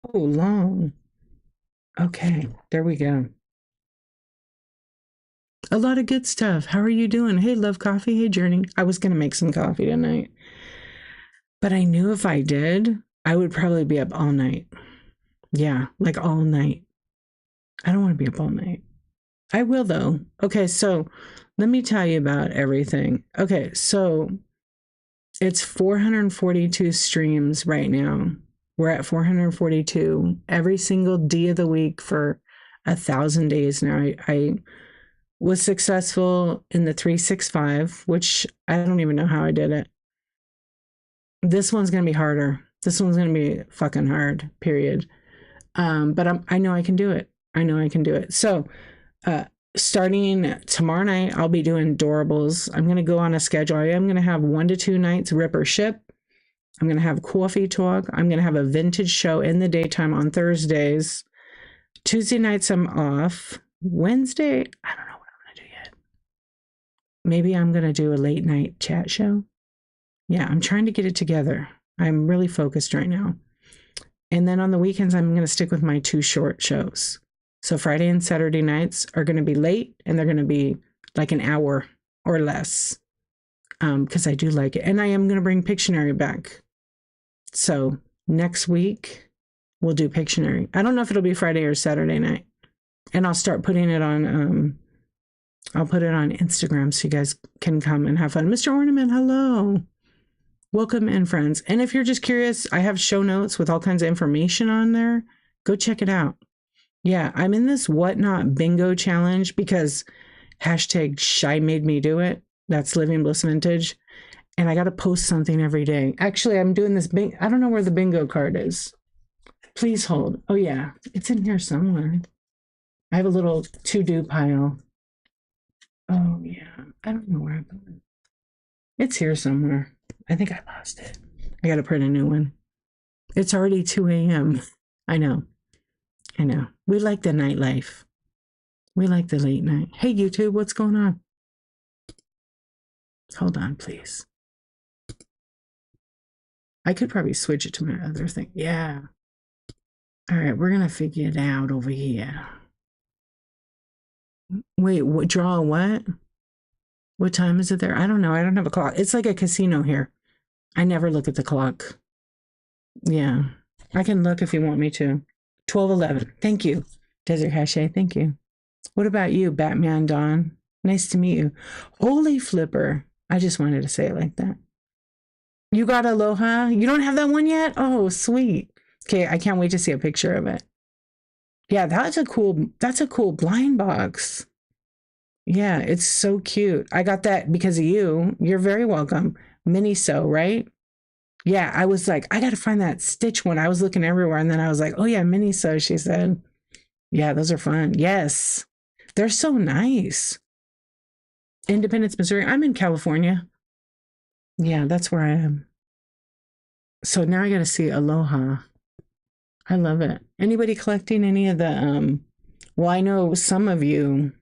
Oh, long. Okay, there we go. A lot of good stuff. How are you doing? Hey, love coffee. Hey, Journey. I was going to make some coffee tonight, but I knew if I did, I would probably be up all night. Yeah, like all night. I don't want to be up all night. I will, though. Okay, so let me tell you about everything. Okay, so it's 442 streams right now. We're at 442 every single day of the week for 1,000 days now. I was successful in the 365, which I don't even know how I did it. This one's going to be harder. This one's going to be fucking hard, period. I know I can do it. I know I can do it. So, uh, starting tomorrow night, I'll be doing Doorables. I'm going to go on a schedule. I am going to have 1 to 2 nights rip or ship. I'm going to have coffee talk. I'm going to have a vintage show in the daytime on Thursdays. Tuesday nights, I'm off. Wednesday, I don't know what I'm going to do yet. Maybe I'm going to do a late night chat show. Yeah, I'm trying to get it together. I'm really focused right now. And then on the weekends, I'm going to stick with my 2 short shows. So Friday and Saturday nights are going to be late and they're going to be like an hour or less because I do like it. And I am going to bring Pictionary back. So next week, we'll do Pictionary. I don't know if it'll be Friday or Saturday night. And I'll start putting it on, I'll put it on Instagram so you guys can come and have fun. Mr. Ornament, hello. Welcome in, friends. And if you're just curious, I have show notes with all kinds of information on there. Go check it out. Yeah, I'm in this whatnot bingo challenge because hashtag shy made me do it. That's Living Bliss Vintage. And I got to post something every day. Actually, I'm doing this I don't know where the bingo card is. Please hold. Oh, yeah, it's in here somewhere. I have a little to-do pile. Oh, yeah. I don't know where I put it. It's here somewhere. I think I lost it. I got to print a new one. It's already 2 a.m. I know. I know. We like the nightlife. We like the late night. Hey, YouTube, what's going on? Hold on, please. I could probably switch it to my other thing. Yeah. All right, we're going to figure it out over here. Wait, draw what? What time is it there? I don't know. I don't have a clock. It's like a casino here. I never look at the clock. Yeah. I can look if you want me to. 12:11. Thank you. Desert Hashay, thank you. What about you, Batman Dawn? Nice to meet you. Holy flipper. I just wanted to say it like that. You got Aloha? You don't have that one yet? Oh, sweet. Okay, I can't wait to see a picture of it. Yeah, that's a cool blind box. Yeah, it's so cute. I got that because of you. You're very welcome. Miniso, right? Yeah, I was like, I got to find that Stitch one. I was looking everywhere and then I was like, oh yeah, Miniso, she said. Yeah, those are fun. Yes. They're so nice. Independence, Missouri. I'm in California. Yeah, that's where I am. So now I got to see Aloha. I love it. Anybody collecting any of the well, I know some of you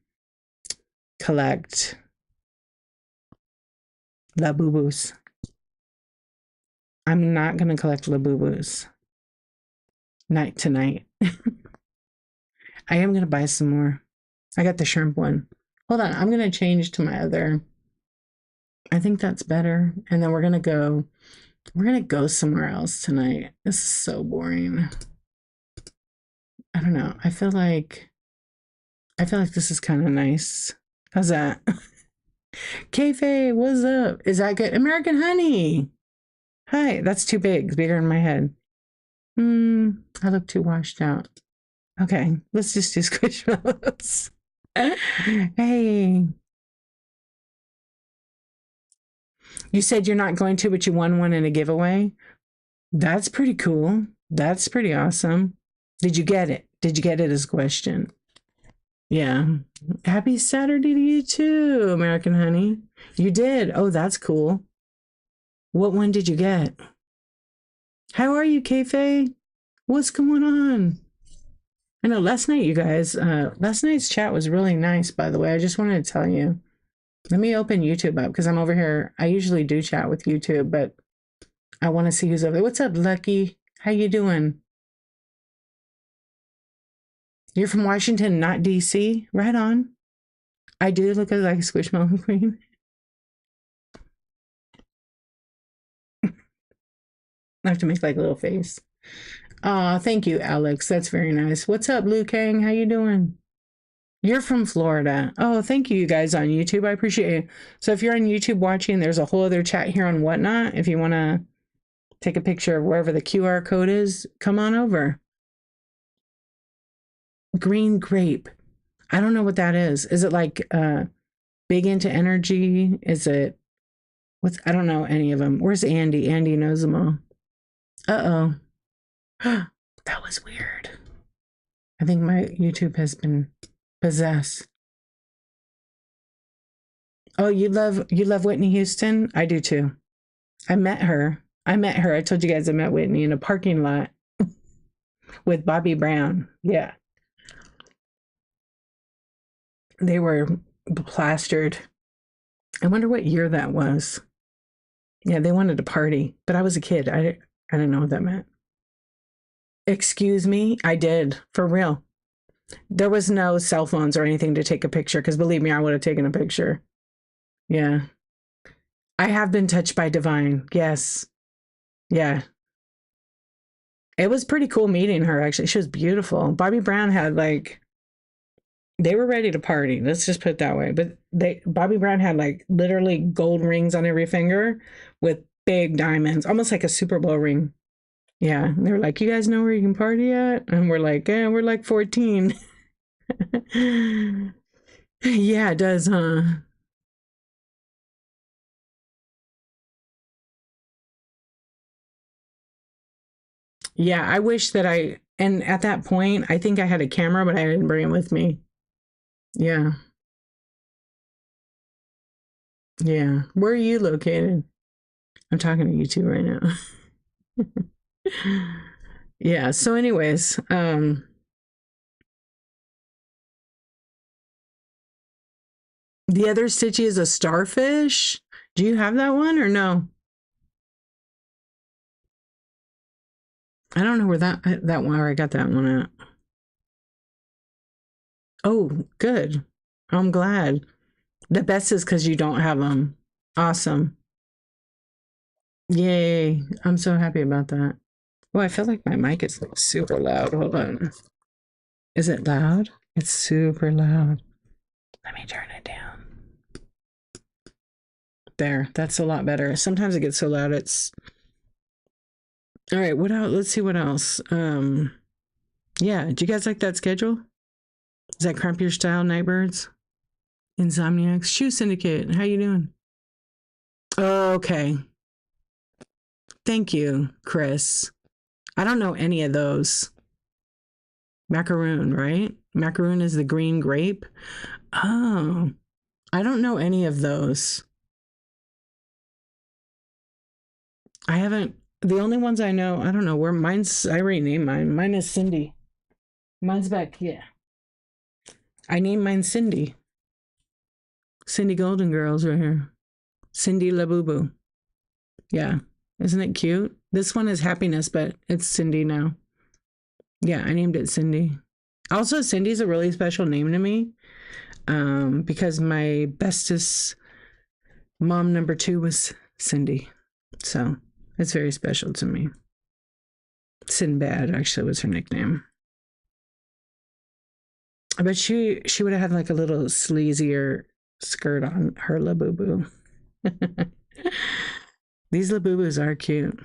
collect La Boo-Boos. I'm not going to collect La Boo-Boos night tonight. I am going to buy some more. I got the shrimp one. Hold on, I'm going to change to my other. I think that's better. And then we're going to go somewhere else tonight. This is so boring. I don't know. I feel like this is kind of nice. How's that? Kayfabe, what's up? Is that good? American Honey. Hi, that's too big. It's bigger in my head. I look too washed out. Okay, let's just do Squishmallows. Hey, you said you're not going to, but you won one in a giveaway. That's pretty cool. That's pretty awesome. Did you get it? Did you get it as a question? Yeah. Happy Saturday to you too, American Honey. You did. Oh, that's cool. What one did you get? How are you, Kayfabe? What's going on? I know last night, you guys, last night's chat was really nice, by the way. I just wanted to tell you. Let me open YouTube up because I'm over here. I usually do chat with YouTube, but I want to see who's over there. What's up, Lucky? How you doing? You're from Washington, not DC? Right on. I do look like a Squishmallow Queen. I have to make like a little face. Thank you, Alex. That's very nice. What's up, Liu Kang? How you doing? You're from Florida. Oh, thank you guys on YouTube. I appreciate it. So if you're on YouTube watching, there's a whole other chat here on Whatnot. If you want to take a picture of wherever the QR code is, come on over. Green grape. I don't know what that is. Is it like big into energy? Is it what's I don't know any of them. Where's Andy? Andy knows them all. Uh-oh. That was weird. I think my YouTube has been possessed. Oh, you love Whitney Houston? I do too. I met her. I told you guys I met Whitney in a parking lot with Bobby Brown. Yeah. They were plastered. I wonder what year that was. Yeah, they wanted to party, but I was a kid. I didn't know what that meant. Excuse me? I did, for real. There was no cell phones or anything to take a picture, because believe me, I would have taken a picture. Yeah. I have been touched by divine. Yes. Yeah. It was pretty cool meeting her, actually. She was beautiful. Bobby Brown had like, they were ready to party. Let's just put it that way. But Bobby Brown had like literally gold rings on every finger with big diamonds, almost like a Super Bowl ring. Yeah. And they were like, you guys know where you can party at? And we're like, yeah, we're like 14. Yeah, it does, huh? Yeah, I wish that and at that point, I think I had a camera, but I didn't bring it with me. Yeah. Yeah. Where are you located? I'm talking to you two right now. Yeah. So, anyways, the other Stitchy is a starfish. Do you have that one or no? I don't know where that one where I got that one at. Oh, good. I'm glad. The best is because you don't have them. Awesome. Yay. I'm so happy about that. Oh, I feel like my mic is like super loud. Hold on. Is it loud? It's super loud. Let me turn it down. There. That's a lot better. Sometimes it gets so loud it's all right. What else? Let's see what else. Yeah. Do you guys like that schedule? Is that cramp your style, Nightbirds? Insomniacs? Shoe Syndicate. How you doing? Okay. Thank you, Chris. I don't know any of those. Macaroon, right? Macaroon is the green grape. Oh, I don't know any of those. I haven't. The only ones I know, I don't know where mine's. I already named mine. Mine is Cindy. Mine's back. Yeah. I named mine Cindy. Cindy Golden Girls right here. Cindy Labubu. Yeah. Isn't it cute? This one is Happiness, but it's Cindy now. Yeah, I named it Cindy. Also, Cindy's a really special name to me because my bestest mom number 2 was Cindy. So it's very special to me. Sinbad actually was her nickname. But she would have had like a little sleazier skirt on her Labubu. These Labubus are cute.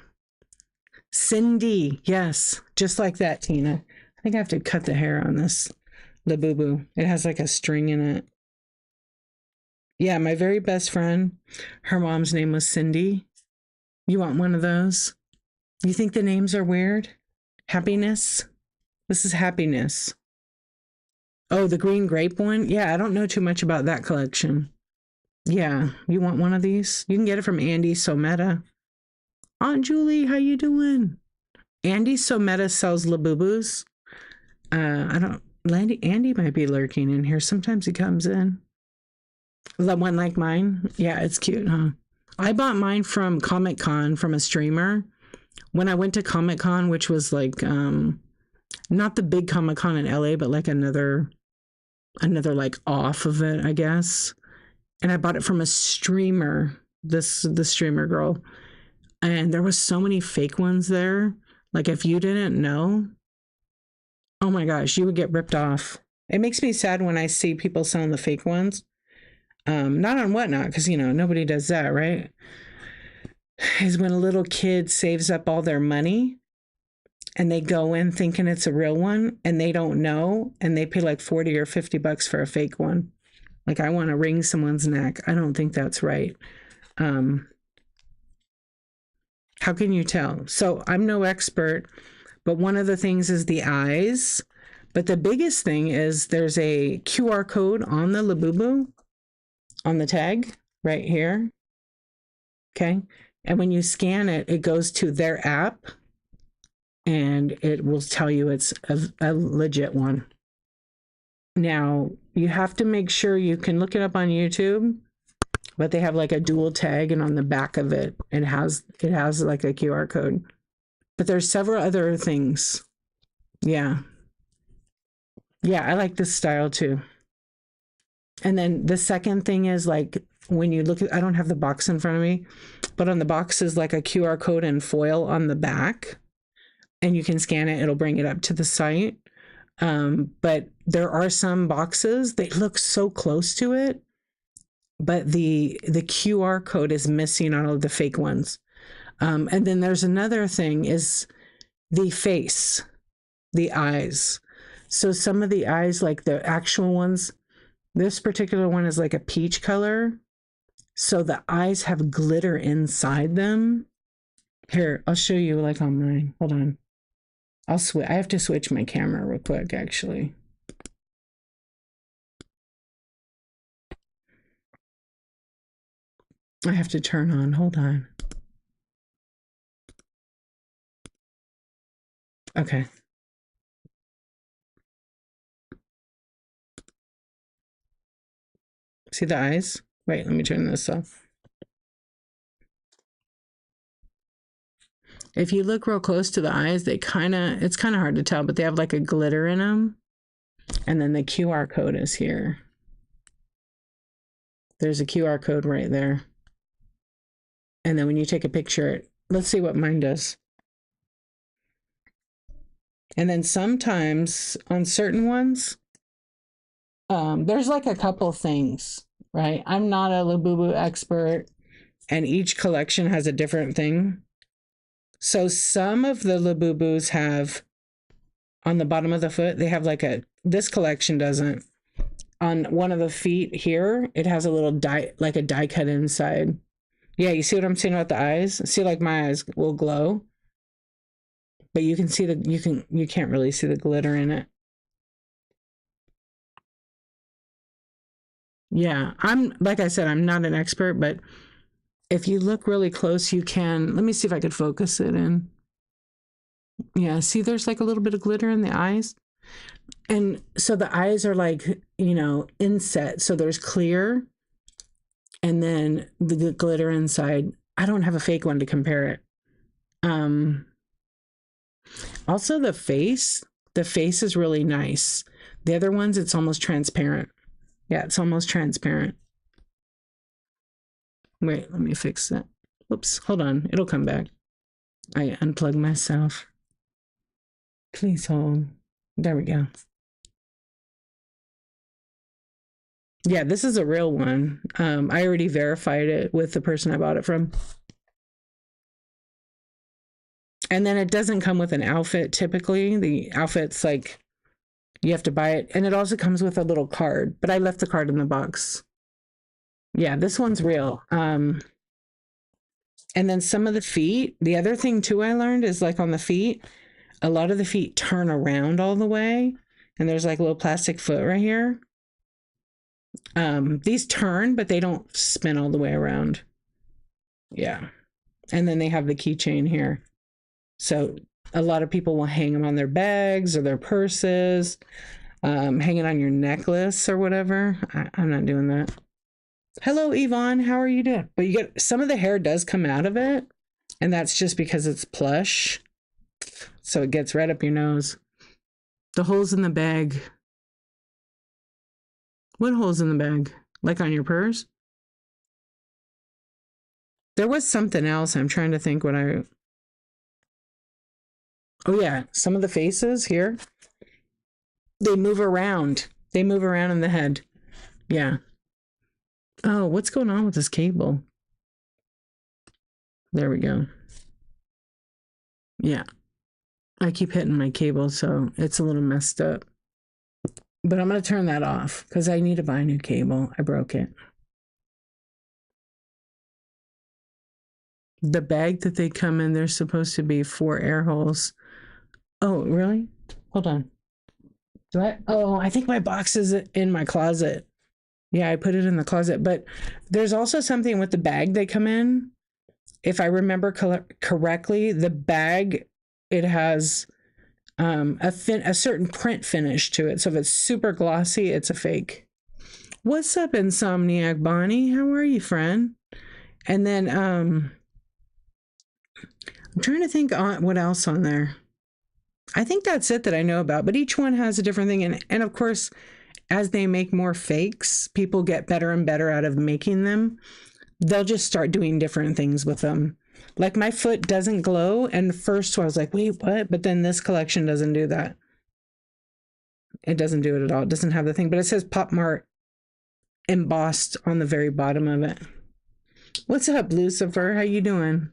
Cindy, yes, just like that, Tina. I think I have to cut the hair on this Labubu. It has like a string in it. Yeah, my very best friend, her mom's name was Cindy. You want one of those? You think the names are weird? Happiness? This is Happiness. Oh, the green grape one? Yeah, I don't know too much about that collection. Yeah, you want one of these? You can get it from Andy Someta. Aunt Julie, how you doing? Andy Someta sells Labubus. I don't. Andy might be lurking in here. Sometimes he comes in. The one like mine? Yeah, it's cute, huh? I bought mine from Comic Con from a streamer. When I went to Comic Con, which was like not the big Comic-Con in LA, but like another like off of it, I guess. And I bought it from a streamer, the streamer girl. And there was so many fake ones there. Like if you didn't know, oh my gosh, you would get ripped off. It makes me sad when I see people selling the fake ones. Not on Whatnot, because nobody does that, right? Is when a little kid saves up all their money and they go in thinking it's a real one and they don't know, and they pay like 40 or 50 bucks for a fake one. Like, I want to wring someone's neck. I don't think that's right. How can you tell? So I'm no expert, but one of the things is the eyes. But the biggest thing is there's a QR code on the Labubu, on the tag right here. Okay. And when you scan it, it goes to their app and it will tell you it's a legit one. Now, you have to make sure you can look it up on YouTube, but they have like a dual tag, and on the back of it, it has like a QR code. But there's several other things. Yeah. Yeah, I like this style too. And then the second thing is like when you look at, I don't have the box in front of me, but on the box is like a QR code and foil on the back, and you can scan it. It'll bring it up to the site. But there are some boxes, they look so close to it, but the QR code is missing on all of the fake ones. And then there's another thing is the face, the eyes. So some of the eyes, like the actual ones, this particular one is like a peach color. So the eyes have glitter inside them. Here, I'll show you like on mine. Hold on. I have to switch my camera real quick, actually. I have to turn on. Hold on. Okay. See the eyes? Wait, let me turn this off. If you look real close to the eyes, it's kind of hard to tell, but they have like a glitter in them. And then the QR code is here. There's a QR code right there. And then when you take a picture, let's see what mine does. And then sometimes on certain ones, there's like a couple things, right? I'm not a Labubu expert, and each collection has a different thing. So some of the Labubus have on the bottom of the foot, they have like this collection doesn't. On one of the feet here, it has a little die cut inside. Yeah, you see what I'm saying about the eyes? See, like my eyes will glow, but you can see you can't really see the glitter in it. Yeah, like I said, I'm not an expert, but if you look really close, you can, let me see if I could focus it in. Yeah, see, there's like a little bit of glitter in the eyes. And so the eyes are like, inset. So there's clear and then the glitter inside. I don't have a fake one to compare it. Also the face is really nice. The other ones, it's almost transparent. Yeah, it's almost transparent. Wait, let me fix that. Whoops, hold on. It'll come back. I unplugged myself. Please hold. There we go. Yeah, this is a real one. I already verified it with the person I bought it from. And then it doesn't come with an outfit typically. The outfit's like, you have to buy it. And it also comes with a little card, but I left the card in the box. Yeah, this one's real. And then some of the feet, the other thing too I learned is like on the feet, a lot of the feet turn around all the way. And there's like a little plastic foot right here. These turn, but they don't spin all the way around. Yeah. And then they have the keychain here. So a lot of people will hang them on their bags or their purses, hang it on your necklace or whatever. I'm not doing that. Hello, Yvonne. How are you doing? But you get some of the hair does come out of it, and that's just because it's plush. So it gets right up your nose. The holes in the bag. What holes in the bag? Like on your purse? There was something else. I'm trying to think what I. Oh, yeah. Some of the faces here, they move around. They move around in the head. Yeah. Oh, what's going on with this cable? There we go. Yeah. I keep hitting my cable, so it's a little messed up. But I'm going to turn that off because I need to buy a new cable. I broke it. The bag that they come in, there's supposed to be 4 air holes. Oh, really? Hold on. Oh, I think my box is in my closet. Yeah, I put it in the closet. But there's also something with the bag they come in. If I remember correctly, the bag, it has a certain print finish to it. So if it's super glossy, it's a fake. What's up, Insomniac Bonnie? How are you, friend? And then I'm trying to think what else on there. I think that's it that I know about, but each one has a different thing. And of course, as they make more fakes, people get better and better out of making them. They'll just start doing different things with them. Like my foot doesn't glow. And first I was like, wait, what? But then this collection doesn't do that. It doesn't do it at all. It doesn't have the thing, but it says Pop Mart embossed on the very bottom of it. What's up, Lucifer? How you doing?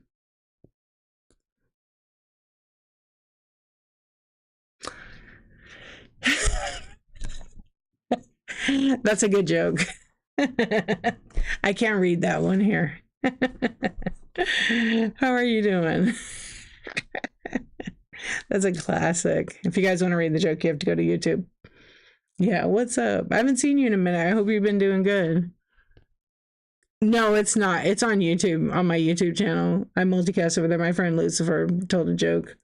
That's a good joke. I can't read that one here. How are you doing? That's a classic. If you guys want to read the joke, you have to go to YouTube. Yeah, what's up? I haven't seen you in a minute. I hope you've been doing good. No, it's not. It's on YouTube, on my YouTube channel. I multicast over there. My friend Lucifer told a joke.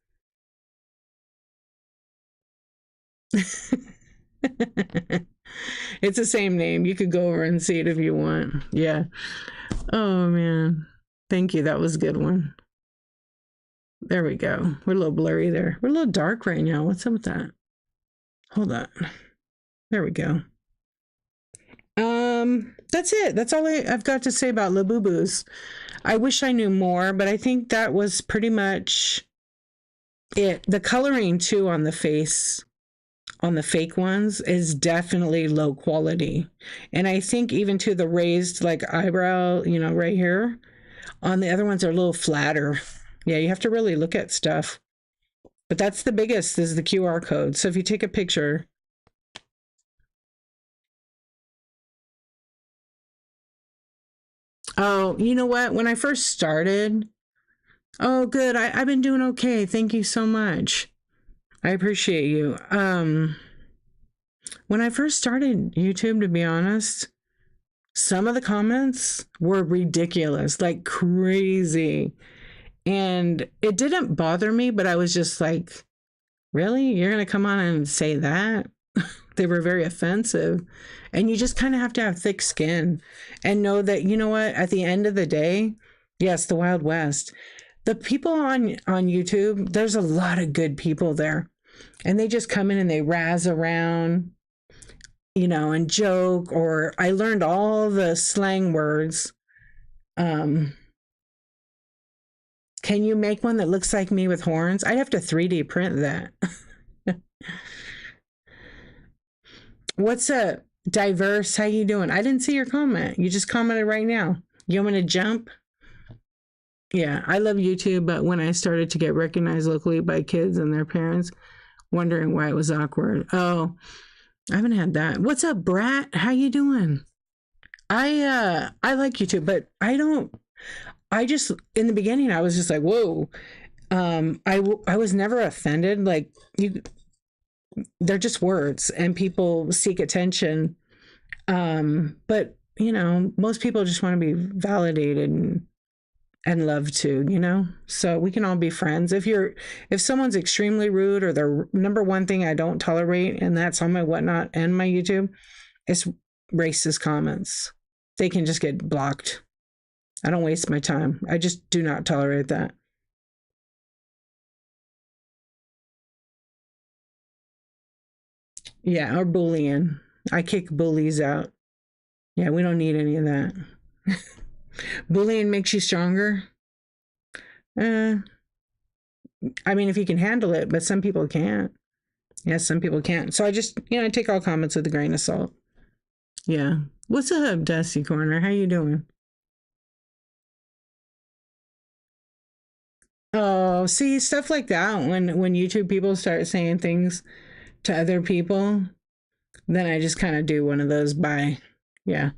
It's the same name. You could go over and see it if you want. Yeah. Oh, man. Thank you. That was a good one. There we go. We're a little blurry there. We're a little dark right now. What's up with that? Hold on. There we go. That's it. That's all I've got to say about Labubu's. I wish I knew more, but I think that was pretty much it. The coloring too on the face, on the fake ones, is definitely low quality. And I think even to the raised like eyebrow, right here, on the other ones are a little flatter. Yeah, you have to really look at stuff. But that's the biggest is the QR code. So if you take a picture. Oh, you know what? When I first started, oh, good. I've been doing okay. Thank you so much. I appreciate you. When I first started YouTube, to be honest, some of the comments were ridiculous, like crazy. And it didn't bother me, but I was just like, really? You're going to come on and say that? They were very offensive. And you just kind of have to have thick skin and know that, you know what, at the end of the day, yes, the Wild West, the people on YouTube, there's a lot of good people there. And they just come in and they razz around, and joke, or I learned all the slang words. Can you make one that looks like me with horns? I'd have to 3D print that. What's up, Diverse? How you doing? I didn't see your comment. You just commented right now. You want me to jump? Yeah, I love YouTube, but when I started to get recognized locally by kids and their parents, wondering why it was awkward. Oh, I haven't had that. What's up, Brat? How you doing? I like YouTube, but I just in the beginning I was just like, whoa. I was never offended. Like they're just words and people seek attention. But most people just want to be validated and loved too, so we can all be friends. If someone's extremely rude, or the number one thing I don't tolerate, and that's on my whatnot and my YouTube, is racist comments. They can just get blocked. I don't waste my time. I just do not tolerate that. Yeah, or bullying. I kick bullies out. Yeah, we don't need any of that. Bullying makes you stronger. Uh, I mean, if you can handle it, but some people can't. Yes, some people can't. So I just, I take all comments with a grain of salt. Yeah. What's up, Dusty Corner? How you doing? Oh, see, stuff like that. When YouTube people start saying things to other people, then I just kind of do one of those by, yeah,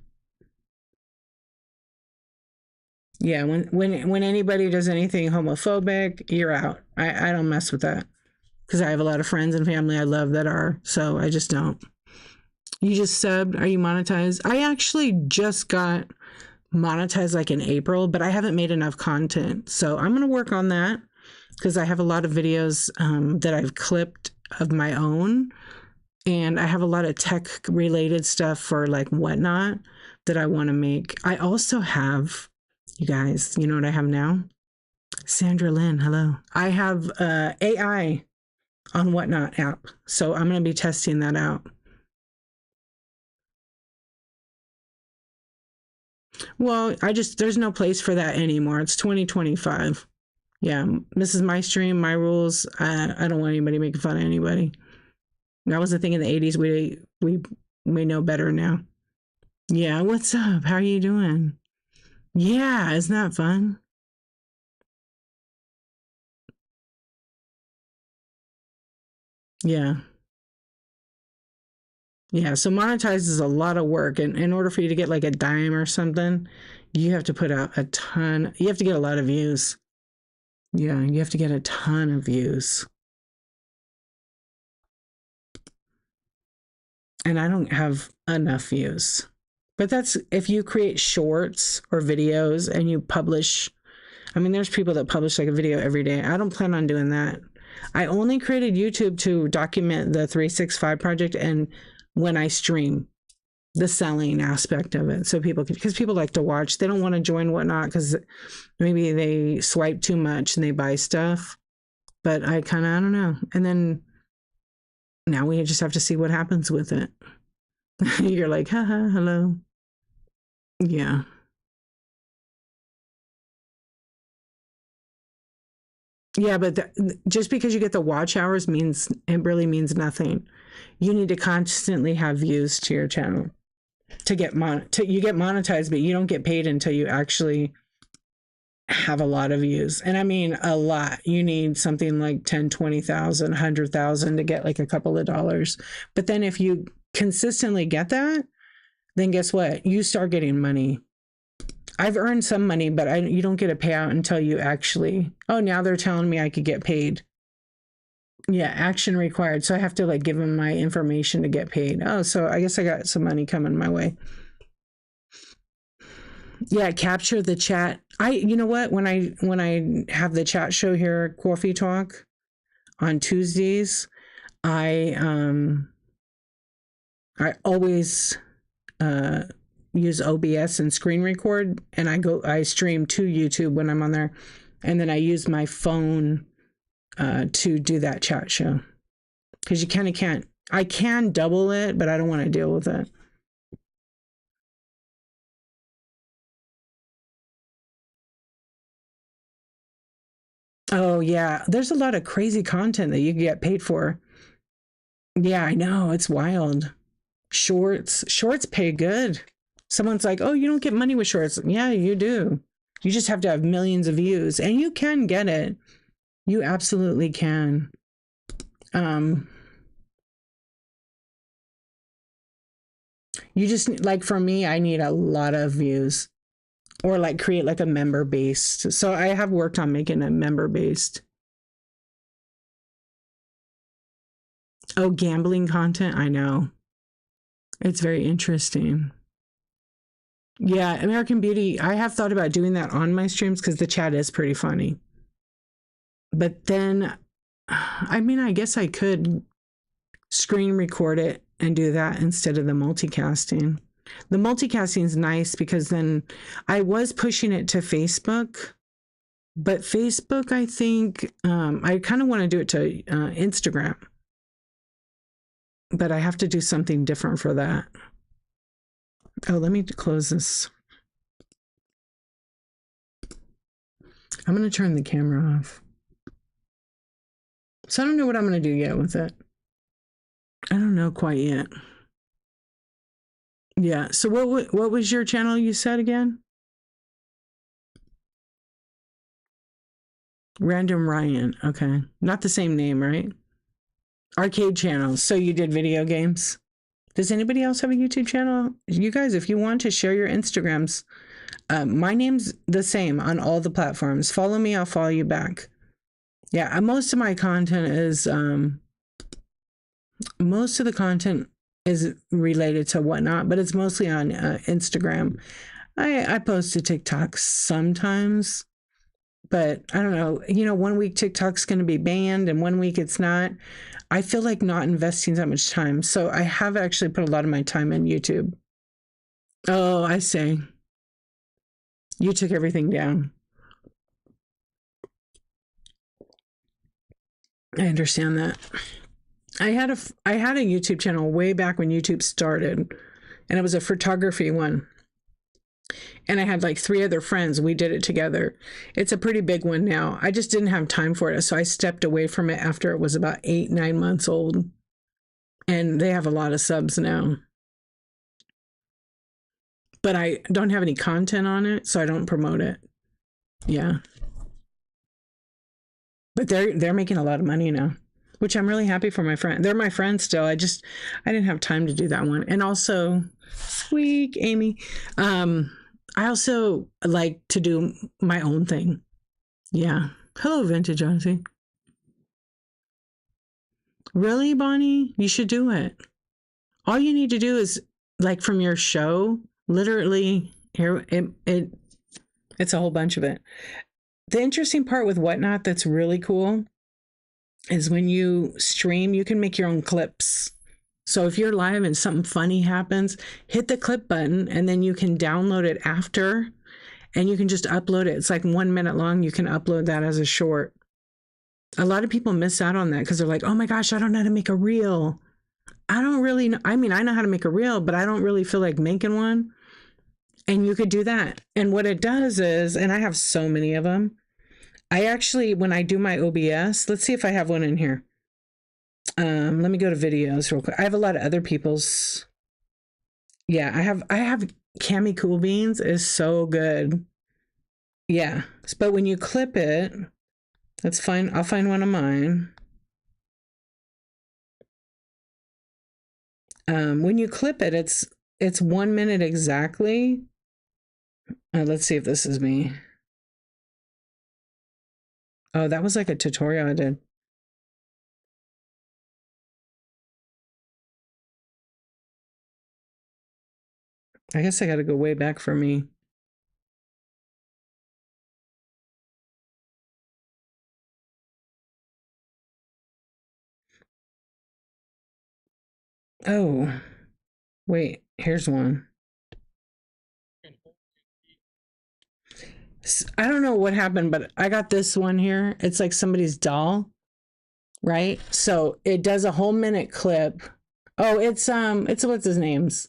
yeah. When anybody does anything homophobic, you're out. I don't mess with that because I have a lot of friends and family I love that are. So I just don't. You just subbed. Are you monetized? I actually just got monetized like in April, but I haven't made enough content. So I'm gonna work on that because I have a lot of videos that I've clipped of my own, and I have a lot of tech related stuff for like whatnot that I want to make. I also have, you guys, you know what I have now? Sandra Lynn, hello. I have AI on Whatnot app, so I'm going to be testing that out. Well, there's no place for that anymore. It's 2025. Yeah, this is my stream, my rules. I don't want anybody making fun of anybody. That was the thing in the 80s. We know better now. Yeah, what's up? How are you doing? Yeah, isn't that fun? Yeah. Yeah, so monetize is a lot of work, and in order for you to get like a dime or something, you have to put out a ton. You have to get a lot of views. Yeah, you have to get a ton of views. And I don't have enough views. But that's if you create shorts or videos and you publish. I mean, there's people that publish like a video every day. I don't plan on doing that. I only created YouTube to document the 365 project and when I stream, the selling aspect of it. So because people like to watch, they don't want to join Whatnot because maybe they swipe too much and they buy stuff. But I don't know. And then now we just have to see what happens with it. You're like, haha, hello. Yeah. Yeah, but just because you get the watch hours means it really means nothing. You need to constantly have views to your channel to you get monetized, but you don't get paid until you actually have a lot of views. And I mean a lot. You need something like 10, 20,000, 100,000 to get like a couple of dollars. But then if you consistently get that, then guess what? You start getting money. I've earned some money, but you don't get a payout until you actually, oh, now they're telling me I could get paid. Yeah, action required. So I have to like give them my information to get paid. Oh, so I guess I got some money coming my way. Yeah, capture the chat. You know what? When I have the chat show here, Coffee Talk on Tuesdays, I always use OBS and screen record, and I stream to YouTube when I'm on there, and then I use my phone to do that chat show because you kind of can't. I can double it, but I don't want to deal with it. Oh yeah, there's a lot of crazy content that you can get paid for. Yeah, I know, it's wild. Shorts pay good. Someone's like, "Oh, you don't get money with shorts." Yeah, you do. You just have to have millions of views, and you can get it. You absolutely can. Um, you just like for me, I need a lot of views, or like create like a member based. So I have worked on making a member based. Oh, gambling content. I know. It's very interesting. Yeah, American Beauty. I have thought about doing that on my streams because the chat is pretty funny. But then, I mean, I guess I could screen record it and do that instead of the multicasting. The multicasting is nice because then I was pushing it to Facebook, but Facebook, I think, I kind of want to do it to Instagram but I have to do something different for that. Oh, let me close this. I'm going to turn the camera off. So I don't know what I'm going to do yet with it. I don't know quite yet. Yeah. So what was your channel you said again? Random Ryan. Okay. Not the same name, right? Arcade channel. So you did video games? Does anybody else have a YouTube channel? You guys, if you want to share your Instagrams, my name's the same on all the platforms. Follow me, I'll follow you back. Yeah, most of my content is, most of the content is related to whatnot, but it's mostly on Instagram. I post to TikTok sometimes, but I don't know. You know, 1 week TikTok's going to be banned and 1 week it's not. I feel like not investing that much time. So I have actually put a lot of my time in YouTube. Oh, I see. You took everything down. I understand that. I had a YouTube channel way back when YouTube started, and it was a photography one. And I had like 3 other friends. We did it together. It's a pretty big one now. I just didn't have time for it. So I stepped away from it after it was about 8-9 months old. And they have a lot of subs now. But I don't have any content on it, so I don't promote it. Yeah. But they're making a lot of money now, which I'm really happy for my friend. They're my friends still. I didn't have time to do that one. And also, squeak, Amy. I also like to do my own thing. Yeah. Hello, Vintage Auntie. Really, Bonnie? You should do it. All you need to do is, like, from your show, literally, here, it's a whole bunch of it. The interesting part with Whatnot that's really cool is when you stream, you can make your own clips. So if you're live and something funny happens, hit the clip button and then you can download it after and you can just upload it. It's like 1 minute long. You can upload that as a short. A lot of people miss out on that because they're like, oh my gosh, I don't know how to make a reel. I don't really know. I mean, I know how to make a reel, but I don't really feel like making one. And you could do that. And what it does is, and I have so many of them, I actually, when I do my OBS, let's see if I have one in here. Let me go to videos real quick. I have a lot of other people's. Yeah, I have Cami Cool Beans is so good. Yeah, but when you clip it, that's fine. I'll find one of mine. When you clip it, it's 1 minute exactly. Let's see if this is me. Oh, that was like a tutorial I did. I guess I got to go way back for me. Oh, wait, here's one. I don't know what happened, but I got this one here. It's like somebody's doll, right? So it does a whole minute clip. Oh, it's what's his name's?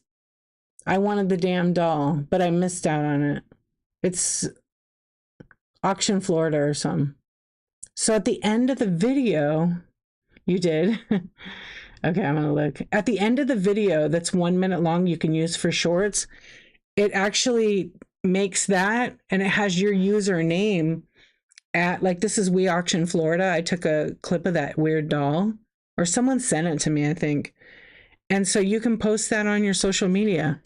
I wanted the damn doll, but I missed out on it. It's Auction Florida or something. So at the end of the video, you did. Okay, I'm gonna look. At the end of the video that's 1 minute long, you can use for shorts. It actually makes that, and it has your username at, like, this is We Auction Florida. I took a clip of that weird doll, or someone sent it to me, I think. And so you can post that on your social media.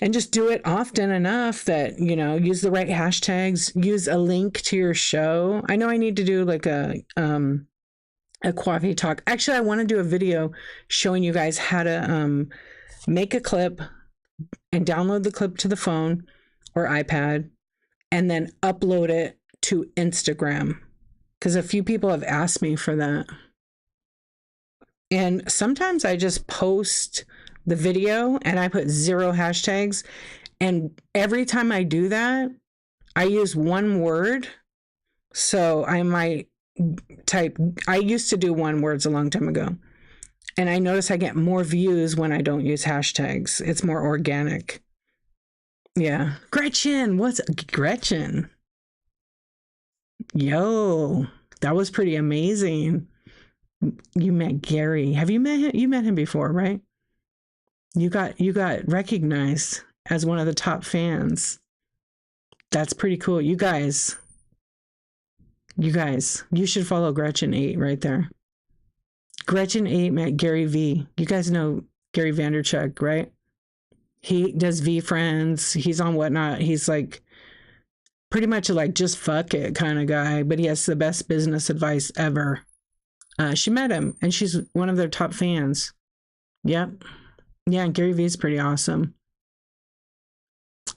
And just do it often enough that, you know, use the right hashtags, use a link to your show. I know I need to do like a coffee talk. Actually, I want to do a video showing you guys how to make a clip and download the clip to the phone or iPad and then upload it to Instagram. Because a few people have asked me for that. And sometimes I just post the video and I put 0 hashtags. And every time I do that, I use one word. So I might type, I used to do 1 words a long time ago. And I notice I get more views when I don't use hashtags. It's more organic. Yeah. Gretchen, what's Gretchen? Yo, that was pretty amazing. You met Gary. Have you met him? You met him before, right? You got recognized as one of the top fans. That's pretty cool. You guys, you should follow Gretchen 8 right there. Gretchen 8 met Gary V. You guys know Gary Vanderchuk, right? He does V Friends. He's on Whatnot. He's like pretty much like just fuck it kind of guy, but he has the best business advice ever. She met him and she's one of their top fans. Yep. Yeah, and Gary Vee's pretty awesome.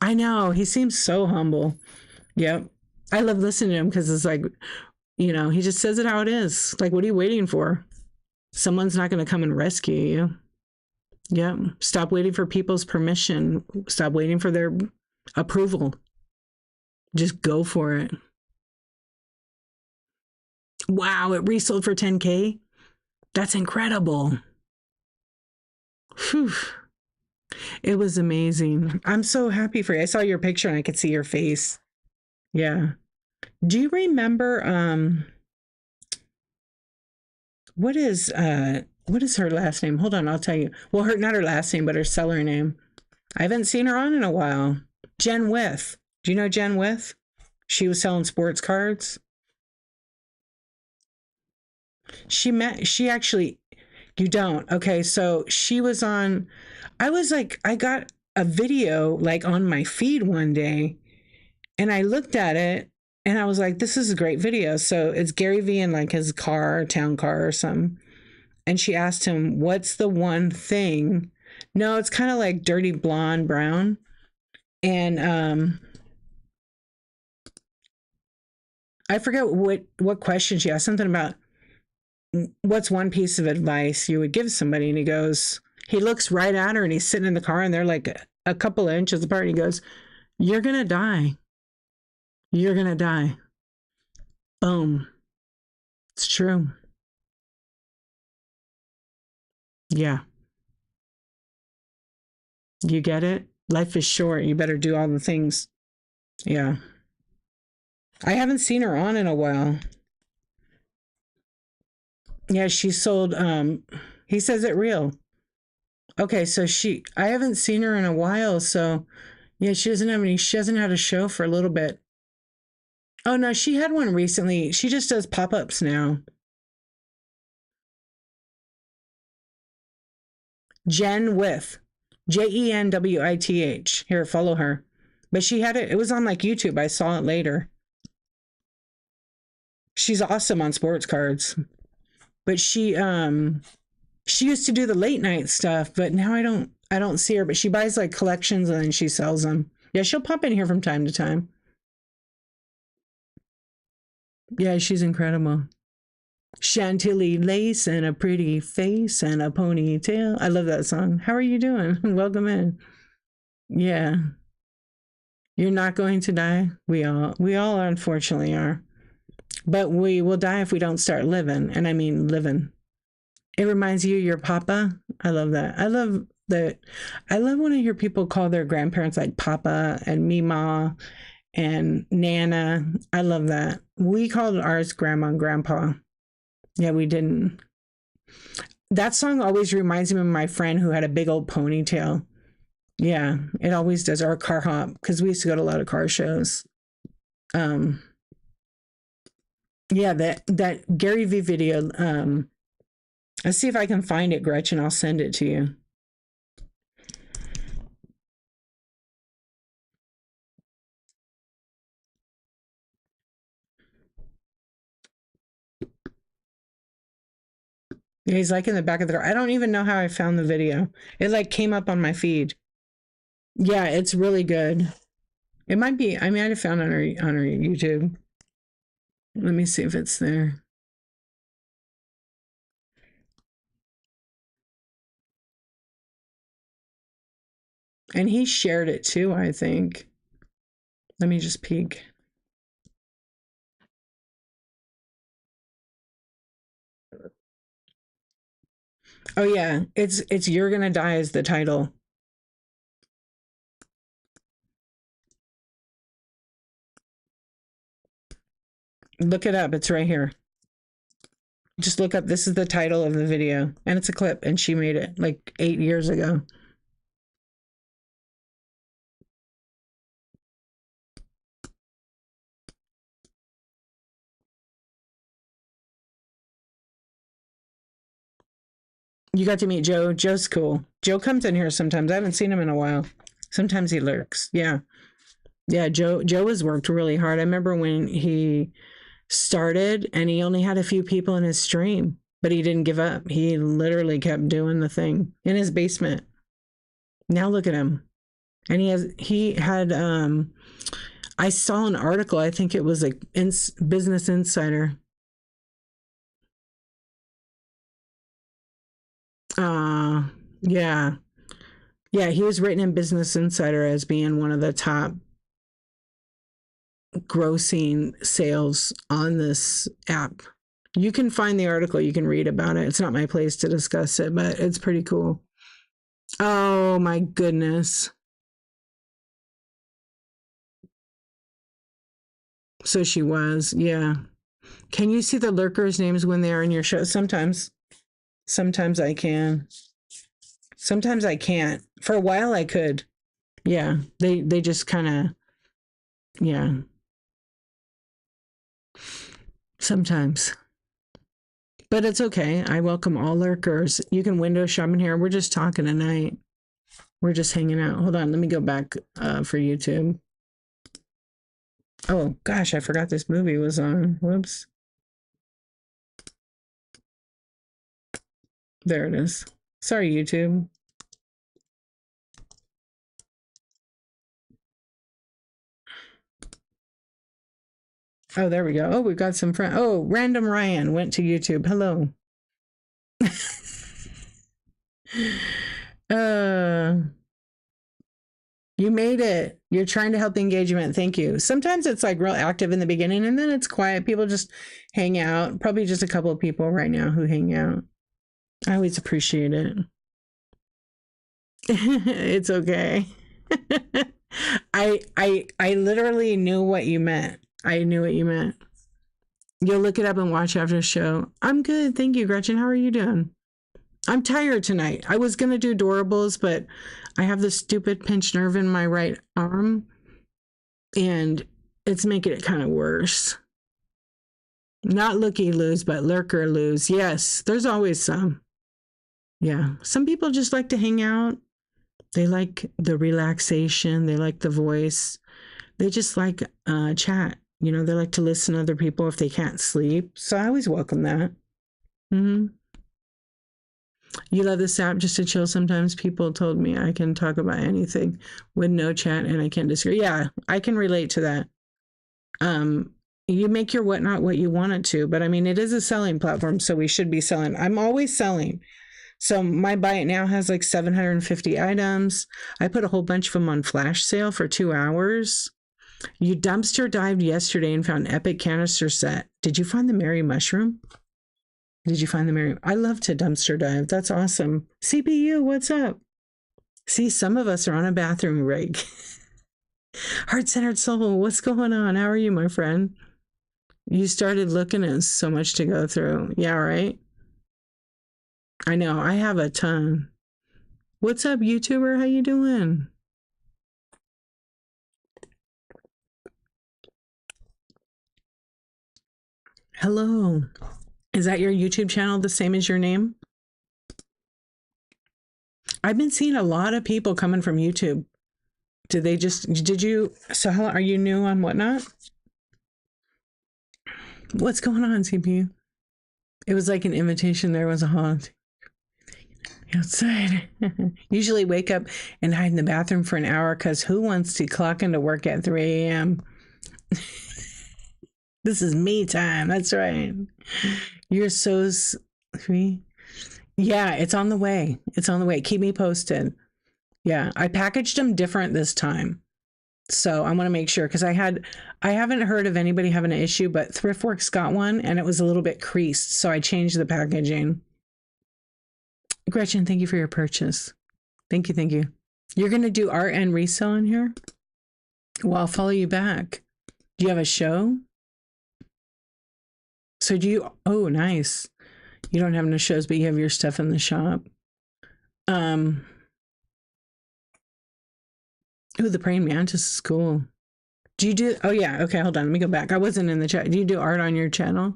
I know. He seems so humble. Yep. I love listening to him because it's like, he just says it how it is. Like, what are you waiting for? Someone's not going to come and rescue you. Yep. Stop waiting for people's permission. Stop waiting for their approval. Just go for it. Wow, it resold for 10K? That's incredible. Whew. It was amazing. I'm so happy for you. I saw your picture and I could see your face. Yeah. Do you remember what is her last name? Hold on, I'll tell you. Well, not her last name, but her seller name. I haven't seen her on in a while. Jen With. Do you know Jen With? She was selling sports cards. She actually, you don't. Okay, so she was on, I got a video like on my feed one day and I looked at it and I was like, this is a great video. So it's Gary Vee in like his car, town car or something. And she asked him, what's the one thing? No, it's kind of like dirty blonde brown. And I forget what question she asked, something about what's one piece of advice you would give somebody? And he looks right at her and he's sitting in the car and they're like a couple of inches apart. And he goes, you're going to die. You're going to die. Boom. It's true. Yeah. You get it? Life is short. You better do all the things. Yeah. I haven't seen her on in a while. Yeah, she sold he says it real. Okay, so I haven't seen her in a while, so yeah, she hasn't had a show for a little bit. Oh no, she had one recently. She just does pop-ups now. Jen With. Jenwith. Here, follow her. But she had it was on like YouTube. I saw it later. She's awesome on sports cards. But she used to do the late night stuff, but now I don't see her, but she buys like collections and then she sells them. Yeah, she'll pop in here from time to time. Yeah, she's incredible. Chantilly lace and a pretty face and a ponytail. I love that song. How are you doing? Welcome in. Yeah. You're not going to die. We all unfortunately are. But we will die if we don't start living. And I mean living. It reminds you of your papa. I love that. I love that. I love when I hear people call their grandparents like papa and mima and nana. I love that. We called ours grandma and grandpa. Yeah, we didn't. That song always reminds me of my friend who had a big old ponytail. Yeah, it always does. Or a car hop, because we used to go to a lot of car shows. Um, yeah, that Gary V video. Let's see if I can find it, Gretchen. I'll send it to you. Yeah, he's like in the back of the car. I don't even know how I found the video. It like came up on my feed. Yeah, it's really good. It might be. I might have found it on her YouTube. Let me see if it's there. And he shared it too, I think. Let me just peek. Oh yeah, it's You're Gonna Die is the title. Look it up. It's right here. Just look up. This is the title of the video, and it's a clip, and she made it like 8 years ago. You got to meet Joe. Joe's cool. Joe comes in here sometimes. I haven't seen him in a while. Sometimes he lurks. Yeah. Yeah, Joe has worked really hard. I remember when he started and he only had a few people in his stream, but he didn't give up. He literally kept doing the thing in his basement. Now look at him. And he had I saw an article, I think it was like Business Insider. Yeah. Yeah, he was written in Business Insider as being one of the top grossing sales on this app. You can find the article, you can read about it. It's not my place to discuss it, but it's pretty cool. Oh my goodness. So she was, yeah. Can you see the lurkers' names when they are in your show? Sometimes. Sometimes I can. Sometimes I can't. For a while I could. Yeah. They just kind of, yeah. Sometimes. But it's okay. I welcome all lurkers. You can window shop in here. We're just talking tonight. We're just hanging out. Hold on. Let me go back for YouTube. Oh, gosh. I forgot this movie was on. Whoops. There it is. Sorry, YouTube. Oh, there we go. Oh, we've got some friends. Oh, Random Ryan went to YouTube. Hello. You made it. You're trying to help the engagement. Thank you. Sometimes it's like real active in the beginning and then it's quiet. People just hang out. Probably just a couple of people right now who hang out. I always appreciate it. It's okay. I literally knew what you meant. I knew what you meant. You'll look it up and watch after the show. I'm good. Thank you, Gretchen. How are you doing? I'm tired tonight. I was going to do Doorables, but I have this stupid pinched nerve in my right arm, and it's making it kind of worse. Not looky loos, but lurker loos. Yes, there's always some. Yeah. Some people just like to hang out. They like the relaxation. They like the voice. They just like chat. You know, they like to listen to other people if they can't sleep. So I always welcome that. Mm-hmm. You love this app just to chill. Sometimes people told me I can talk about anything with no chat and I can't disagree. Yeah, I can relate to that. You make your whatnot what you want it to, but I mean, it is a selling platform, so we should be selling. I'm always selling. So my buy it now has like 750 items. I put a whole bunch of them on flash sale for 2 hours. You dumpster dived yesterday and found an epic canister set. Did you find the Merry Mushroom? Did you find the Merry? I love to dumpster dive. That's awesome. CPU, what's up? See, some of us are on a bathroom break. Heart-centered soul, what's going on? How are you, my friend? You started looking at so much to go through. Yeah, right? I know. I have a ton. What's up, YouTuber? How you doing? Hello. Is that your YouTube channel the same as your name? I've been seeing a lot of people coming from YouTube. Did you, so how, are you new on whatnot? What's going on, CPU? It was like an invitation. There was a haunt outside. Usually wake up and hide in the bathroom for an hour because who wants to clock into work at 3 a.m.? This is me time. That's right. You're so sweet. Yeah, it's on the way. It's on the way. Keep me posted. Yeah, I packaged them different this time. So I want to make sure because I haven't heard of anybody having an issue, but Thriftworks got one and it was a little bit creased. So I changed the packaging. Gretchen, thank you for your purchase. Thank you, thank you. You're going to do art and resell in here? Well, I'll follow you back. Do you have a show? So do you, oh, nice. You don't have no shows, but you have your stuff in the shop. Ooh, the praying mantis is cool. Do you do, oh yeah, okay, hold on, let me go back. I wasn't in the chat. Do you do art on your channel?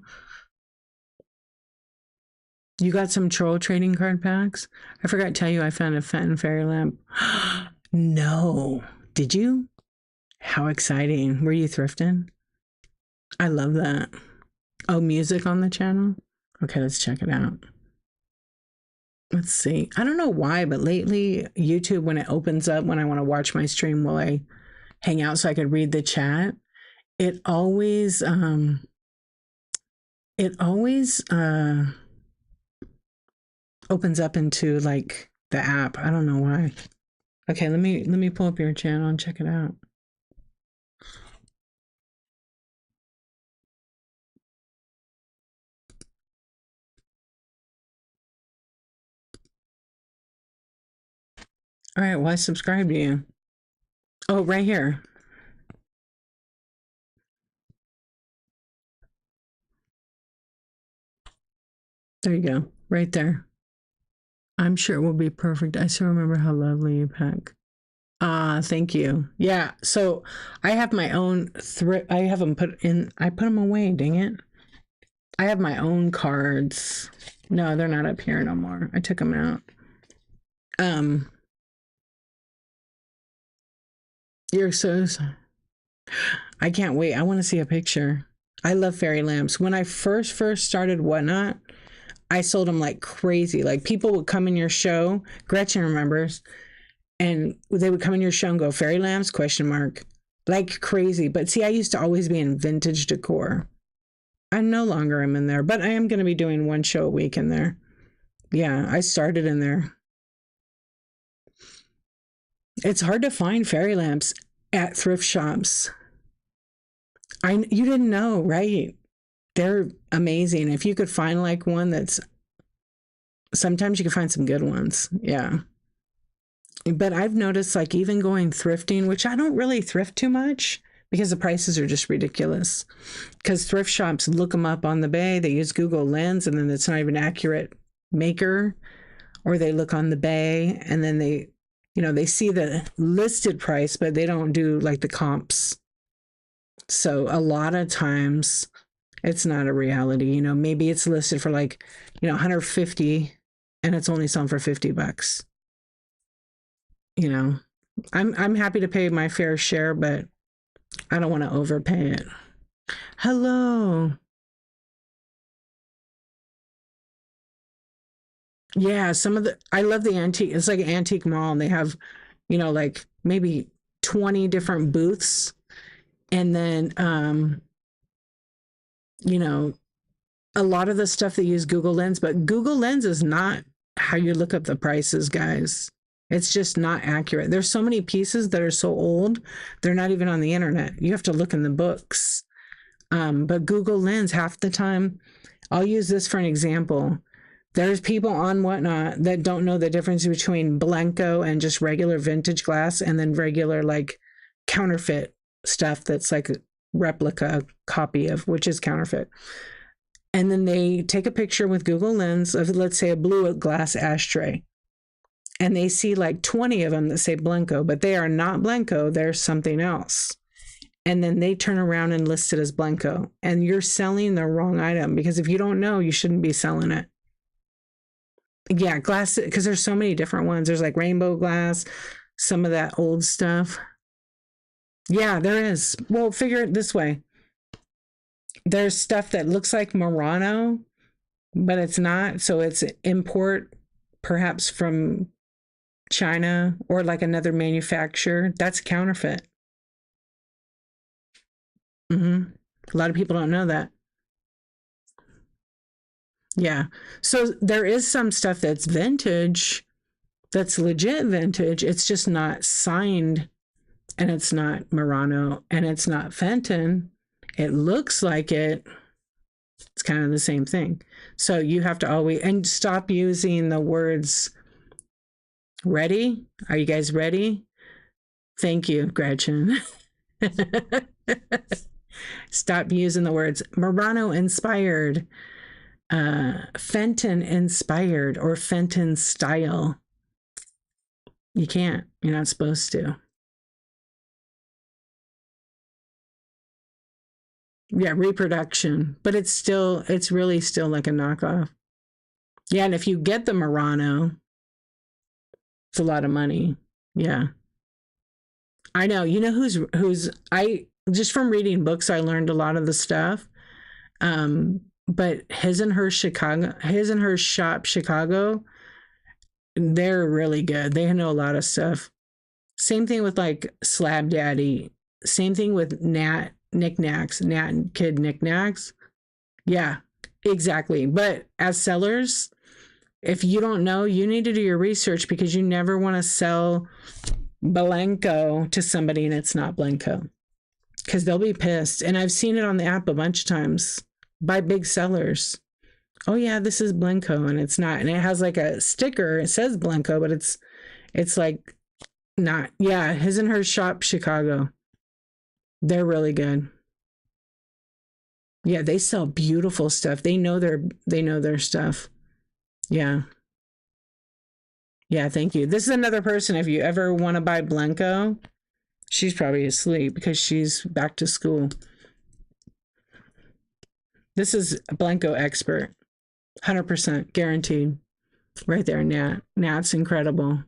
You got some troll trading card packs? I forgot to tell you I found a Fenton fairy lamp. No. Did you? How exciting. Were you thrifting? I love that. Oh, music on the channel? Okay, let's check it out. Let's see. I don't know why, but lately YouTube, when it opens up, when I want to watch my stream while I hang out so I could read the chat, it always opens up into like the app. I don't know why. Okay, let me pull up your channel and check it out. All right, why subscribe to you? Oh, right here. There you go. Right there. I'm sure it will be perfect. I still remember how lovely you pack. Thank you. Yeah, so I have my own I have them put in, I put them away, dang it. I have my own cards. No, they're not up here no more. I took them out. You're so, I can't wait. I want to see a picture. I love fairy lamps. When I first started Whatnot, I sold them like crazy. Like people would come in your show. Gretchen remembers. And they would come in your show and go, fairy lamps, question mark, like crazy. But see, I used to always be in vintage decor. I no longer am in there, but I am going to be doing one show a week in there. Yeah, I started in there. It's hard to find fairy lamps at thrift shops. You didn't know, right? They're amazing. If you could find like one that's, sometimes you can find some good ones. Yeah. But I've noticed like even going thrifting, which I don't really thrift too much because the prices are just ridiculous. Because thrift shops look them up on the bay, they use Google Lens, and then it's not even accurate maker, or they look on the bay and then they, they see the listed price, but they don't do like the comps. So a lot of times it's not a reality. Maybe it's listed for like, 150 and it's only selling for $50. I'm happy to pay my fair share, but I don't want to overpay it. Hello. Yeah, I love the antique. It's like an antique mall, and they have, like maybe 20 different booths. And then, a lot of the stuff they use Google Lens, but Google Lens is not how you look up the prices, guys. It's just not accurate. There's so many pieces that are so old, they're not even on the internet. You have to look in the books. But Google Lens, half the time, I'll use this for an example. There's people on Whatnot that don't know the difference between Blanco and just regular vintage glass, and then regular like counterfeit stuff that's like a replica copy of, which is counterfeit. And then they take a picture with Google Lens of, let's say, a blue glass ashtray. And they see like 20 of them that say Blanco, but they are not Blanco. They're something else. And then they turn around and list it as Blanco. And you're selling the wrong item, because if you don't know, you shouldn't be selling it. Yeah, glass, because there's so many different ones. There's like rainbow glass, some of that old stuff. Yeah, there is. Well, figure it this way. There's stuff that looks like Murano, but it's not. So it's import perhaps from China or like another manufacturer. That's counterfeit. A lot of people don't know that. Yeah. So there is some stuff that's vintage, that's legit vintage. It's just not signed, and it's not Murano, and it's not Fenton. It looks like it, It's kind of the same thing. So you have to always, and stop using the words ready. Are you guys ready? Thank you, Gretchen. Stop using the words Murano inspired, Fenton inspired, or Fenton style. You can't. You're not supposed to. Yeah, reproduction. But it's really still like a knockoff. Yeah, and if you get the Murano, it's a lot of money. Yeah. I know. You know who's I just from reading books I learned a lot of the stuff. But his and her shop Chicago, they're really good. They know a lot of stuff. Same thing with like Slab Daddy. Same thing with Nat Knickknacks, Nat and Kid Knickknacks. Yeah, exactly. But as sellers, if you don't know, you need to do your research because you never want to sell Blanco to somebody and it's not Blanco because they'll be pissed. And I've seen it on the app a bunch of times by big sellers. Oh yeah, this is Blanco and it's not. And it has like a sticker. It says Blanco, but it's like not. Yeah, his and her shop Chicago. They're really good. Yeah, they sell beautiful stuff. They know their stuff. Yeah. Yeah, thank you. This is another person if you ever want to buy Blanco. She's probably asleep because she's back to school. This is a Blanco expert. 100% guaranteed. Right there, Nat. Nat's incredible.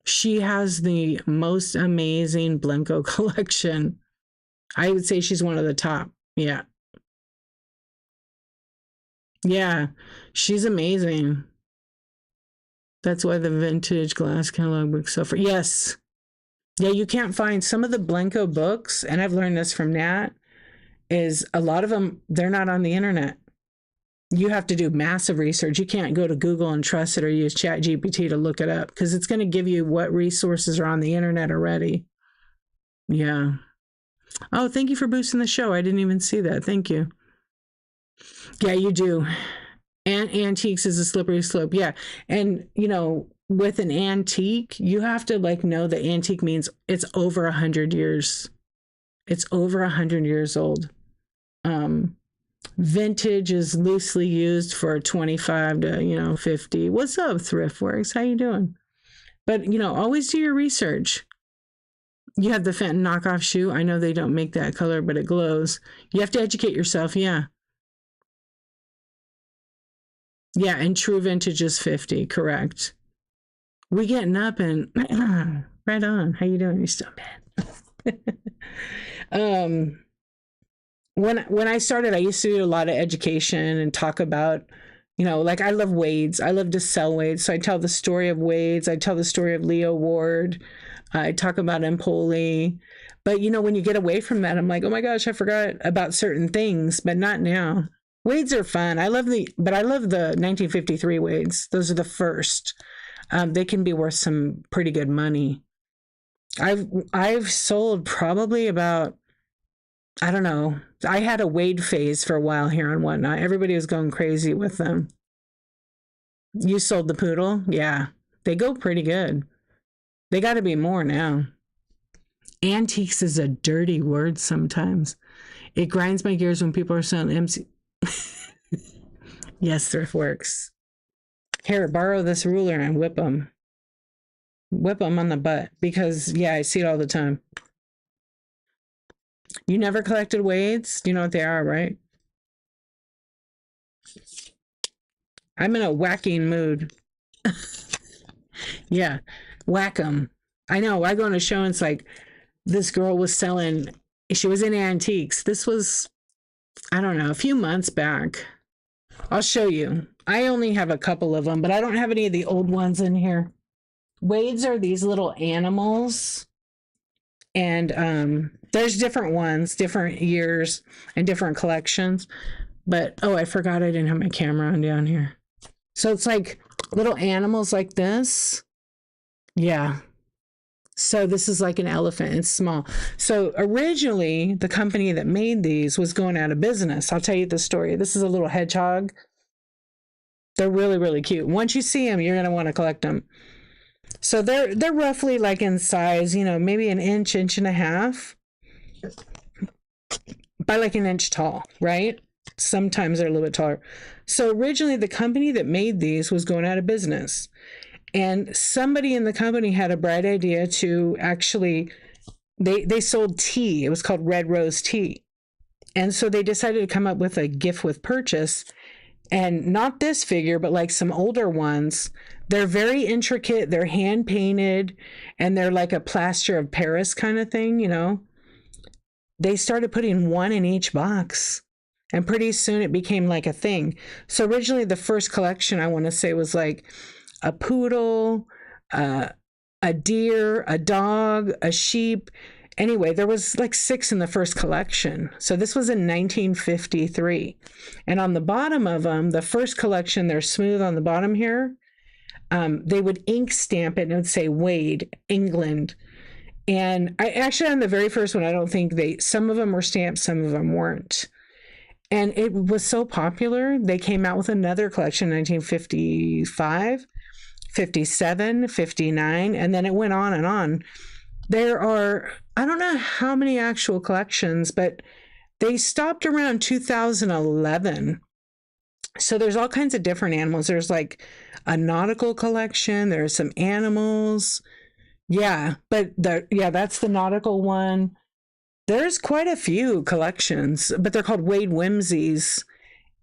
She has the most amazing Blanco collection. I would say she's one of the top. Yeah. Yeah. She's amazing. That's why the vintage glass catalog books suffer. Yes. Yeah, you can't find some of the Blanco books, and I've learned this from Nat, is a lot of them, they're not on the internet. You have to do massive research. You can't go to Google and trust it or use ChatGPT to look it up because it's going to give you what resources are on the internet already. Yeah. Oh, thank you for boosting the show. I didn't even see that. Thank you. Yeah, you do. And antiques is a slippery slope. Yeah. And, with an antique, you have to know that antique means it's over 100 years. It's over 100 years old. Vintage is loosely used for 25 to, 50. What's up, Thriftworks? How you doing? But, always do your research. You have the Fenton knockoff shoe. I know they don't make that color, but it glows. You have to educate yourself. Yeah. Yeah, and true vintage is 50. Correct. We getting up and right on. How you doing? You still bad? When I started, I used to do a lot of education and talk about, I love Wade's. I love to sell Wade's. So I tell the story of Wade's. I tell the story of Leo Ward. I talk about Empoli. But, when you get away from that, I'm like, oh my gosh, I forgot about certain things, but not now. Wade's are fun. I love the 1953 Wade's. Those are the first. They can be worth some pretty good money. I've sold probably about, I don't know. I had a Wade phase for a while here on Whatnot. Everybody was going crazy with them. You sold the poodle? Yeah. They go pretty good. They got to be more now. Antiques is a dirty word sometimes. It grinds my gears when people are selling MC. Yes, thrift works. Here, borrow this ruler and whip them. Whip them on the butt because, yeah, I see it all the time. You never collected Wade's? You know what they are, right? I'm in a whacking mood. Yeah, whack 'em. I know. I go on a show and it's like this girl was selling, she was in antiques. This was, I don't know, a few months back. I'll show you. I only have a couple of them, but I don't have any of the old ones in here. Wade's are these little animals. And there's different ones, different years, and different collections. But, oh, I forgot I didn't have my camera on down here. So it's like little animals like this. Yeah. So this is like an elephant. It's small. So originally, the company that made these was going out of business. I'll tell you the story. This is a little hedgehog. They're really, really cute. Once you see them, you're going to want to collect them. So they're roughly like in size, maybe an inch, inch and a half by like an inch tall, right? Sometimes they're a little bit taller. So originally, the company that made these was going out of business. And somebody in the company had a bright idea to actually, they sold tea. It was called Red Rose tea. And so they decided to come up with a gift with purchase. And not this figure, but like some older ones. They're very intricate. They're hand painted and they're like a plaster of Paris kind of thing, They started putting one in each box. And pretty soon it became like a thing. So originally the first collection, I want to say, was like a poodle, a deer, a dog, a sheep. Anyway, there was like 6 in the first collection. So this was in 1953. And on the bottom of them, the first collection, they're smooth on the bottom here. They would ink stamp it and it would say Wade, England. And I actually, on the very first one, I don't think some of them were stamped, some of them weren't. And it was so popular, they came out with another collection in 1955, 57, 59, and then it went on and on. There are, I don't know how many actual collections, but they stopped around 2011. So there's all kinds of different animals. There's like a nautical collection. There's some animals. Yeah, but that's the nautical one. There's quite a few collections, but they're called Wade Whimsies.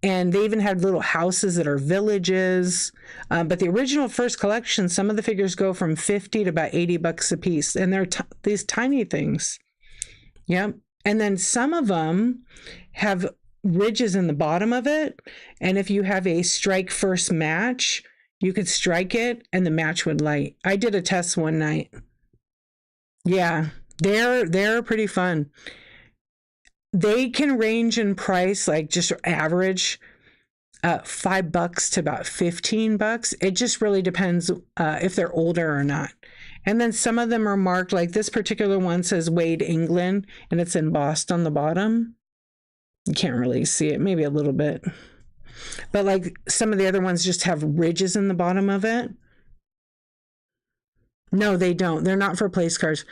And they even had little houses that are villages. But the original first collection, some of the figures go from 50 to about $80 a piece. And they're these tiny things. Yep. And then some of them have ridges in the bottom of it. And if you have a strike first match, you could strike it and the match would light. I did a test one night. Yeah, they're pretty fun. They can range in price, like just average, $5 to about $15. It just really depends if they're older or not. And then some of them are marked, like this particular one says Wade, England, and it's embossed on the bottom. You can't really see it, maybe a little bit. But like some of the other ones just have ridges in the bottom of it. No, they don't. They're not for place cards.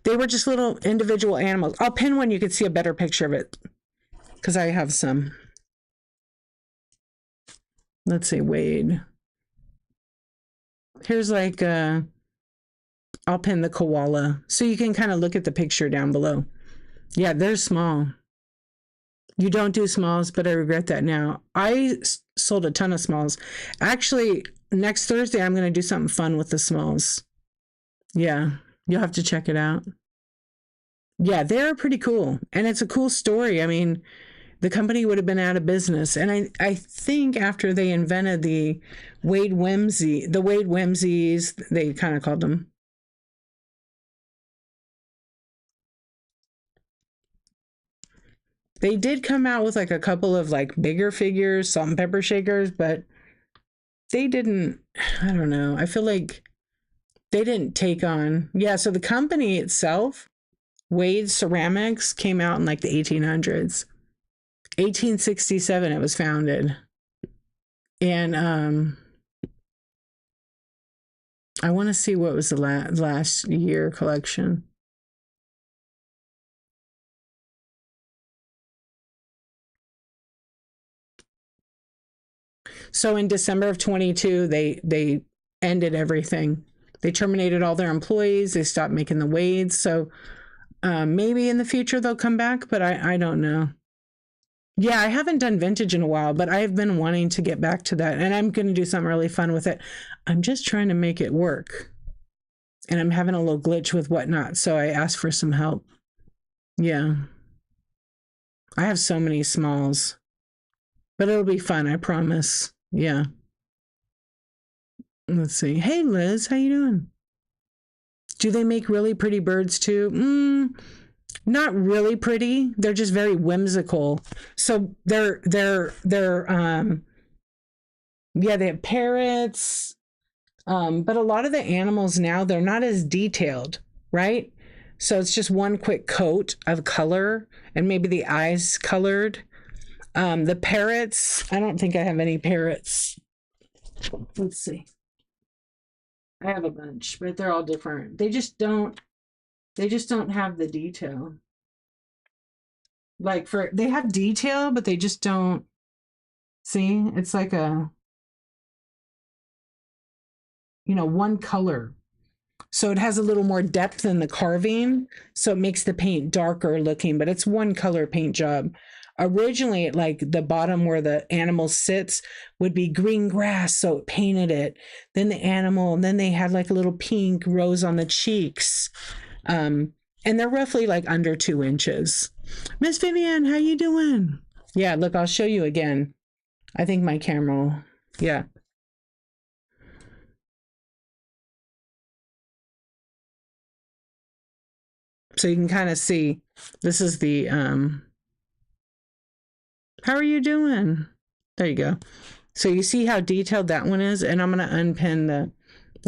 They were just little individual animals. I'll pin one. You could see a better picture of it because I have some. Let's see, Wade. Here's like, I'll pin the koala so you can kind of look at the picture down below. Yeah, they're small. You don't do smalls, but I regret that now. I sold a ton of smalls. Actually, next Thursday, I'm going to do something fun with the smalls. Yeah, you'll have to check it out. Yeah, they're pretty cool. And it's a cool story. I mean, the company would have been out of business. And I think after they invented the Wade Whimsies, they kind of called them. They did come out with like a couple of like bigger figures, salt and pepper shakers, but they didn't, I don't know. I feel like they didn't take on. Yeah, so the company itself, Wade Ceramics, came out in like the 1800s. 1867 it was founded. And I want to see what was the last year collection. So in December of 22, they ended everything. They terminated all their employees. They stopped making the Wades. So maybe in the future they'll come back, but I don't know. Yeah, I haven't done vintage in a while, but I've been wanting to get back to that. And I'm going to do something really fun with it. I'm just trying to make it work. And I'm having a little glitch with whatnot. So I asked for some help. Yeah. I have so many smalls. But it'll be fun, I promise. Yeah. Let's see. Hey, Liz, how you doing? Do they make really pretty birds too? Not really pretty. They're just very whimsical. So they're yeah, they have parrots. But a lot of the animals now, they're not as detailed. right? So it's just one quick coat of color and maybe the eyes colored. The parrots, I don't think I have any parrots. Let's see. I have a bunch, but they're all different. They just don't have the detail. Like they have detail, but they just don't see. It's like one color. So it has a little more depth in the carving, so it makes the paint darker looking, but it's one color paint job. Originally, like the bottom where the animal sits would be green grass, so it painted it. Then the animal, and then they had like a little pink rose on the cheeks. And they're roughly like under 2 inches. Miss Vivian, how you doing? Yeah, look, I'll show you again. I think my camera, yeah. So you can kind of see, this is the, how are you doing? There you go. So you see how detailed that one is? And I'm going to unpin the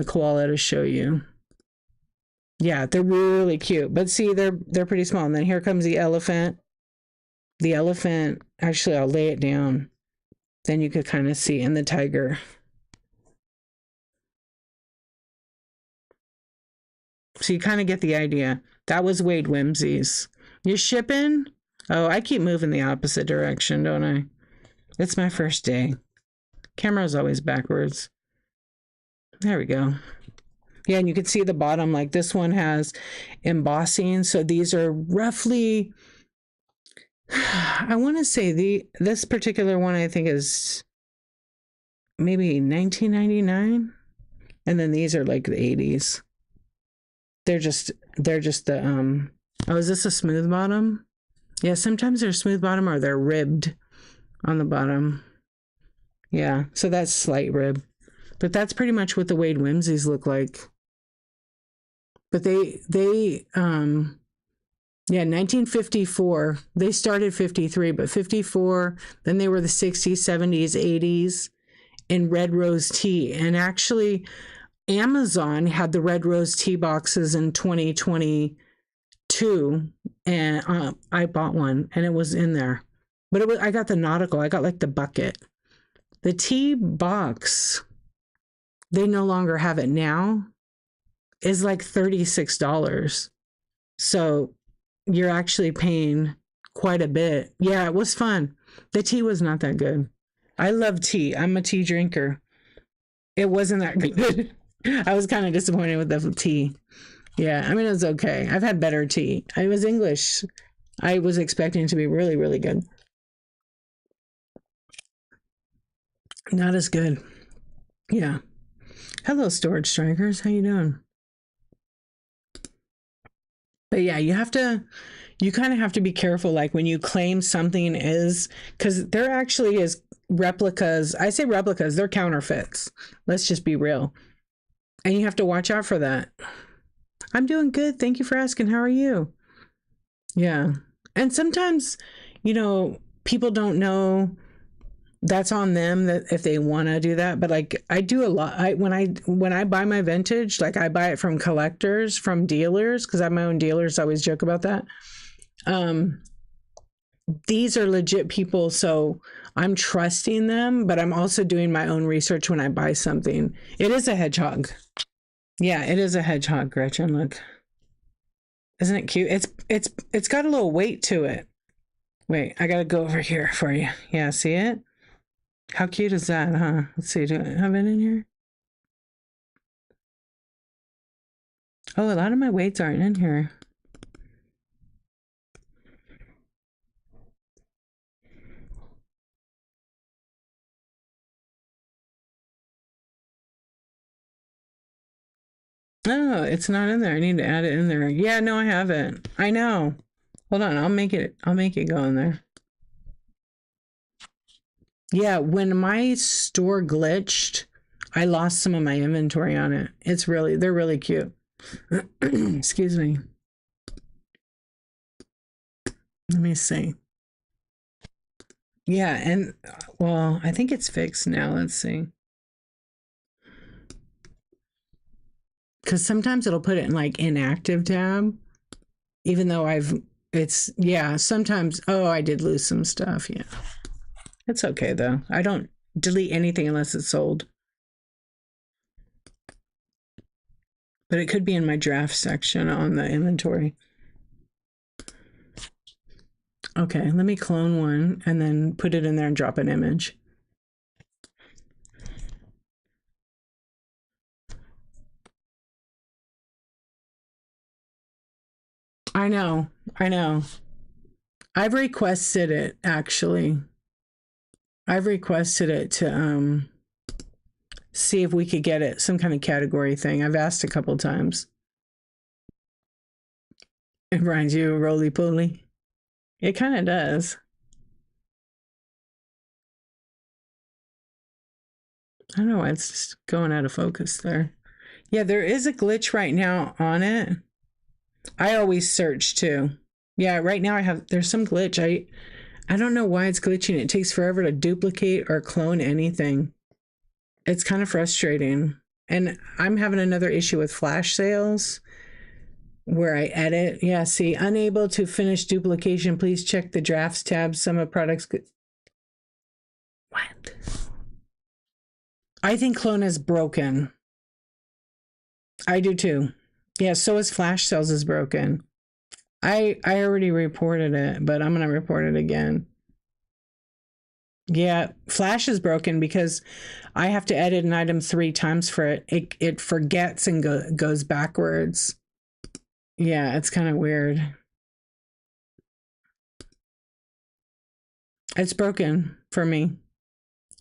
koala to show you. Yeah, they're really cute. But see, they're pretty small. And then here comes the elephant. The elephant, actually, I'll lay it down. Then you could kind of see, and the tiger. So you kind of get the idea. That was Wade Whimsy's. You're shipping? Oh, I keep moving the opposite direction, don't I? It's my first day. Camera's always backwards. There we go. Yeah, and you can see the bottom, like this one has embossing. So these are roughly, I want to say this particular one I think is maybe 1999. And then these are like the 80s. They're just the oh, is this a smooth bottom? Yeah, sometimes they're smooth bottom or they're ribbed on the bottom. Yeah, so that's slight rib. But that's pretty much what the Wade Whimsies look like. But they yeah, 1954. They started 53, but 54, then they were the 60s, 70s, 80s in red rose tea. And actually Amazon had the red rose tea boxes in 2022, and I bought one and it was in there. But I got the nautical. I got like the bucket. The tea box, they no longer have it now, is like $36. So you're actually paying quite a bit. Yeah, it was fun. The tea was not that good. I love tea. I'm a tea drinker. It wasn't that good. I was kind of disappointed with the tea. Yeah, I mean, it was okay. I've had better tea. I was English. I was expecting it to be really, really good. Not as good. Yeah. Hello, Storage Strikers. How you doing? But yeah, you kind of have to be careful, like when you claim something is, because there actually is replicas. I say replicas, they're counterfeits. Let's just be real. And you have to watch out for that. I'm doing good. Thank you for asking. How are you? Yeah. And sometimes, people don't know, that's on them, that if they want to do that. But like I do a lot. When I buy my vintage, like I buy it from collectors, from dealers, because I have my own dealers. I always joke about that. These are legit people, so I'm trusting them, but I'm also doing my own research when I buy something. It is a hedgehog. Yeah, it is a hedgehog, Gretchen. Look. Isn't it cute? It's got a little weight to it. Wait, I gotta go over here for you. Yeah, see it? How cute is that, huh? Let's see, do I have it in here? Oh, a lot of my weights aren't in here. Oh, it's not in there. I need to add it in there. Yeah, no, I haven't. I know. Hold on, I'll make it go in there. Yeah, when my store glitched, I lost some of my inventory on it. They're really cute. Excuse me. Let me see. Yeah, and well, I think it's fixed now. Let's see. because sometimes it'll put it in like inactive tab, even though sometimes, oh, I did lose some stuff. Yeah. It's okay though. I don't delete anything unless it's sold. But it could be in my draft section on the inventory. Okay, let me clone one and then put it in there and drop an image. I know. I've requested it, actually. I've requested it to see if we could get it some kind of category thing. I've asked a couple times. It reminds you of roly poly. It kind of does. I don't know why it's just going out of focus there. Yeah, there is a glitch right now on it. I always search too. Yeah, right now there's some glitch. I don't know why it's glitching. It takes forever to duplicate or clone anything. It's kind of frustrating. And I'm having another issue with flash sales where I edit. Yeah, see, unable to finish duplication. Please check the drafts tab. Some of products could... What? I think clone is broken. I do too. Yeah, so is flash sales is broken. I already reported it, but I'm going to report it again. Yeah, Flash is broken because I have to edit an item 3 times for it. It forgets and goes backwards. Yeah, it's kind of weird. It's broken for me.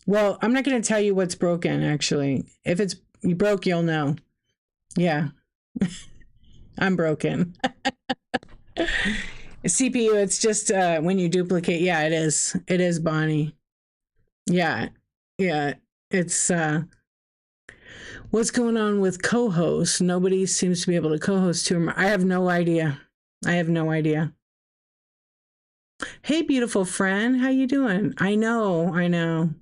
Well, I'm not going to tell you what's broken, actually. If it's broke, you'll know. Yeah. I'm broken. CPU, it's just when you duplicate. Yeah, it is. It is, Bonnie. Yeah. It's what's going on with co-hosts? Nobody seems to be able to co-host to. I have no idea. Hey, beautiful friend, how you doing? I know.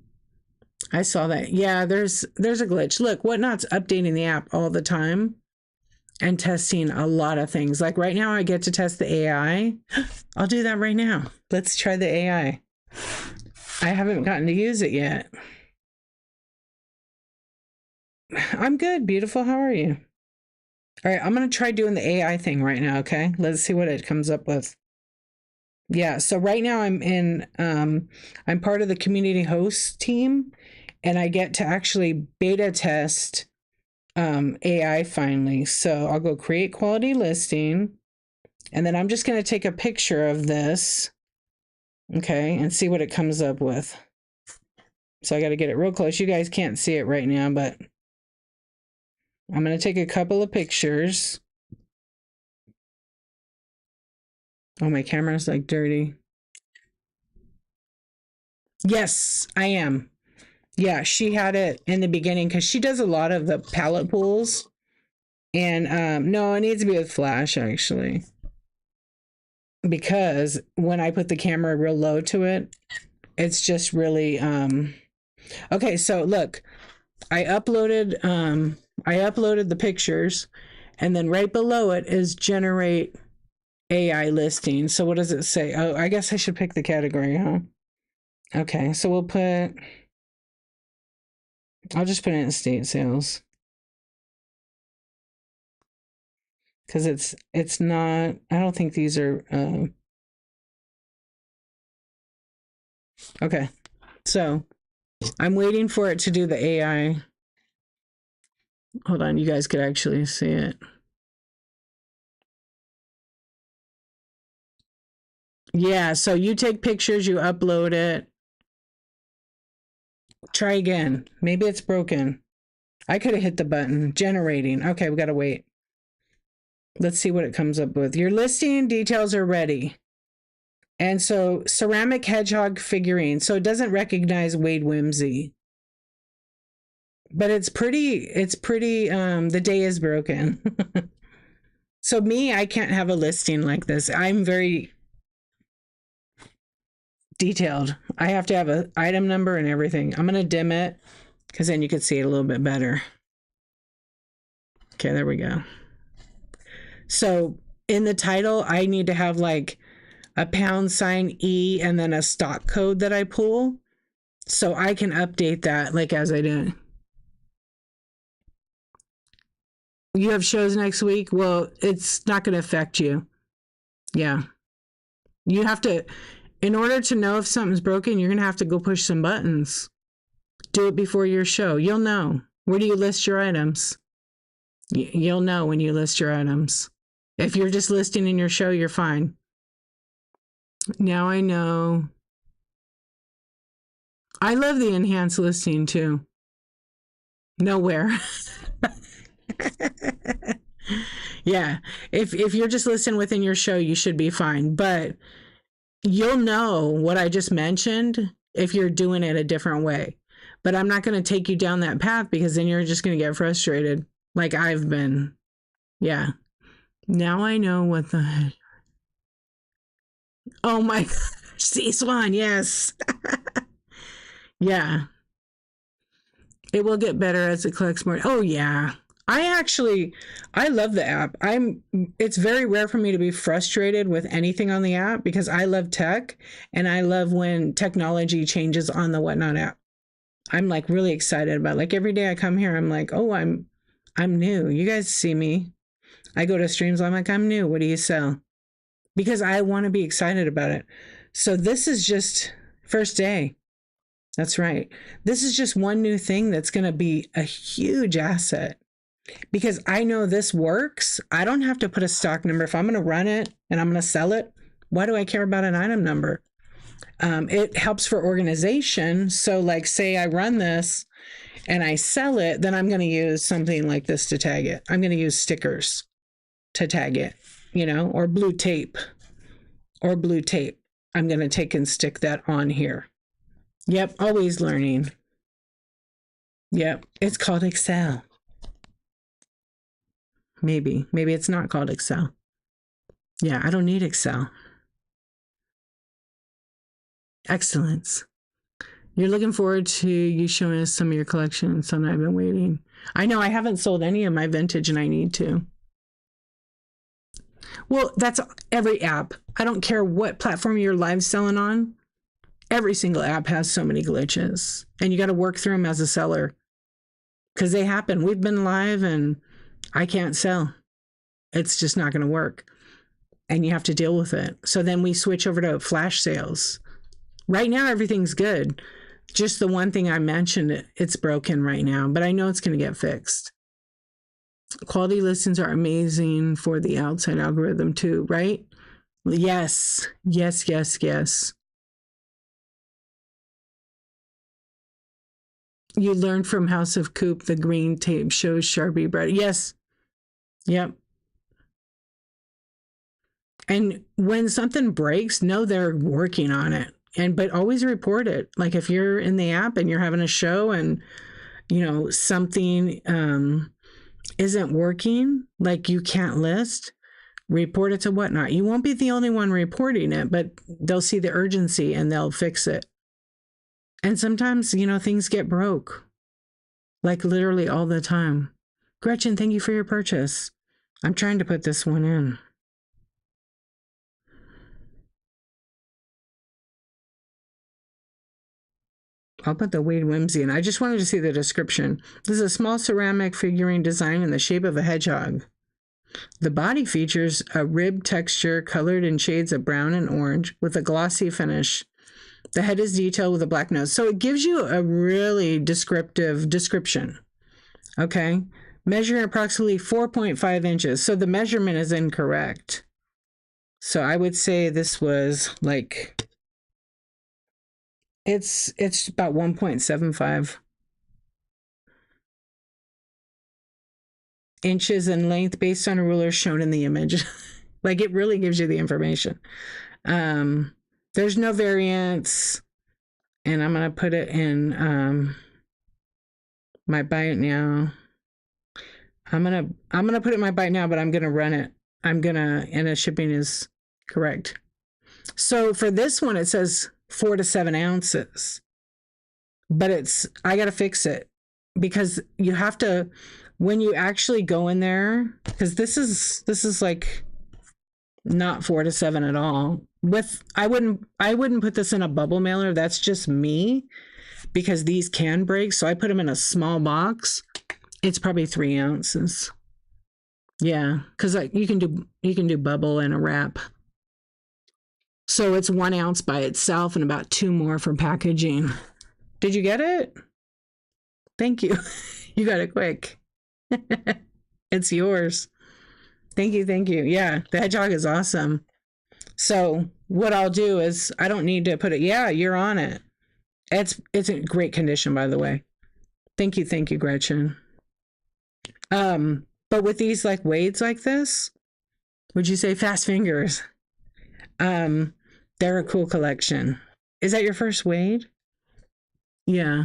I saw that. Yeah, there's a glitch. Look, Whatnot's updating the app all the time and testing a lot of things. Like right now I get to test the AI. I'll do that right now. Let's try the AI. I haven't gotten to use it yet. I'm good, beautiful. How are you? All right, I'm going to try doing the AI thing right now, okay? Let's see what it comes up with. Yeah, so right now I'm part of the community host team, and I get to actually beta test AI finally. So I'll go create quality listing, and then I'm just going to take a picture of this, okay, and see what it comes up with. So I got to get it real close. You guys can't see it right now, but I'm going to take a couple of pictures. Oh, my camera's like dirty. Yes, I am. Yeah, she had it in the beginning because she does a lot of the palette pools. And no, it needs to be with flash, actually. Because when I put the camera real low to it, it's just really... Okay, so look, I uploaded the pictures, and then right below it is generate AI listing. So what does it say? Oh, I guess I should pick the category, huh? Okay, so I'll just put it in estate sales. Because it's not, I don't think these are, okay. So I'm waiting for it to do the AI. Hold on, you guys could actually see it. Yeah, so you take pictures, you upload it. Try again. Maybe it's broken. I could have hit the button. Generating. Okay, we gotta wait. Let's see what it comes up with. Your listing details are ready. And so ceramic hedgehog figurine. So it doesn't recognize Wade Whimsy. But it's pretty, the day is broken. So me, I can't have a listing like this. I'm very detailed. I have to have an item number and everything. I'm going to dim it because then you can see it a little bit better. Okay, there we go. So in the title, I need to have like a # and then a stock code that I pull so I can update that like as I do. You have shows next week? Well, it's not going to affect you. Yeah. You have to, in order to know if something's broken, you're going to have to go push some buttons. Do it before your show. You'll know. Where do you list your items? You'll know when you list your items. If you're just listing in your show, you're fine. Now I know. I love the enhanced listing too. Nowhere. Yeah. If you're just listing within your show, you should be fine. But you'll know what I just mentioned if you're doing it a different way. But I'm not going to take you down that path because then you're just going to get frustrated like I've been. Yeah. Now I know what the heck. Oh my gosh. C-Swan, yes. Yeah. It will get better as it collects more. Oh yeah. I love the app. It's very rare for me to be frustrated with anything on the app because I love tech and I love when technology changes on the Whatnot app. I'm like really excited about it. Like every day I come here, I'm like, oh, I'm new. You guys see me. I go to streams, I'm like, I'm new. What do you sell? Because I want to be excited about it. So this is just first day. That's right. This is just one new thing that's going to be a huge asset because I know this works. I don't have to put a stock number. If I'm going to run it and I'm going to sell it, why do I care about an item number? It helps for organization. So like say I run this and I sell it, then I'm going to use something like this to tag it. I'm going to use stickers to tag it, or blue tape. I'm going to take and stick that on here. Yep, always learning. Yep, it's called Excel. Maybe it's not called Excel. Yeah, I don't need Excel. Excellence. You're looking forward to you showing us some of your collection. Some I've been waiting. I know I haven't sold any of my vintage and I need to. Well, that's every app. I don't care what platform you're live selling on. Every single app has so many glitches and you got to work through them as a seller because they happen. We've been live and I can't sell. It's just not going to work. And you have to deal with it. So then we switch over to flash sales. Right now, everything's good. Just the one thing I mentioned, it's broken right now, but I know it's going to get fixed. Quality listings are amazing for the outside algorithm too, right? Yes. You learned from House of Coop, the green tape shows Sharpie bread. Yes. Yep. And when something breaks, know they're working on it. But always report it. Like if you're in the app and you're having a show and, something isn't working, like you can't list, report it to Whatnot. You won't be the only one reporting it, but they'll see the urgency and they'll fix it. And sometimes, things get broke, like literally all the time. Gretchen, thank you for your purchase. I'm trying to put this one in. I'll put the Wade Whimsy in. I just wanted to see the description. This is a small ceramic figurine design in the shape of a hedgehog. The body features a ribbed texture colored in shades of brown and orange with a glossy finish. The head is detailed with a black nose. So it gives you a really descriptive description. Okay. Measuring approximately 4.5 inches. So the measurement is incorrect. So I would say this was like, it's about 1.75 inches in length based on a ruler shown in the image. Like it really gives you the information. There's no variance, and I'm going to put it in my buy it now. I'm going to put it in my buy it now, but I'm going to run it. And the shipping is correct. So for this one, it says 4 to 7 ounces, but I got to fix it because you have to when you actually go in there, because this is like not 4 to 7 at all. I wouldn't put this in a bubble mailer. That's just me, because these can break. So I put them in a small box. It's probably 3 ounces. Yeah, because you can do bubble and a wrap. So it's 1 ounce by itself and about 2 more for packaging. Did you get it? Thank you. You got it quick. It's yours. Thank you. Thank you. Yeah, the hedgehog is awesome. So what I'll do is, I don't need to put it. Yeah, you're on it. It's in great condition, by the way. Thank you, Gretchen. But with these like Wades like this, would you say fast fingers? They're a cool collection. Is that your first Wade? Yeah.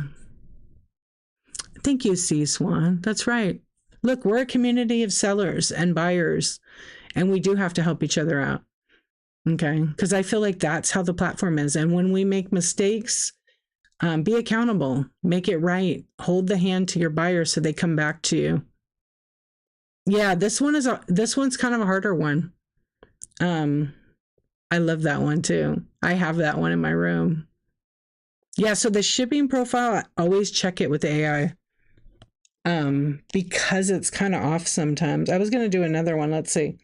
Thank you, C Swan. That's right. Look, we're a community of sellers and buyers, and we do have to help each other out. Okay, because I feel like that's how the platform is. And when we make mistakes, be accountable, make it right, hold the hand to your buyer so they come back to you. Yeah, this one's kind of a harder one. I love that one too. I have that one in my room. Yeah, so the shipping profile, I always check it with the AI. Because it's kind of off sometimes. I was going to do another one. Let's see.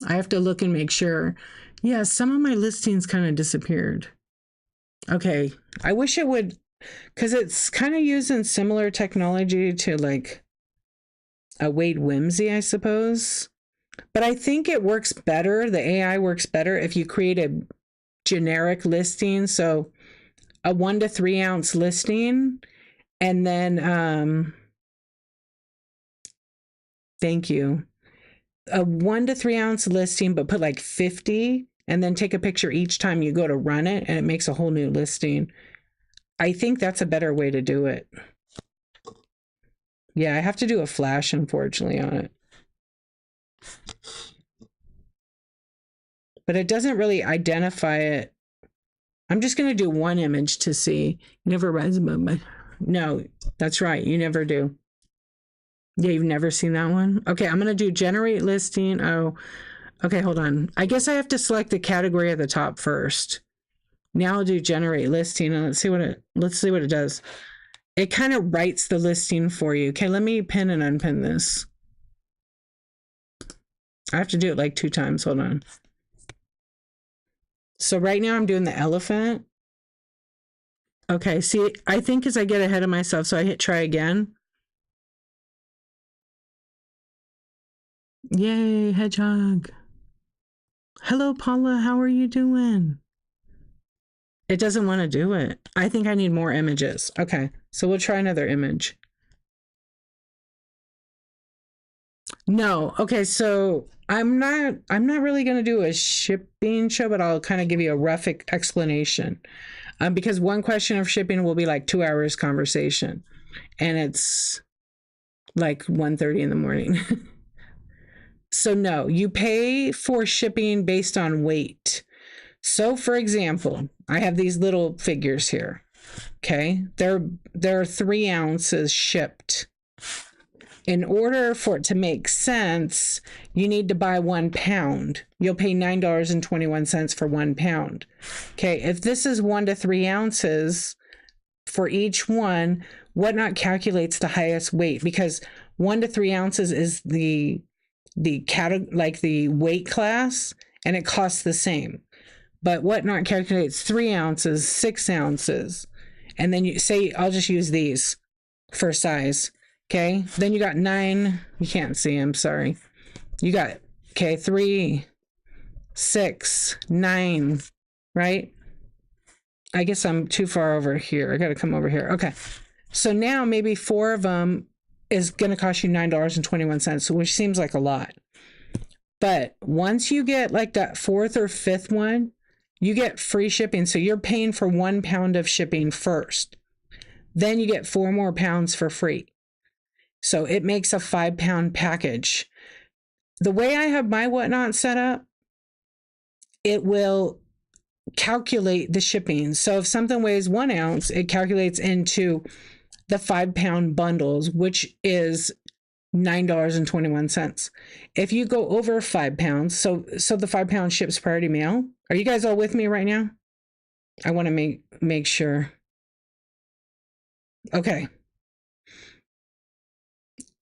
I have to look and make sure. Yeah, some of my listings kind of disappeared. Okay, I wish it would, because it's kind of using similar technology to like a Wade Whimsy, I suppose. But I think it works better. The AI works better if you create a generic listing. So a 1 to 3 ounce listing, and then thank you. A 1 to 3 ounce listing, but put like 50, and then take a picture each time you go to run it, and it makes a whole new listing. I think that's a better way to do it. Yeah, I have to do a flash, unfortunately, on it. But it doesn't really identify it. I'm just going to do one image to see. Never rise above my... No, that's right. You never do. Yeah, you've never seen that one? Okay, I'm going to do generate listing. Oh, okay, hold on. I guess I have to select the category at the top first. Now I'll do generate listing, and let's see what it does. It kind of writes the listing for you. Okay, let me pin and unpin this. I have to do it like 2 times. Hold on. So right now I'm doing the elephant. Okay, see, I think as I get ahead of myself, so I hit try again. Yay, hedgehog. Hello, Paula, how are you doing? It doesn't want to do it. I think I need more images. Okay, so we'll try another image. No, okay, so I'm not really going to do a shipping show, but I'll kind of give you a rough explanation. Because one question of shipping will be like 2 hours conversation, and it's like 1:30 in the morning. So no, you pay for shipping based on weight. So for example, I have these little figures here. Okay, they're 3 ounces shipped. In order for it to make sense, you need to buy 1 pound. You'll pay $9.21 for 1 pound. Okay, if this is 1 to 3 ounces for each one, Whatnot calculates the highest weight, because 1 to 3 ounces is the weight class, and it costs the same. But Whatnot calculates 3 ounces, 6 ounces, and then you say, I'll just use these for size. Okay, then you got 9, you can't see, I'm sorry. You got, 3, 6, 9, right? I guess I'm too far over here. I got to come over here. Okay, so now maybe 4 of them is going to cost you $9.21, which seems like a lot. But once you get like that 4th or 5th one, you get free shipping. So you're paying for 1 pound of shipping first. Then you get 4 more pounds for free. So it makes a 5 pound package. The way I have my Whatnot set up, it will calculate the shipping. So if something weighs 1 ounce, it calculates into the 5-pound bundles, which is $9.21. If you go over 5 pounds, so the 5-pound ships priority mail. Are you guys all with me right now? I want to make sure. Okay.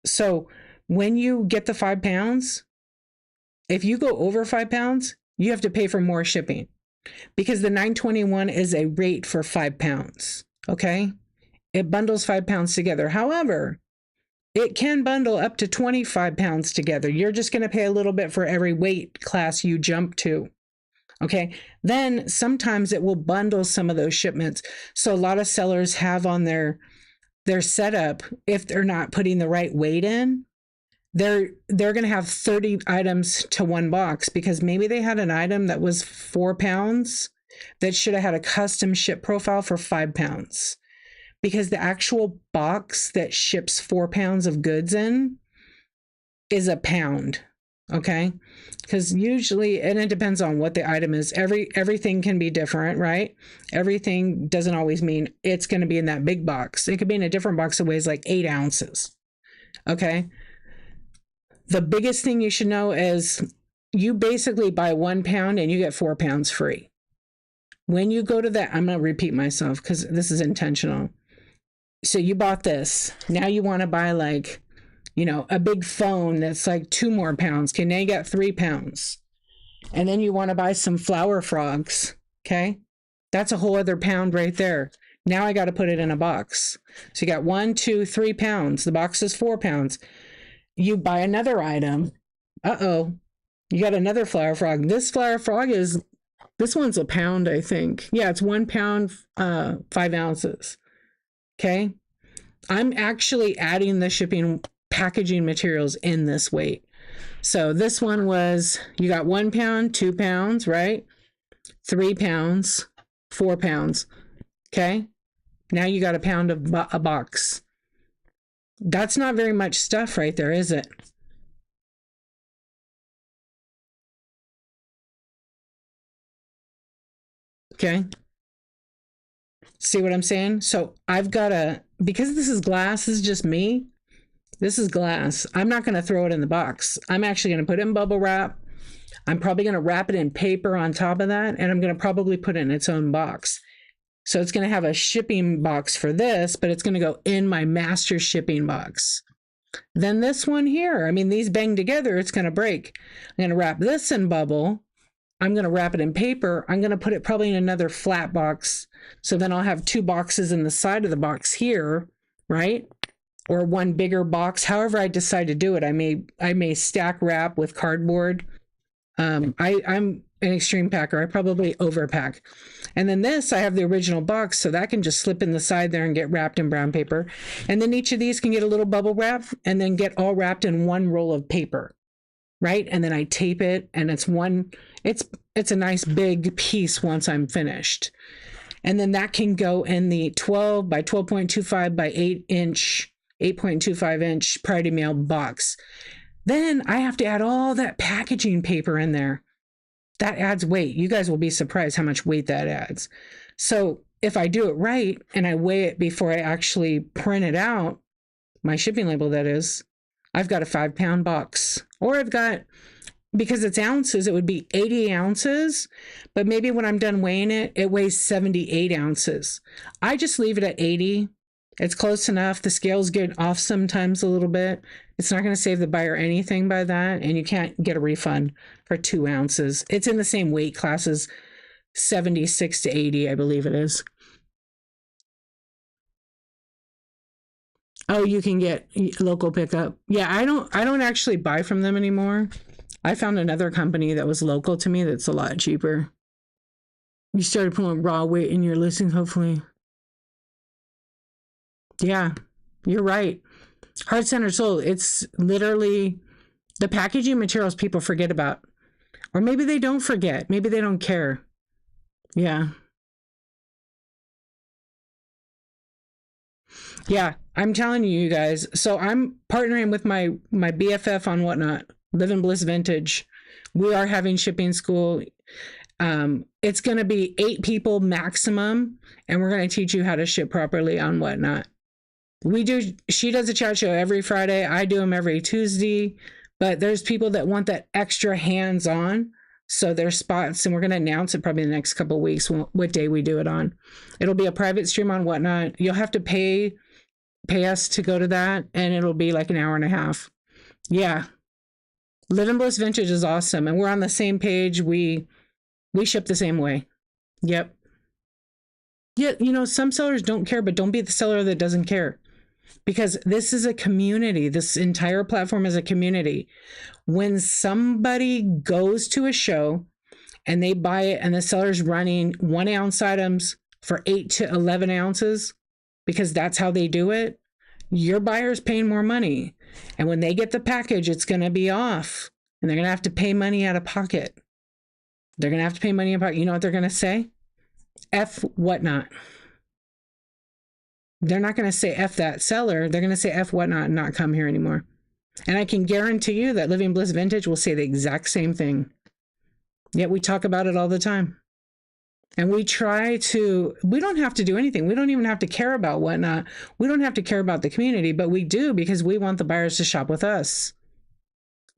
So when you get the 5 pounds, if you go over 5 pounds, you have to pay for more shipping because the $9.21 is a rate for 5 pounds. Okay. It bundles 5 pounds together. However, it can bundle up to 25 pounds together. You're just going to pay a little bit for every weight class you jump to. Okay. Then sometimes it will bundle some of those shipments. So a lot of sellers have on their setup, if they're not putting the right weight in, they're going to have 30 items to one box because maybe they had an item that was 4 pounds that should have had a custom ship profile for 5 pounds. Because the actual box that ships 4 pounds of goods in is a pound, okay? Because usually, and it depends on what the item is. Everything can be different, right? Everything doesn't always mean it's going to be in that big box. It could be in a different box that weighs like 8 ounces, okay? The biggest thing you should know is you basically buy 1 pound and you get 4 pounds free. When you go to that, I'm going to repeat myself because this is intentional. So you bought this. Now you want to buy like, a big phone that's like 2 more pounds. Okay, now you got 3 pounds. And then you want to buy some flower frogs. Okay, that's a whole other pound right there. Now I got to put it in a box. So you got 1, 2, 3 pounds. The box is 4 pounds. You buy another item. Uh-oh, you got another flower frog. This flower frog this one's a pound, I think. Yeah, it's 1 pound, 5 ounces. Okay, I'm actually adding the shipping packaging materials in this weight. So this one was, you got 1 pound, 2 pounds, right? 3 pounds, 4 pounds. Okay, now you got a pound of a box. That's not very much stuff right there, is it? Okay. See what I'm saying? So I've got because this is glass, this is just me. This is glass. I'm not going to throw it in the box. I'm actually going to put it in bubble wrap. I'm probably going to wrap it in paper on top of that. And I'm going to probably put it in its own box. So it's going to have a shipping box for this, but it's going to go in my master shipping box. Then this one here, these bang together, it's going to break. I'm going to wrap this in bubble. I'm going to wrap it in paper. I'm going to put it probably in another flat box. So then I'll have 2 boxes in the side of the box here, right? Or 1 bigger box. However I decide to do it. I may stack wrap with cardboard. I'm an extreme packer. I probably overpack. And then this, I have the original box, so that can just slip in the side there and get wrapped in brown paper. And then each of these can get a little bubble wrap and then get all wrapped in 1 roll of paper. Right? And then I tape it and it's a nice big piece once I'm finished. And then that can go in the 12 by 12.25 by 8.25 inch priority mail box. Then I have to add all that packaging paper in there. That adds weight. You guys will be surprised how much weight that adds. So if I do it right and I weigh it before I actually print it out, my shipping label that is, I've got a 5-pound box. Or I've got, because it's ounces, it would be 80 ounces. But maybe when I'm done weighing it, it weighs 78 ounces. I just leave it at 80. It's close enough. The scales get off sometimes a little bit. It's not going to save the buyer anything by that. And you can't get a refund for 2 ounces. It's in the same weight classes, 76 to 80, I believe it is. Oh, you can get local pickup. Yeah, I don't actually buy from them anymore. I found another company that was local to me that's a lot cheaper. You started pulling raw weight in your listing, hopefully. Yeah, you're right. Heart Center Soul, it's literally the packaging materials people forget about. Or maybe they don't forget. Maybe they don't care. Yeah. Yeah, I'm telling you guys. So I'm partnering with my BFF on Whatnot, Live in Bliss Vintage. We are having shipping school. It's going to be 8 people maximum, and we're going to teach you how to ship properly on Whatnot. She does a chat show every Friday. I do them every Tuesday. But there's people that want that extra hands on. So there's spots, and we're going to announce it probably in the next couple of weeks what day we do it on. It'll be a private stream on Whatnot. You'll have to pay us to go to that, and it'll be like an hour and a half. Yeah. Live in Bliss Vintage is awesome, and we're on the same page. We ship the same way. Yep. Yeah, some sellers don't care, but don't be the seller that doesn't care. Because this is a community. This entire platform is a community. When somebody goes to a show and they buy it and the seller's running 1 ounce items for 8 to 11 ounces, because that's how they do it, your buyer's paying more money. And when they get the package, it's going to be off. And they're going to have to pay money out of pocket. They're going to have to pay money out of pocket. You know what they're going to say? F Whatnot. They're not going to say F that seller. They're going to say F Whatnot and not come here anymore. And I can guarantee you that Living Bliss Vintage will say the exact same thing. Yet we talk about it all the time. And we don't have to do anything. We don't even have to care about Whatnot. We don't have to care about the community, but we do because we want the buyers to shop with us.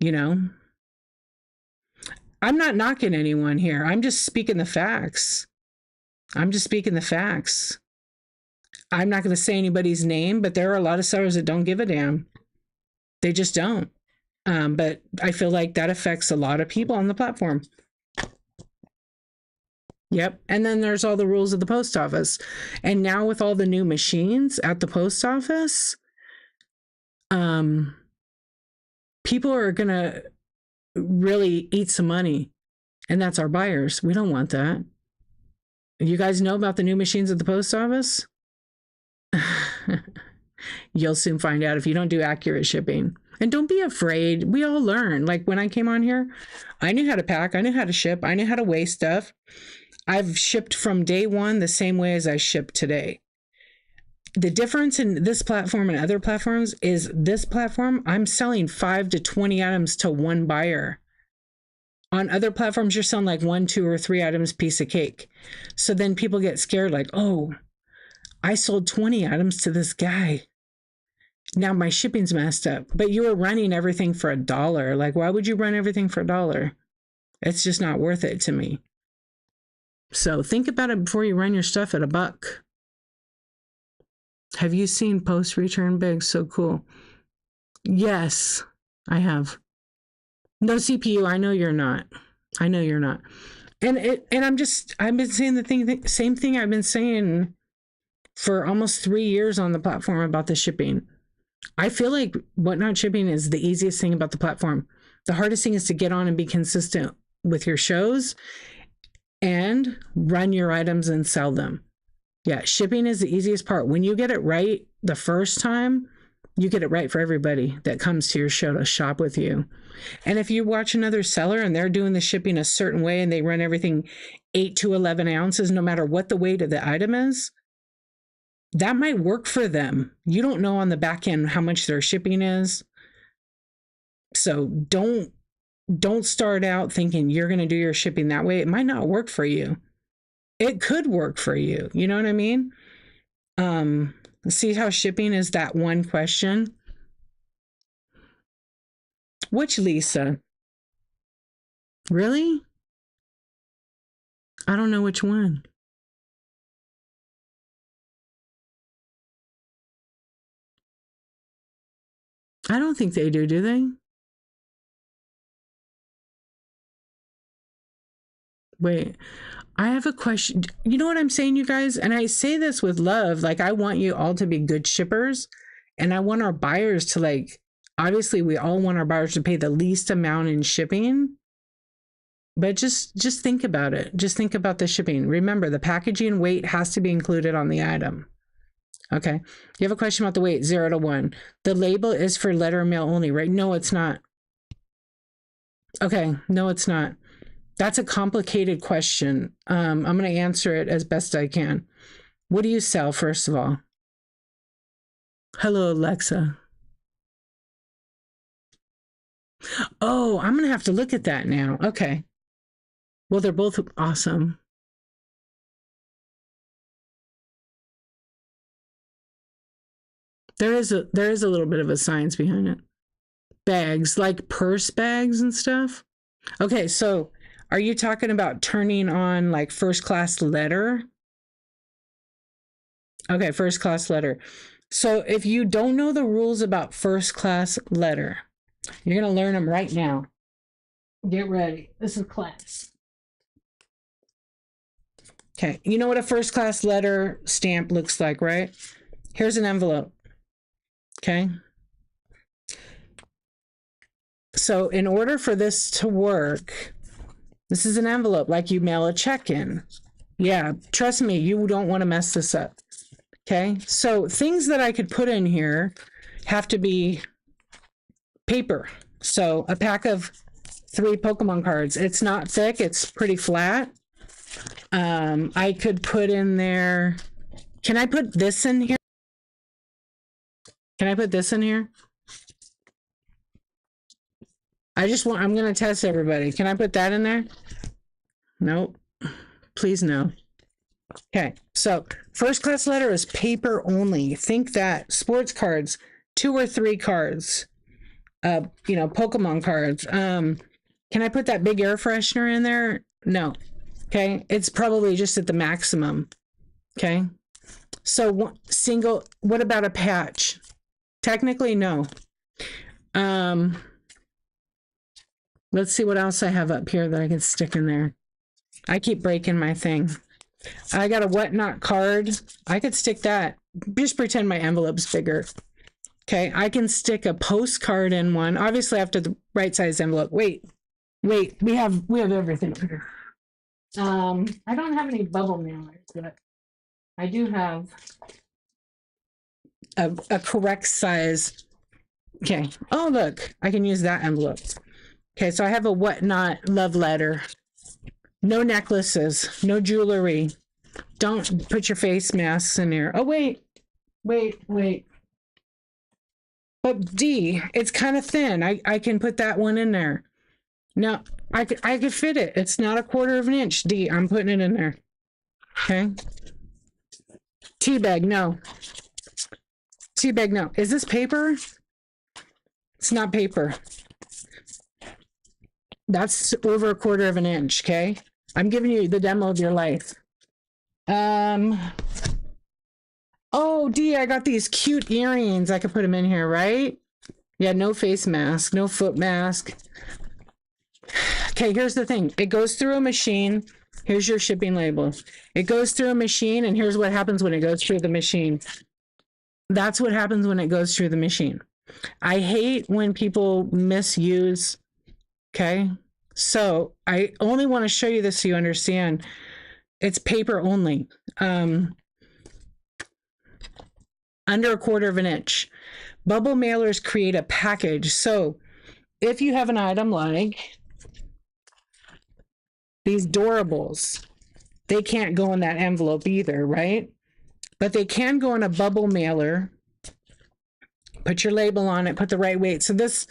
I'm not knocking anyone here. I'm just speaking the facts. I'm not going to say anybody's name, but there are a lot of sellers that don't give a damn. They just don't. But I feel like that affects a lot of people on the platform. Yep. And then there's all the rules of the post office. And now with all the new machines at the post office, people are going to really eat some money. And that's our buyers. We don't want that. You guys know about the new machines at the post office? You'll soon find out if you don't do accurate shipping. And don't be afraid. We all learn. Like when I came on here, I knew how to pack. I knew how to ship. I knew how to weigh stuff. I've shipped from day one the same way as I ship today. The difference in this platform and other platforms is this platform, I'm selling 5 to 20 items to one buyer. On other platforms, you're selling like 1, 2, or 3 items, piece of cake. So then people get scared like, oh, I sold 20 items to this guy. Now my shipping's messed up. But you were running everything for $1. Like, why would you run everything for $1? It's just not worth it to me. So think about it before you run your stuff at $1. Have you seen post return bags? So cool. Yes, I have. No CPU. I know you're not. And I've been saying the same thing I've been saying for almost 3 years on the platform about the shipping. I feel like Whatnot shipping is the easiest thing about the platform. The hardest thing is to get on and be consistent with your shows and run your items and sell them. Yeah, shipping is the easiest part. When you get it right the first time, you get it right for everybody that comes to your show to shop with you. And if you watch another seller and they're doing the shipping a certain way and they run everything 8 to 11 ounces, no matter what the weight of the item is, that might work for them. You don't know on the back end how much their shipping is. So don't start out thinking you're going to do your shipping that way. It might not work for you. It could work for you. You know what I mean? See how shipping is that one question? Which Lisa? Really? I don't know which one. I don't think they do they? Wait, I have a question. You know what I'm saying, you guys? And I say this with love. Like, I want you all to be good shippers. And I want our buyers to, obviously, we all want our buyers to pay the least amount in shipping. But just think about it. Just think about the shipping. Remember, the packaging weight has to be included on the item. Okay. You have a question about the weight, 0 to 1. The label is for letter mail only, right? No, it's not. Okay. No, it's not. That's a complicated question. I'm going to answer it as best I can. What do you sell, first of all? Hello, Alexa. Oh, I'm going to have to look at that now. Okay. Well, they're both awesome. There is a little bit of a science behind it. Bags, like purse bags and stuff. Okay, so are you talking about turning on like first class letter? Okay, first class letter. So if you don't know the rules about first class letter, you're going to learn them right now. Get ready. This is class. Okay, you know what a first class letter stamp looks like, right? Here's an envelope. Okay. So in order for this to work, this is an envelope like you mail a check in. Yeah, trust me, you don't want to mess this up. Okay, so things that I could put in here have to be paper. So a pack of 3 Pokemon cards. It's not thick, it's pretty flat. I could put in there, can I put this in here? Can I put this in here? I'm going to test everybody. Can I put that in there? Nope. Please no. Okay, so first class letter is paper only. Think that. Sports cards, 2 or 3 cards. Pokemon cards. Can I put that big air freshener in there? No. Okay, it's probably just at the maximum. Okay, so what about a patch? Technically, no. Let's see what else I have up here that I can stick in there. I keep breaking my thing. I got a whatnot card. I could stick that. Just pretend my envelope's bigger. Okay, I can stick a postcard in one. Obviously, after the right size envelope. Wait. We have everything here. I don't have any bubble mailers, but I do have a correct size. Okay. Oh, look, I can use that envelope. Okay, so I have a whatnot love letter. No necklaces, no jewelry. Don't put your face masks in here. Oh, wait. But D, it's kind of thin. I can put that one in there. No, I could fit it. It's not 1/4 of an inch. D, I'm putting it in there. Okay. Tea bag, no. Tea bag, no. Is this paper? It's not paper. That's over 1/4 of an inch, okay? I'm giving you the demo of your life. Oh, D, I got these cute earrings. I could put them in here, right? Yeah, no face mask, no foot mask. Okay, here's the thing. It goes through a machine. Here's your shipping label. It goes through a machine, and here's what happens when it goes through the machine. That's what happens when it goes through the machine. I hate when people misuse. Okay, so I only want to show you this so you understand. It's paper only. Under 1/4 of an inch. Bubble mailers create a package. So if you have an item like these Doorables, they can't go in that envelope either, right? But they can go in a bubble mailer. Put your label on it, put the right weight. So this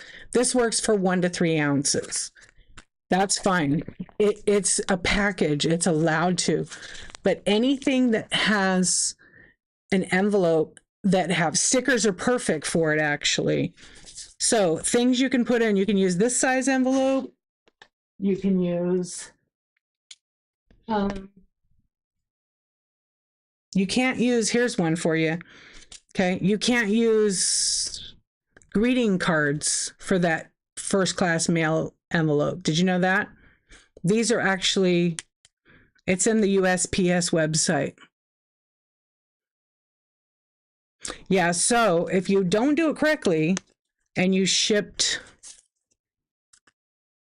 works for 1 to 3 ounces. That's fine. It's a package. It's allowed to. But anything that has an envelope that have stickers are perfect for it, actually. So things you can put in, you can use this size envelope. You can use, you can't use, here's one for you. Okay, you can't use greeting cards for that first class mail envelope. Did you know that? These are actually, it's in the USPS website. Yeah, so if you don't do it correctly and you shipped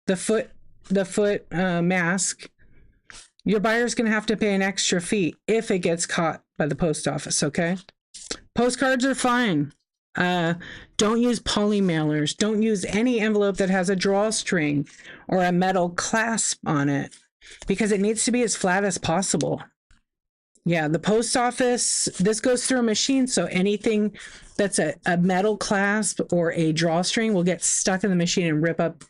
the foot mask, your buyer's going to have to pay an extra fee if it gets caught by the post office, okay? Postcards are fine. Don't use poly mailers. Don't use any envelope that has a drawstring or a metal clasp on it because it needs to be as flat as possible. Yeah, the post office, this goes through a machine, so anything that's a metal clasp or a drawstring will get stuck in the machine and rip up.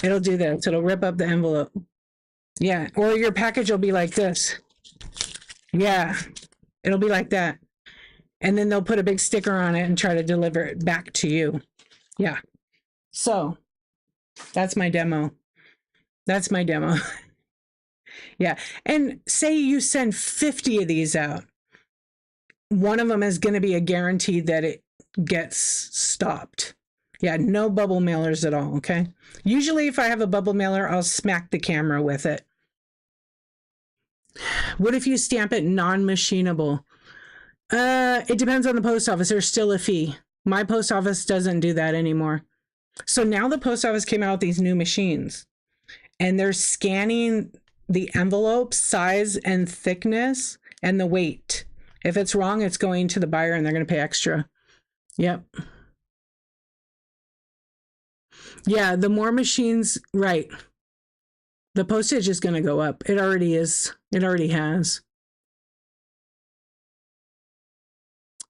It'll do this. It'll rip up the envelope. Yeah, or your package will be like this. Yeah, it'll be like that. And then they'll put a big sticker on it and try to deliver it back to you. Yeah. So that's my demo. That's my demo. Yeah. And say you send 50 of these out. One of them is going to be a guarantee that it gets stopped. Yeah, no bubble mailers at all, okay? Usually if I have a bubble mailer, I'll smack the camera with it. What if you stamp it non-machinable? It depends on the post office. There's still a fee. My post office doesn't do that anymore. So now the post office came out with these new machines, and they're scanning the envelope size and thickness and the weight. If it's wrong, it's going to the buyer and they're going to pay extra. Yep. Yeah, the more machines, right. The postage is going to go up. It already is. It already has.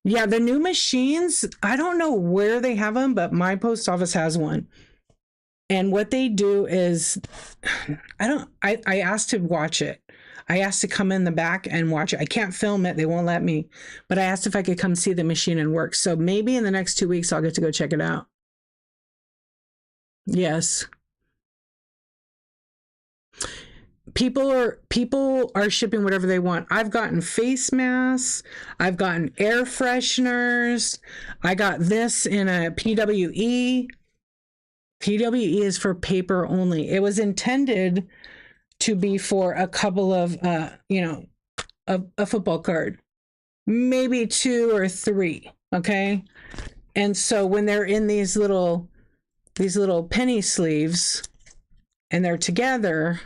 Yeah, the new machines, I don't know where they have them, but my post office has one. And what they do is, I asked to watch it. I asked to come in the back and watch it. I can't film it. They won't let me. But I asked if I could come see the machine and work. So maybe in the next 2 weeks, I'll get to go check it out. Yes. People are shipping whatever they want. I've gotten face masks. I've gotten air fresheners. I got this in a PWE. PWE is for paper only. It was intended to be for a couple of, a football card, maybe 2 or 3. Okay. And so when they're in these little penny sleeves and they're together,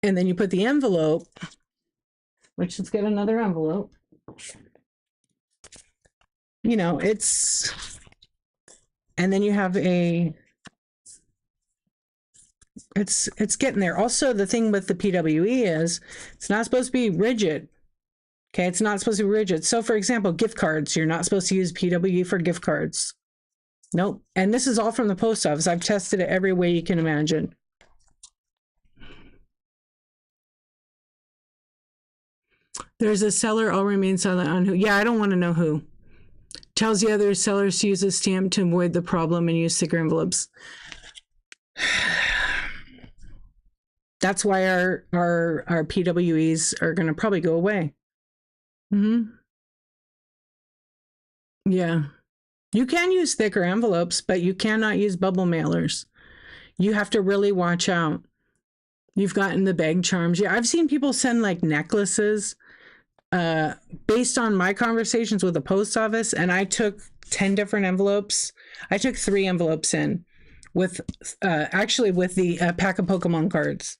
and then you put the envelope, which, let's get another envelope. And then you have it's getting there. Also, the thing with the PWE is it's not supposed to be rigid. Okay, it's not supposed to be rigid. So for example, gift cards, you're not supposed to use PWE for gift cards. Nope. And this is all from the post office. I've tested it every way you can imagine. There's a seller, I'll remain silent on who. Yeah, I don't want to know who. Tells the other sellers to use a stamp to avoid the problem and use thicker envelopes. That's why our PWEs are going to probably go away. Mm-hmm. Yeah. You can use thicker envelopes, but you cannot use bubble mailers. You have to really watch out. You've gotten the bag charms. Yeah, I've seen people send like necklaces based on my conversations with the post office, and I took 10 different envelopes. I took 3 envelopes in with the pack of Pokemon cards.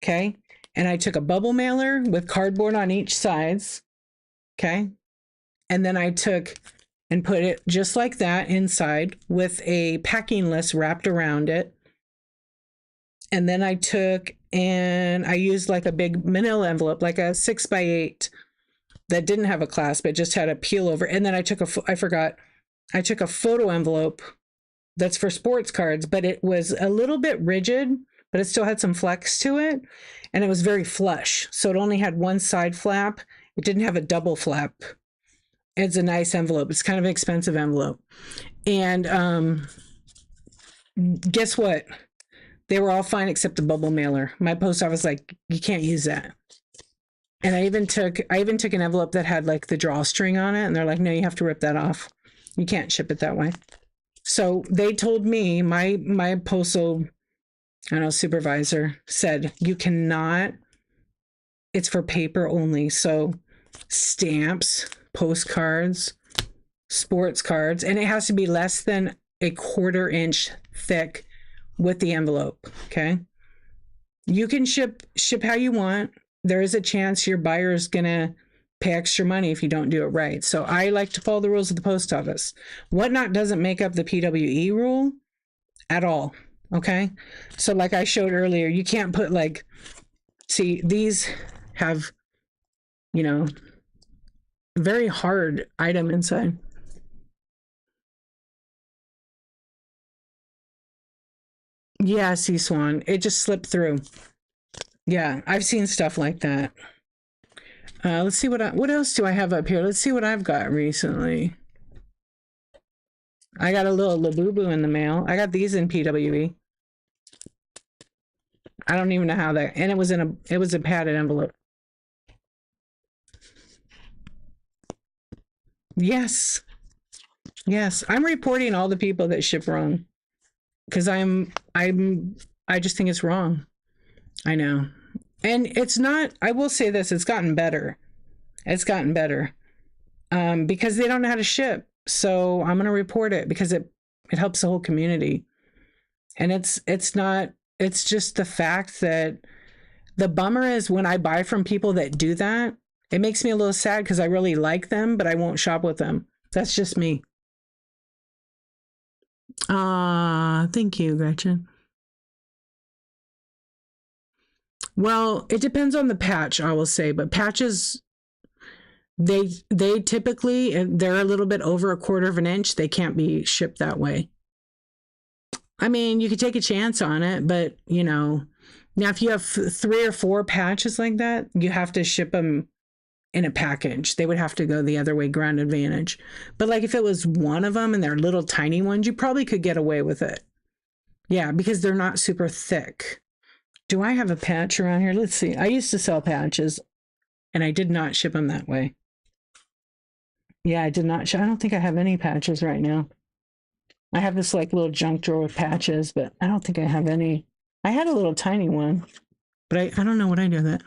Okay. And I took a bubble mailer with cardboard on each sides. Okay. And then I took and put it just like that inside with a packing list wrapped around it. And then I took and I used like a big manila envelope, like a 6x8 that didn't have a clasp. It just had a peel over. And then I took I took a photo envelope that's for sports cards, but it was a little bit rigid, but it still had some flex to it. And it was very flush. So it only had one side flap. It didn't have a double flap. It's a nice envelope. It's kind of an expensive envelope. And guess what? They were all fine except the bubble mailer. My post office like, you can't use that. And I even took an envelope that had like the drawstring on it, and they're like, no, you have to rip that off. You can't ship it that way. So they told me, my postal, supervisor said, you cannot, it's for paper only. So stamps, postcards, sports cards, and it has to be less than a 1/4 inch thick with the envelope. Okay. You can ship how you want. There is a chance your buyer is going to pay extra money if you don't do it right. So I like to follow the rules of the post office. Whatnot doesn't make up the PWE rule at all. Okay. So like I showed earlier, you can't put like, see, these have, very hard item inside. Yeah, Sea Swan. It just slipped through. Yeah, I've seen stuff like that. Let's see what else do I have up here. Let's see what I've got recently. I got a little Labubu in the mail. I got these in PWE. I don't even know how that, and it was a padded envelope. Yes. Yes. I'm reporting all the people that ship wrong. Because I just think it's wrong. I know. And it's not, I will say this, it's gotten better. It's gotten better. Because they don't know how to ship. So I'm going to report it because it helps the whole community. And it's just the fact that the bummer is when I buy from people that do that, it makes me a little sad because I really like them, but I won't shop with them. That's just me. Thank you, Gretchen. Well, it depends on the patch, I will say, but patches, they typically, they're a little bit over 1/4 of an inch. They can't be shipped that way. I mean, you could take a chance on it, but now if you have 3 or 4 patches like that, you have to ship them in a package. They would have to go the other way, Ground Advantage. But like if it was one of them and they're little tiny ones, you probably could get away with it. Yeah, because they're not super thick. Do I have a patch around here? Let's see. I used to sell patches and I did not ship them that way. Yeah, I did not. I don't think I have any patches right now. I have this like little junk drawer with patches, but I don't think I have any. I had a little tiny one, but I don't know what I do with it.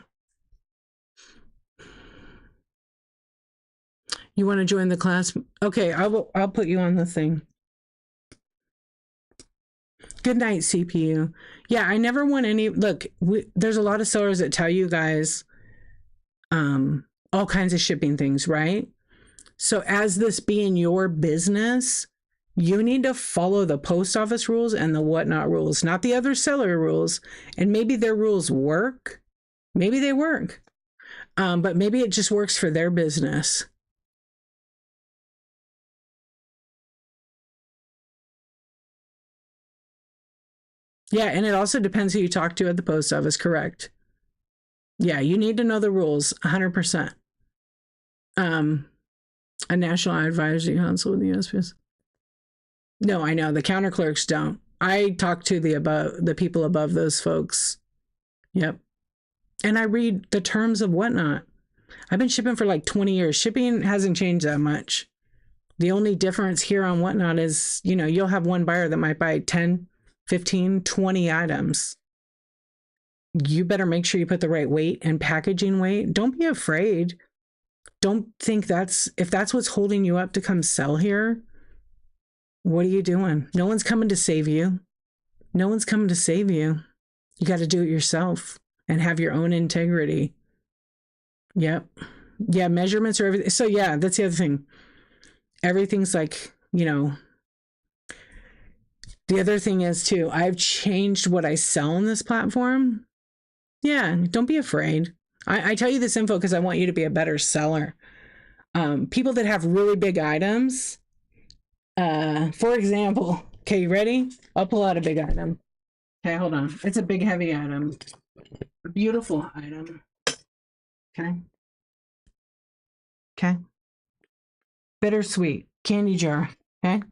You want to join the class? Okay, I'll put you on the thing. Good night, CPU. Yeah, I never want any. Look, there's a lot of sellers that tell you guys all kinds of shipping things, right? So as this being your business, you need to follow the post office rules and the whatnot rules, not the other seller rules. And maybe their rules work. Maybe they work. But maybe it just works for their business. Yeah, and it also depends who you talk to at the post office, correct? Yeah, you need to know the rules 100%. A national advisory council with the USPS. No, I know the counter clerks don't. I talk to the people above those folks. Yep. And I read the terms of whatnot. I've been shipping for like 20 years. Shipping hasn't changed that much. The only difference here on whatnot is, you'll have one buyer that might buy 10, 15, 20 items. You better make sure you put the right weight and packaging weight. Don't be afraid. Don't think if that's what's holding you up to come sell here, what are you doing? No one's coming to save you. No one's coming to save you. You got to do it yourself and have your own integrity. Yep. Yeah, measurements are everything. So yeah, that's the other thing. Everything's like, the other thing is too, I've changed what I sell on this platform. Yeah, don't be afraid. I tell you this info because I want you to be a better seller. People that have really big items, for example, okay, you ready? I'll pull out a big item. Okay, hold on. It's a big, heavy item. A beautiful item. Okay. Okay. Bittersweet candy jar. Okay.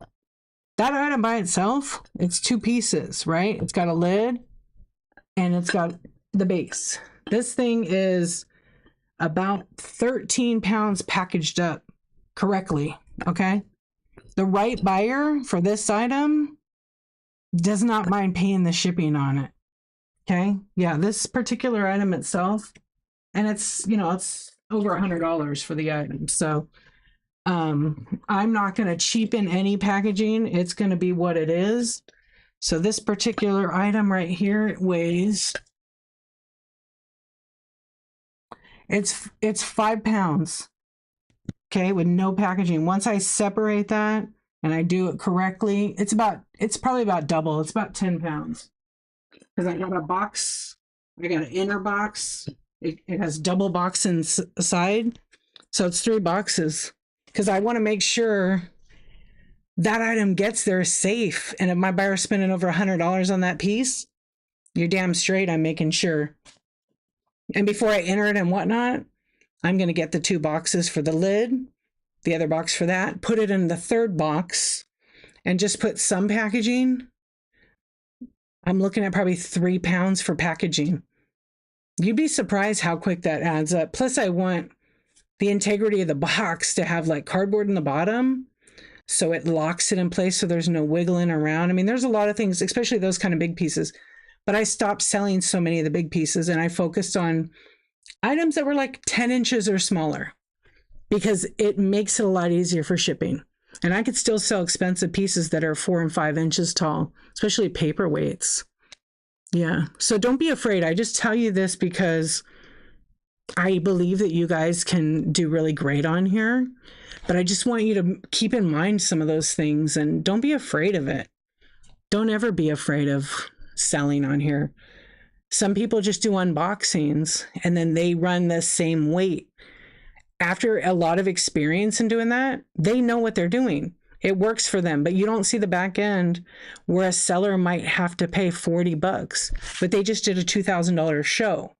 That item by itself, it's 2 pieces, right? It's got a lid and it's got the base. This thing is about 13 pounds packaged up correctly. Okay. The right buyer for this item does not mind paying the shipping on it. Okay. Yeah. This particular item itself, and it's over $100 for the item. So, I'm not going to cheapen any packaging. It's going to be what it is. So this particular item right here, it weighs, it's 5 pounds. Okay. With no packaging. Once I separate that and I do it correctly, it's probably about double. It's about 10 pounds because I got a box. I got an inner box. It has double box inside. So it's 3 boxes because I want to make sure that item gets there safe. And if my buyer's spending over $100 on that piece, you're damn straight I'm making sure. And before I enter it and whatnot, I'm going to get the 2 boxes for the lid, the other box for that, put it in the third box, and just put some packaging. I'm looking at probably 3 pounds for packaging. You'd be surprised how quick that adds up. Plus, I want the integrity of the box to have like cardboard in the bottom, so it locks it in place so there's no wiggling around. I mean, there's a lot of things, especially those kind of big pieces. But I stopped selling so many of the big pieces, and I focused on items that were like 10 inches or smaller, because it makes it a lot easier for shipping. And I could still sell expensive pieces that are 4 and 5 inches tall, especially paperweights. Yeah. So don't be afraid. I just tell you this because I believe that you guys can do really great on here. But I just want you to keep in mind some of those things, and don't be afraid of it. Don't ever be afraid of selling on here. Some people just do unboxings and then they run the same weight. After a lot of experience in doing that, they know what they're doing. It works for them, but you don't see the back end where a seller might have to pay $40, but they just did a $2,000 show.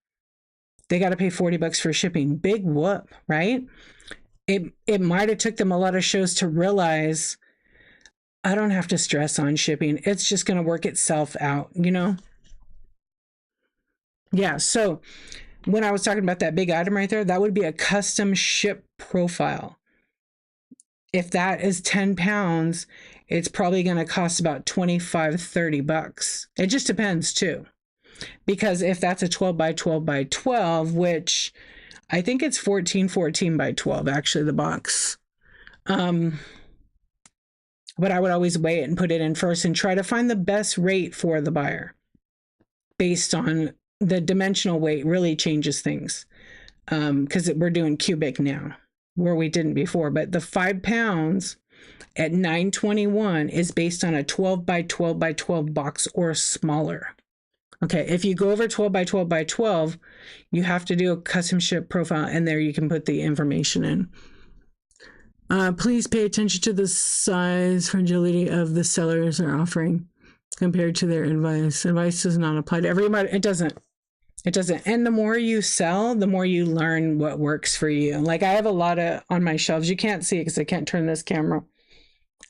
They got to pay $40 for shipping. Big whoop, right? It might have took them a lot of shows to realize, I don't have to stress on shipping. It's just going to work itself out, you know? Yeah. So when I was talking about that big item right there, that would be a custom ship profile. If that is 10 pounds, it's probably going to cost about $25, $30. It just depends too. Because if that's a 12 by 12 by 12, which I think it's 14 by 12, actually, the box. But I would always weigh it and put it in first and try to find the best rate for the buyer based on the dimensional weight. Really changes things, because we're doing cubic now where we didn't before. But the 5 pounds at $9.21 is based on a 12 by 12 by 12 box or smaller. Okay, if you go over 12 by 12 by 12, you have to do a custom ship profile, and there you can put the information in. Please pay attention to the size fragility of the sellers are offering compared to their advice. Advice does not apply to everybody. It doesn't. And the more you sell, the more you learn what works for you. Like, I have a lot of on my shelves. You can't see it because I can't turn this camera.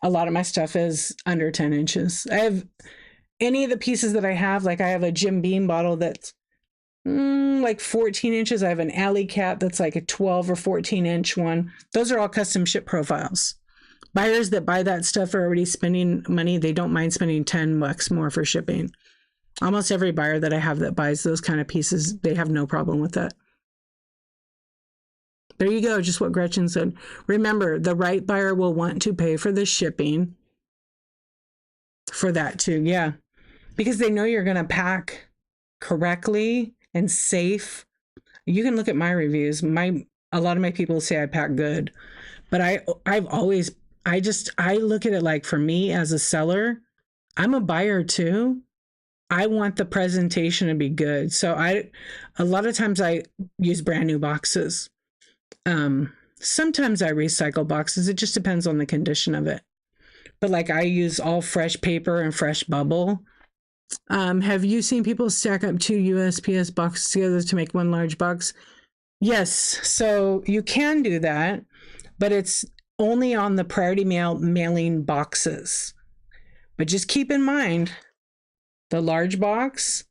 A lot of my stuff is under 10 inches. I have any of the pieces that I have, like I have a Jim Beam bottle that's like 14 inches. I have an alley cat that's like a 12 or 14 inch one. Those are all custom ship profiles. Buyers that buy that stuff are already spending money. They don't mind spending $10 more for shipping. Almost every buyer that I have that buys those kind of pieces, they have no problem with that. There you go. Just what Gretchen said. Remember, the right buyer will want to pay for the shipping for that too. Yeah. Because they know you're going to pack correctly and safe. You can look at my reviews. A lot of my people say I pack good, but I look at it like, for me as a seller, I'm a buyer too. I want the presentation to be good. So a lot of times I use brand new boxes. Sometimes I recycle boxes. It just depends on the condition of it. But like, I use all fresh paper and fresh bubble. Have you seen people stack up 2 USPS boxes together to make one large box? Yes. So you can do that, but it's only on the priority mail mailing boxes. But just keep in mind, the large box,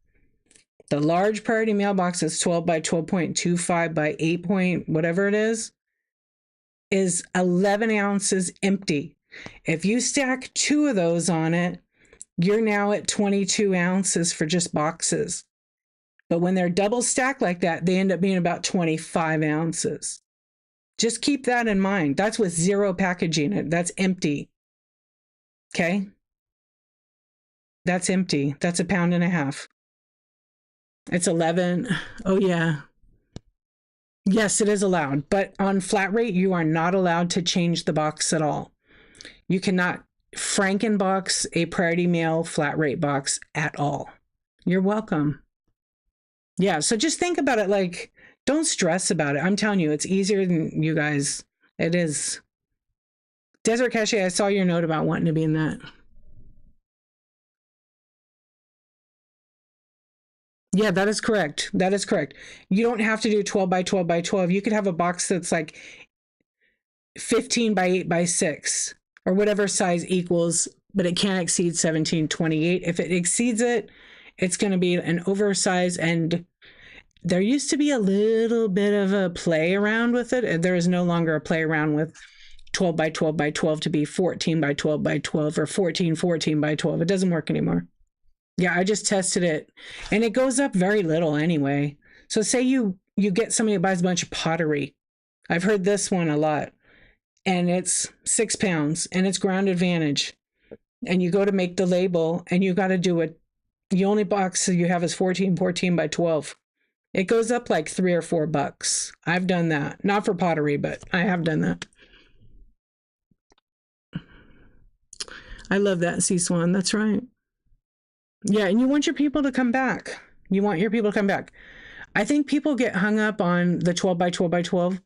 the large priority mail box is 12 by 12.25 by 8 point, whatever it is 11 ounces empty. If you stack 2 of those on it, you're now at 22 ounces for just boxes. But when they're double stacked like that, they end up being about 25 ounces. Just keep that in mind. That's with 0 packaging. That's empty. Okay? That's empty. That's 1.5 pounds. It's 11. Oh, yeah. Yes, it is allowed. But on flat rate, you are not allowed to change the box at all. You cannot Frankenbox a priority mail flat rate box at all. You're welcome. Yeah, so just think about it. Like, don't stress about it. I'm telling you, it's easier than you guys. It is. Desert Cache, I saw your note about wanting to be in that. Yeah, that is correct. That is correct. You don't have to do 12 by 12 by 12. You could have a box that's like 15 by 8 by 6 or whatever size equals, but it can't exceed 1728. If it exceeds it, it's going to be an oversized, and there used to be a little bit of a play around with it, and there is no longer a play around with 12 by 12 by 12 to be 14 by 12 by 12 or 14 by 12. It doesn't work anymore. Yeah, I just tested it, and it goes up very little anyway. So say you get somebody that buys a bunch of pottery. I've heard this one a lot, and it's 6 pounds, and it's ground advantage. And you go to make the label, and you got to do it. The only box you have is 14 by 12. It goes up like $3 or $4. I've done that. Not for pottery, but I have done that. I love that, C Swan. That's right. Yeah, and you want your people to come back. You want your people to come back. I think people get hung up on the 12 by 12 by 12.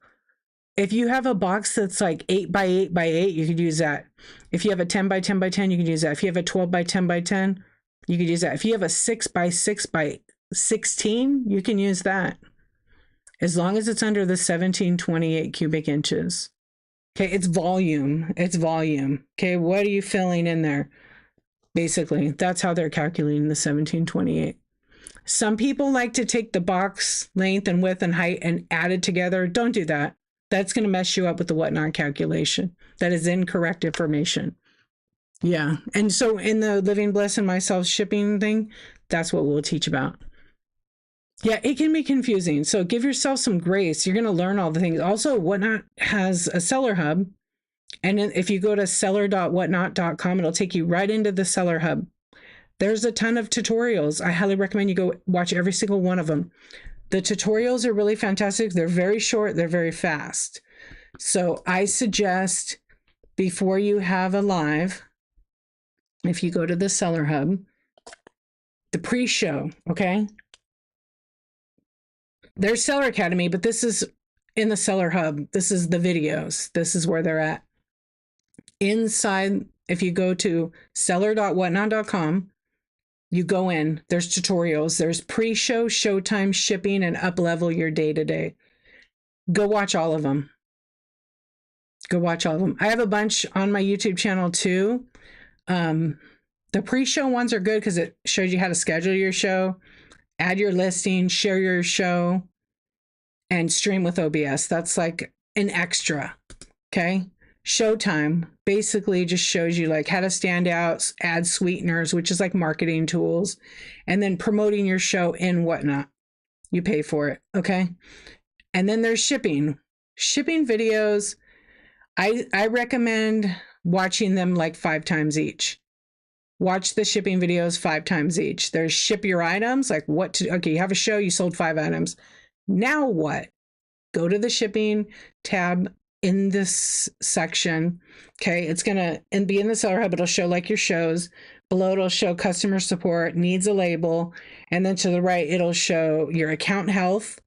If you have a box that's like 8 by 8 by 8, you could use that. If you have a 10 by 10 by 10, you could use that. If you have a 12 by 10 by 10, you could use that. If you have a 6 by 6 by 16, you can use that. As long as it's under the 1728 cubic inches. Okay, it's volume. It's volume. Okay, what are you filling in there? Basically, that's how they're calculating the 1728. Some people like to take the box length and width and height and add it together. Don't do that. That's going to mess you up with the whatnot calculation. That is incorrect information. Yeah. And so in the Living Bliss and Myself shipping thing, that's what we'll teach about. Yeah, it can be confusing. So give yourself some grace. You're going to learn all the things. Also, Whatnot has a seller hub. And if you go to seller.whatnot.com, it'll take you right into the seller hub. There's a ton of tutorials. I highly recommend you go watch every single one of them. The tutorials are really fantastic. They're very short. They're very fast. So I suggest before you have a live, if you go to the seller hub, the pre-show, okay? There's Seller Academy, but this is in the seller hub. This is the videos. This is where they're at. Inside, if you go to seller.whatnot.com, you go in, there's tutorials, there's pre-show, showtime, shipping, and up-level your day-to-day. Go watch all of them. Go watch all of them. I have a bunch on my YouTube channel too. The pre-show ones are good because it shows you how to schedule your show, add your listing, share your show, and stream with OBS. That's like an extra, okay? Showtime basically just shows you like how to stand out, add sweeteners, which is like marketing tools, and then promoting your show in Whatnot. You pay for it, okay? And then there's shipping. Shipping videos, I recommend watching them like 5 times each. Watch the shipping videos 5 times each. There's ship your items, like what to, okay, you have a show, you sold 5 items. Now what? Go to the shipping tab in this section. Okay, it's gonna be in the seller hub. It'll show like your shows. Below it'll show customer support, needs a label, and then to the right it'll show your account health,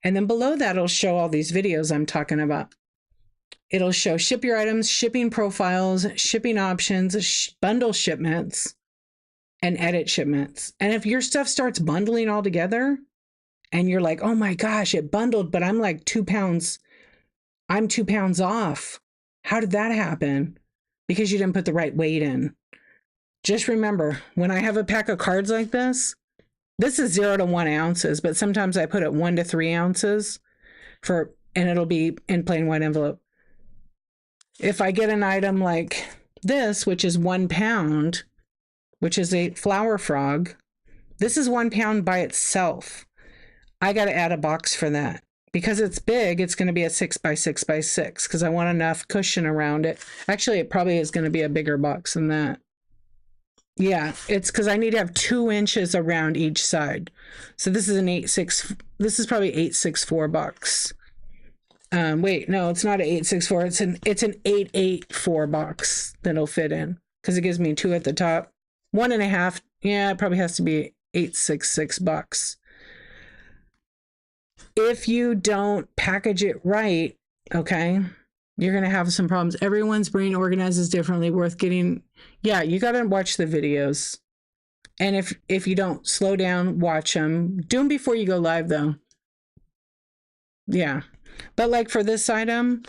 and then below that it'll show all these videos I'm talking about. It'll show ship your items, shipping profiles, shipping options, bundle shipments, and edit shipments. And if your stuff starts bundling all together and you're like, oh my gosh, it bundled, but I'm like 2 pounds, I'm 2 pounds off. How did that happen? Because you didn't put the right weight in. Just remember, when I have a pack of cards like this is 0 to 1 ounces, but sometimes I put it 1 to 3 ounces and it'll be in plain white envelope. If I get an item like this, which is 1 pound, which is a flower frog, this is 1 pound by itself. I got to add a box for that. Because it's big, it's going to be a 6 by 6 by 6 because I want enough cushion around it. Actually, it probably is going to be a bigger box than that. Yeah, it's because I need to have 2 inches around each side. So this is an 8.6. This is probably 8.64 box. Wait, no, it's not an 8.64. It's an 8.84 box that'll fit in because it gives me 2 at the top, 1.5. Yeah, it probably has to be 8.66 bucks. If you don't package it right, okay, you're going to have some problems. Everyone's brain organizes differently, worth getting. Yeah, you got to watch the videos. And if you don't slow down, watch them. Do them before you go live, though. Yeah. But like for this item,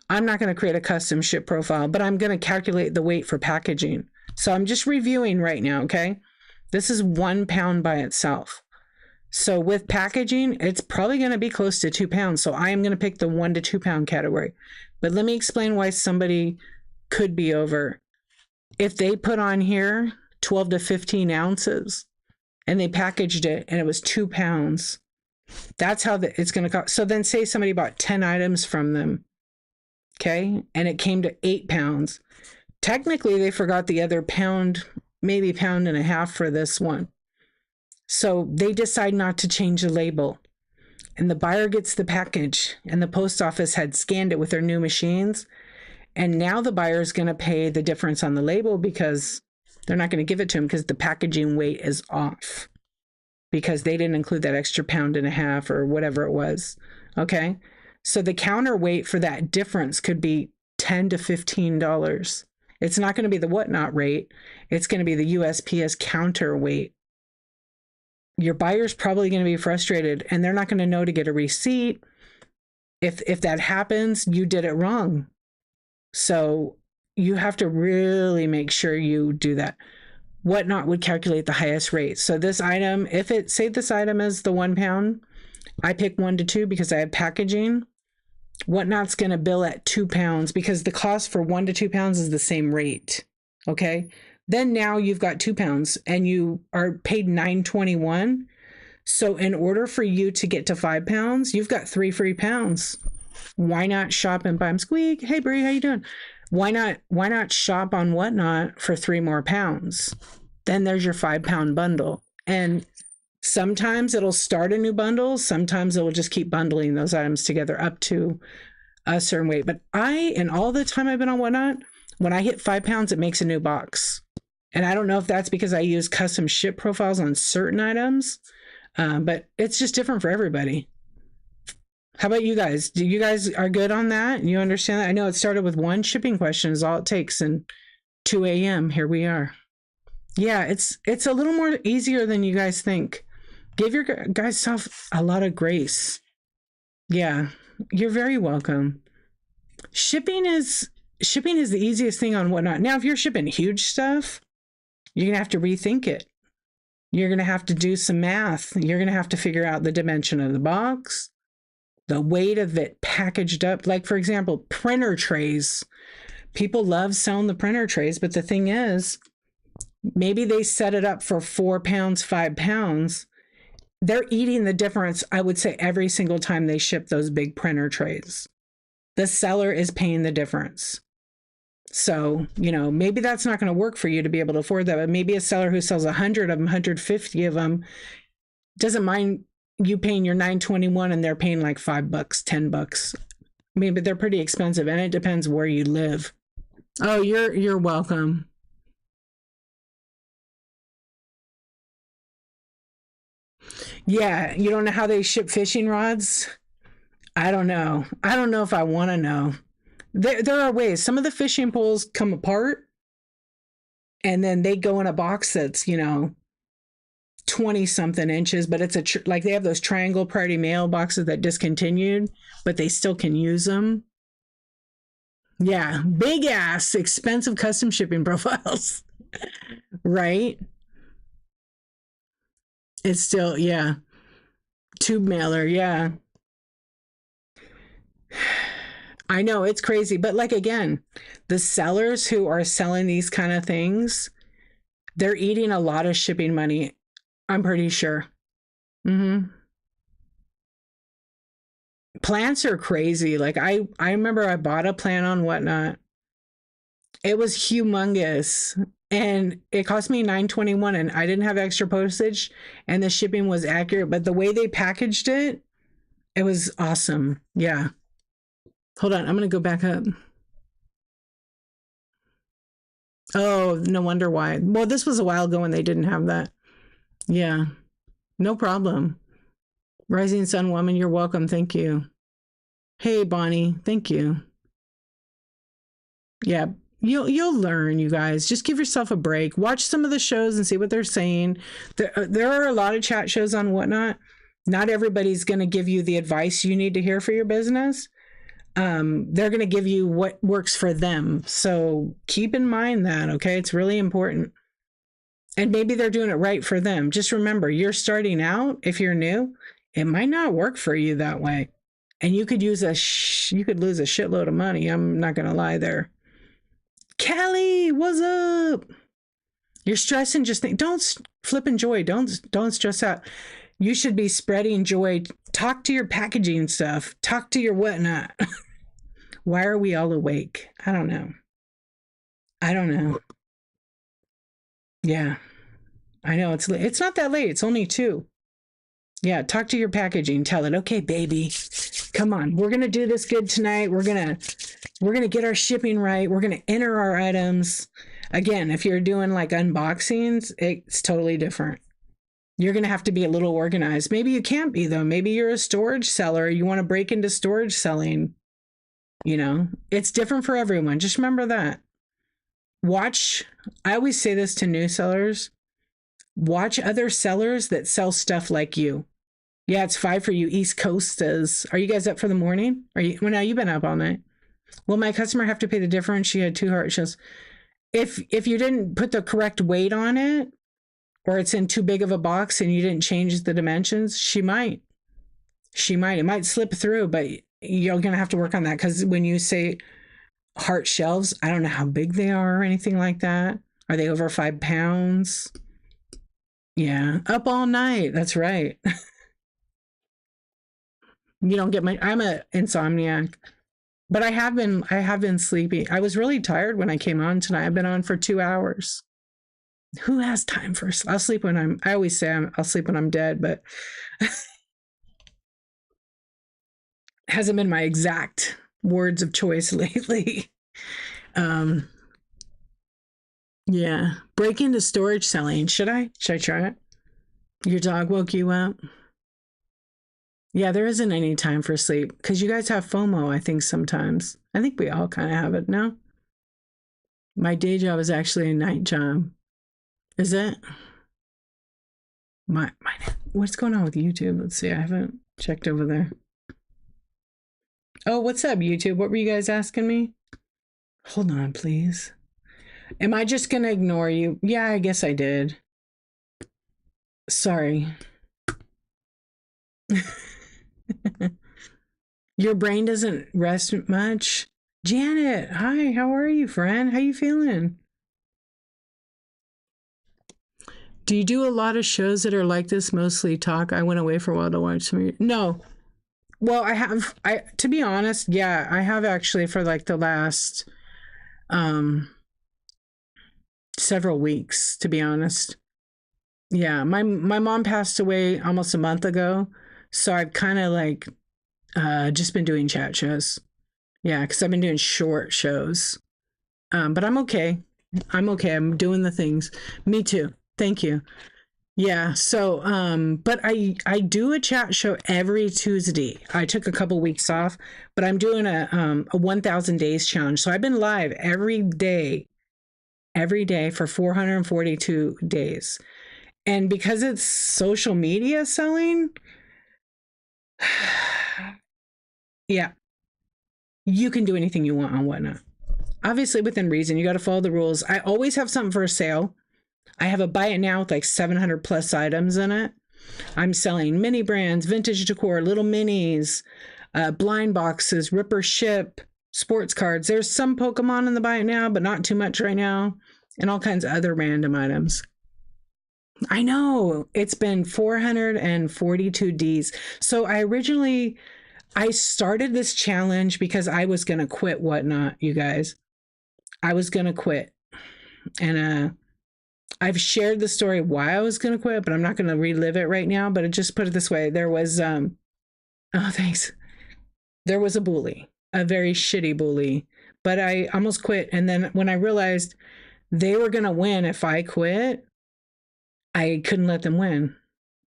I'm not going to create a custom ship profile, but I'm going to calculate the weight for packaging. So I'm just reviewing right now, okay? This is 1 pound by itself. So with packaging, it's probably going to be close to 2 pounds. So I am going to pick the 1 to 2 pound category. But let me explain why somebody could be over. If they put on here 12 to 15 ounces and they packaged it and it was 2 pounds, that's how it's going to cost. So then say somebody bought 10 items from them, okay, and it came to 8 pounds. Technically, they forgot the other pound, maybe pound and a half for this one. So they decide not to change the label. And the buyer gets the package, and the post office had scanned it with their new machines. And now the buyer is going to pay the difference on the label because they're not going to give it to him because the packaging weight is off, because they didn't include that extra pound and a half or whatever it was. Okay. So the counterweight for that difference could be $10 to $15. It's not going to be the whatnot rate. It's going to be the USPS counterweight. Your buyer's probably going to be frustrated and they're not going to know to get a receipt. If that happens, you did it wrong. So you have to really make sure you do that. Whatnot would calculate the highest rate. So this item, if it, say this item is the 1 pound, I pick 1 to 2 because I have packaging. Whatnot's going to bill at 2 pounds because the cost for 1 to 2 pounds is the same rate. Okay. Then now you've got 2 pounds and you are paid $9.21. So in order for you to get to 5 pounds, you've got 3 free pounds. Why not shop and buy them? Squeak. Hey, Brie, how you doing? Why not shop on Whatnot for 3 more pounds? Then there's your 5 pound bundle. And sometimes it'll start a new bundle. Sometimes it will just keep bundling those items together up to a certain weight. But in all the time I've been on Whatnot, when I hit 5 pounds, it makes a new box. And I don't know if that's because I use custom ship profiles on certain items, but it's just different for everybody. How about you guys? Do you guys are good on that? You understand that? I know it started with 1 shipping question is all it takes, and 2 a.m. here we are. Yeah, it's a little more easier than you guys think. Give your guys self a lot of grace. Yeah, you're very welcome. Shipping is the easiest thing on Whatnot. Now, if you're shipping huge stuff, you're gonna have to rethink it. You're gonna have to do some math. You're gonna have to figure out the dimension of the box, the weight of it packaged up. Like, for example, printer trays. People love selling the printer trays, but the thing is, maybe they set it up for 4 pounds, 5 pounds. They're eating the difference, I would say, every single time they ship those big printer trays. The seller is paying the difference. So, maybe that's not going to work for you to be able to afford that, but maybe a seller who sells 100 of them, 150 of them, doesn't mind you paying your $9.21 and they're paying like $5, $10. Maybe they're pretty expensive, and it depends where you live. Oh, you're welcome. Yeah, you don't know how they ship fishing rods? I don't know. I don't know if I want to know. There are ways. Some of the fishing poles come apart and then they go in a box that's, 20 something inches, but it's like they have those triangle priority mail boxes that discontinued, but they still can use them. Yeah, big ass expensive custom shipping profiles. Right? It's still, yeah. Tube mailer, yeah. I know, it's crazy, but like, again, the sellers who are selling these kind of things, they're eating a lot of shipping money, I'm pretty sure. Plants are crazy. Like, I remember I bought a plant on Whatnot. It was humongous, and it cost me $9.21, and I didn't have extra postage, and the shipping was accurate, but the way they packaged it, it was awesome. Yeah. Hold on, I'm going to go back up. Oh, no wonder why. Well, this was a while ago when they didn't have that. Yeah, no problem. Rising Sun Woman, you're welcome. Thank you. Hey, Bonnie, thank you. Yeah, You'll learn, you guys. Just give yourself a break. Watch some of the shows and see what they're saying. There are a lot of chat shows on Whatnot. Not everybody's going to give you the advice you need to hear for your business. They're going to give you what works for them. So keep in mind that, okay? It's really important. And maybe they're doing it right for them. Just remember, you're starting out. If you're new, it might not work for you that way. And you could use you could lose a shitload of money. I'm not going to lie there. Callie, what's up? You're stressing. Just think, don't flip and joy. Don't stress out. You should be spreading joy. Talk to your packaging stuff. Talk to your Whatnot. Why are we all awake? I don't know. Yeah, I know it's not that late. It's only 2. Yeah, talk to your packaging. Tell it, okay, baby, come on. We're gonna do this good tonight. We're gonna get our shipping right. We're gonna enter our items. Again, if you're doing like unboxings, it's totally different. You're gonna have to be a little organized. Maybe you can't be though. Maybe you're a storage seller. You want to break into storage selling. It's different for everyone. Just remember that. I always say this to new sellers. Watch other sellers that sell stuff like you. Yeah, it's 5 for you East Coasters. Are you guys up for the morning? Well, now you've been up all night. Will my customer have to pay the difference? She had 2 heart shows. If you didn't put the correct weight on it, or it's in too big of a box and you didn't change the dimensions, she might. It might slip through, but you're going to have to work on that, because when you say heart shelves, I don't know how big they are or anything like that. Are they over 5 pounds? Yeah, up all night. That's right. You don't get I'm a insomniac, but I have been sleepy. I was really tired when I came on tonight. I've been on for 2 hours. Who has time for? I'll sleep when I always say I'll sleep when I'm dead, but hasn't been my exact words of choice lately. Yeah. Break into storage selling. Should I try it? Your dog woke you up? Yeah, there isn't any time for sleep because you guys have FOMO, I think, sometimes. I think we all kind of have it, no? My day job is actually a night job. Is it? What's going on with YouTube? Let's see. I haven't checked over there. Oh, what's up, YouTube? What were you guys asking me? Hold on, please. Am I just going to ignore you? Yeah, I guess I did. Sorry. Your brain doesn't rest much? Janet, hi, how are you, friend? How you feeling? Do you do a lot of shows that are like this, mostly talk? I went away for a while to watch some. No. Well, to be honest, yeah, I have actually for like the last several weeks, to be honest. Yeah, my mom passed away almost a month ago, so I've kind of like just been doing chat shows. Yeah, because I've been doing short shows. But I'm okay. I'm doing the things. Me too. Thank you. Yeah. So, but I do a chat show every Tuesday. I took a couple weeks off, but I'm doing a 1,000 days challenge. So I've been live every day for 442 days. And because it's social media selling, yeah, you can do anything you want on Whatnot. Obviously within reason. You got to follow the rules. I always have something for sale. I have a buy it now with like 700 plus items in it. I'm selling mini brands, vintage decor, little minis, blind boxes, ripper ship, sports cards. There's some Pokemon in the buy it now, but not too much right now, and all kinds of other random items. I know it's been 442 Ds. So I started this challenge because I was going to quit Whatnot, you guys. I was going to quit. And I've shared the story why I was going to quit, but I'm not going to relive it right now. But just put it this way. There was, oh, thanks. There was a bully, a very shitty bully, but I almost quit. And then when I realized they were going to win if I quit, I couldn't let them win.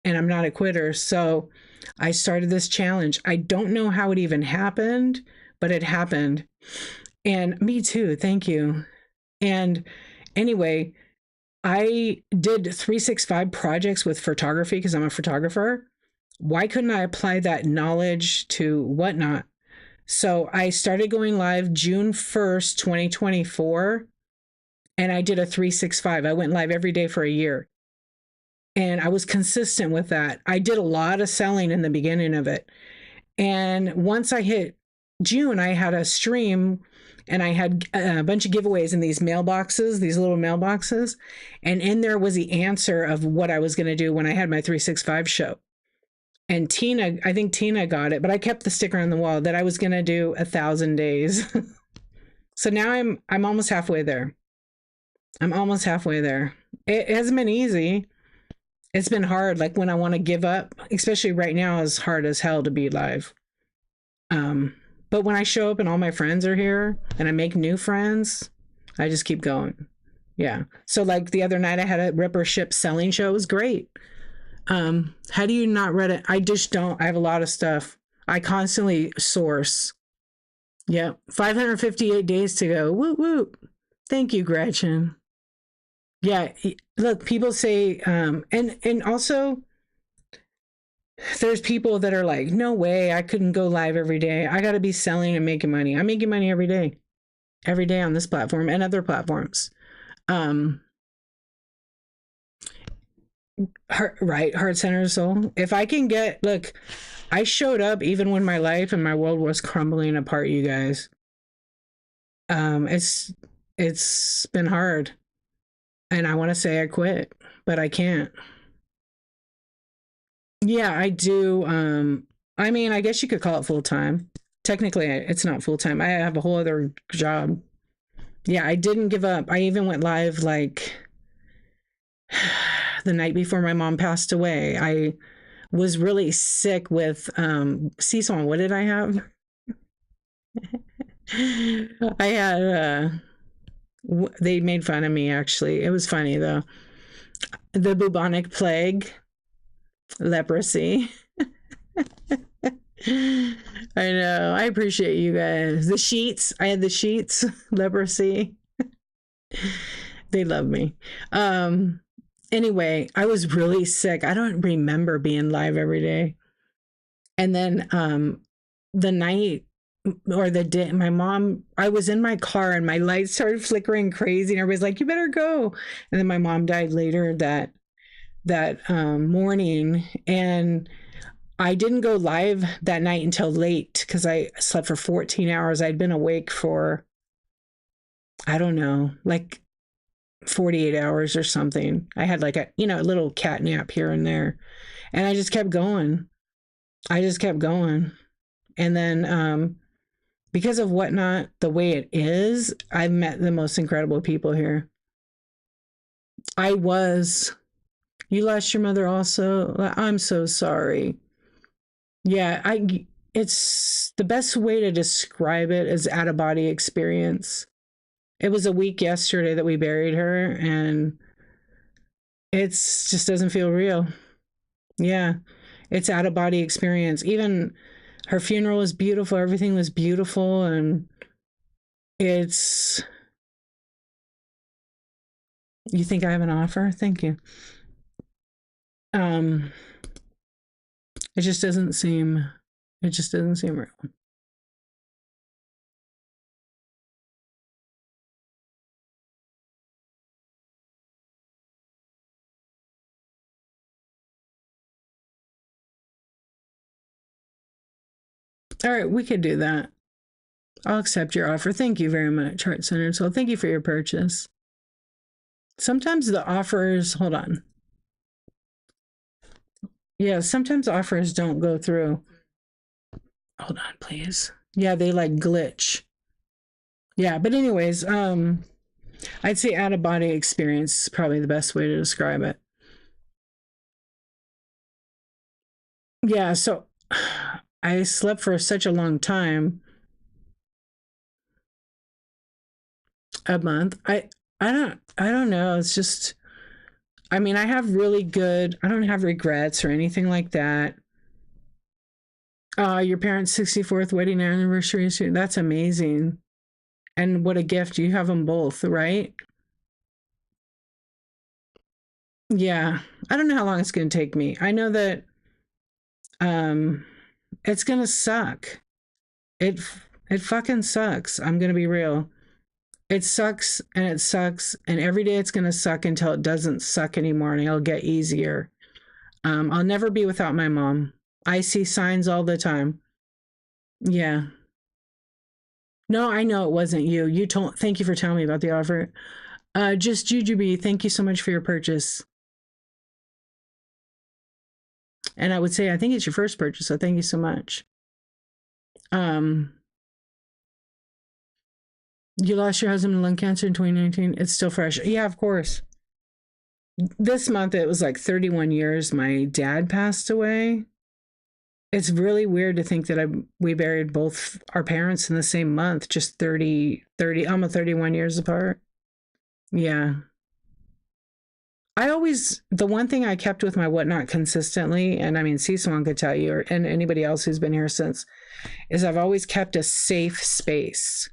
And I'm not a quitter. So I started this challenge. I don't know how it even happened, but it happened. And me too. Thank you. And anyway, I did 365 projects with photography because I'm a photographer. Why couldn't I apply that knowledge to whatnot? So I started going live June 1st, 2024, and I did a 365. I went live every day for a year. And I was consistent with that. I did a lot of selling in the beginning of it. And once I hit June, I had a stream and I had a bunch of giveaways in these mailboxes, these little mailboxes. And in there was the answer of what I was going to do when I had my 365 show. And Tina, I think Tina got it, but I kept the sticker on the wall that I was going to do 1,000 days. So now I'm almost halfway there. I'm almost halfway there. It hasn't been easy. It's been hard. Like when I want to give up, especially right now, it's hard as hell to be live. But when I show up and all my friends are here and I make new friends, I just keep going. Yeah. So like the other night I had a Ripper Ship selling show. It was great. How do you not read it? I just don't. I have a lot of stuff. I constantly source. Yep. 558 days to go. Whoop whoop. Thank you, Gretchen. Yeah. Look, people say, and also there's people that are like, no way, I couldn't go live every day. I got to be selling and making money. I'm making money every day on this platform and other platforms. Heart center soul. If I can look, I showed up even when my life and my world was crumbling apart, you guys. It's been hard. And I want to say I quit, but I can't. Yeah, I do. I mean, I guess you could call it full time. Technically, it's not full time. I have a whole other job. Yeah, I didn't give up. I even went live like the night before my mom passed away. I was really sick with Seesaw. What did I have? I had they made fun of me actually. It was funny though. The bubonic plague, leprosy. I know. I appreciate you guys. The sheets. I had the sheets, leprosy. They love me. Anyway, I was really sick. I don't remember being live every day. And then the night or the day, my mom, I was in my car and my lights started flickering crazy and everybody's like, you better go. And then my mom died later that morning. And I didn't go live that night until late because I slept for 14 hours. I'd been awake for, I don't know, like 48 hours or something. I had like a little cat nap here and there. And I just kept going. And then because of whatnot, the way it is, I've met the most incredible people here. You lost your mother also? I'm so sorry. Yeah, it's the best way to describe it is out of body experience. It was a week yesterday that we buried her and it's just doesn't feel real. Yeah. It's out of body experience. Even her funeral was beautiful, everything was beautiful, and it's you think I have an offer? Thank you. It just doesn't seem real. All right, we could do that. I'll accept your offer. Thank you very much, Heart Centered Soul. Thank you for your purchase. Sometimes the offers, hold on. Yeah, sometimes offers don't go through. Hold on, please. Yeah, they like glitch. Yeah, but anyways, I'd say out of body experience is probably the best way to describe it. Yeah, so I slept for such a long time. A month. I don't know. It's just I mean, I don't have regrets or anything like that. Your parents' 64th wedding anniversary. That's amazing. And what a gift. You have them both, right? Yeah. I don't know how long it's going to take me. I know that um it's going to suck. It it fucking sucks. I'm going to be real. It sucks and it sucks and every day it's going to suck until it doesn't suck anymore and it'll get easier. I'll never be without my mom. I see signs all the time. Yeah. No, I know it wasn't you. You told. Thank you for telling me about the offer. Just Jujubee. Thank you so much for your purchase. And I would say I think it's your first purchase, so thank you so much. Um, you lost your husband to lung cancer in 2019. It's still fresh. Yeah, of course. This month it was like 31 years. My dad passed away. It's really weird to think that we buried both our parents in the same month, just 30, almost 31 years apart. Yeah. The one thing I kept with my whatnot consistently, and I mean, Cecil could tell you, and anybody else who's been here since, is I've always kept a safe space.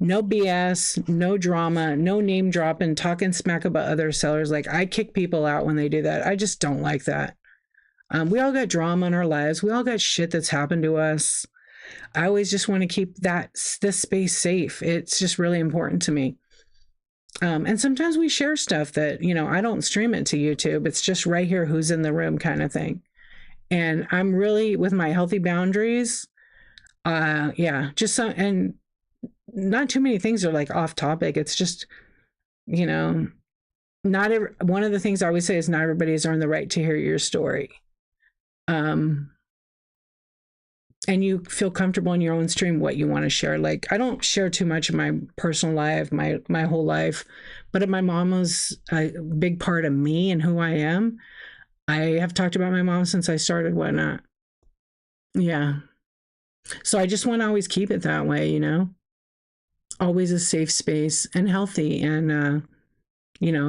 No BS, no drama, no name dropping, talking smack about other sellers. Like, I kick people out when they do that. I just don't like that. We all got drama in our lives. We all got shit that's happened to us. I always just want to keep this space safe. It's just really important to me. And sometimes we share stuff that, I don't stream it to YouTube. It's just right here, who's in the room kind of thing. And I'm really with my healthy boundaries. Yeah, just some, and not too many things are like off topic. It's just, you know, one of the things I always say is not everybody has earned the right to hear your story. Um, and you feel comfortable in your own stream what you want to share. Like, I don't share too much of my personal life, my whole life, but my mom was a big part of me and who I am. I have talked about my mom since I started whatnot. Yeah. So I just want to always keep it that way, always a safe space and healthy. And,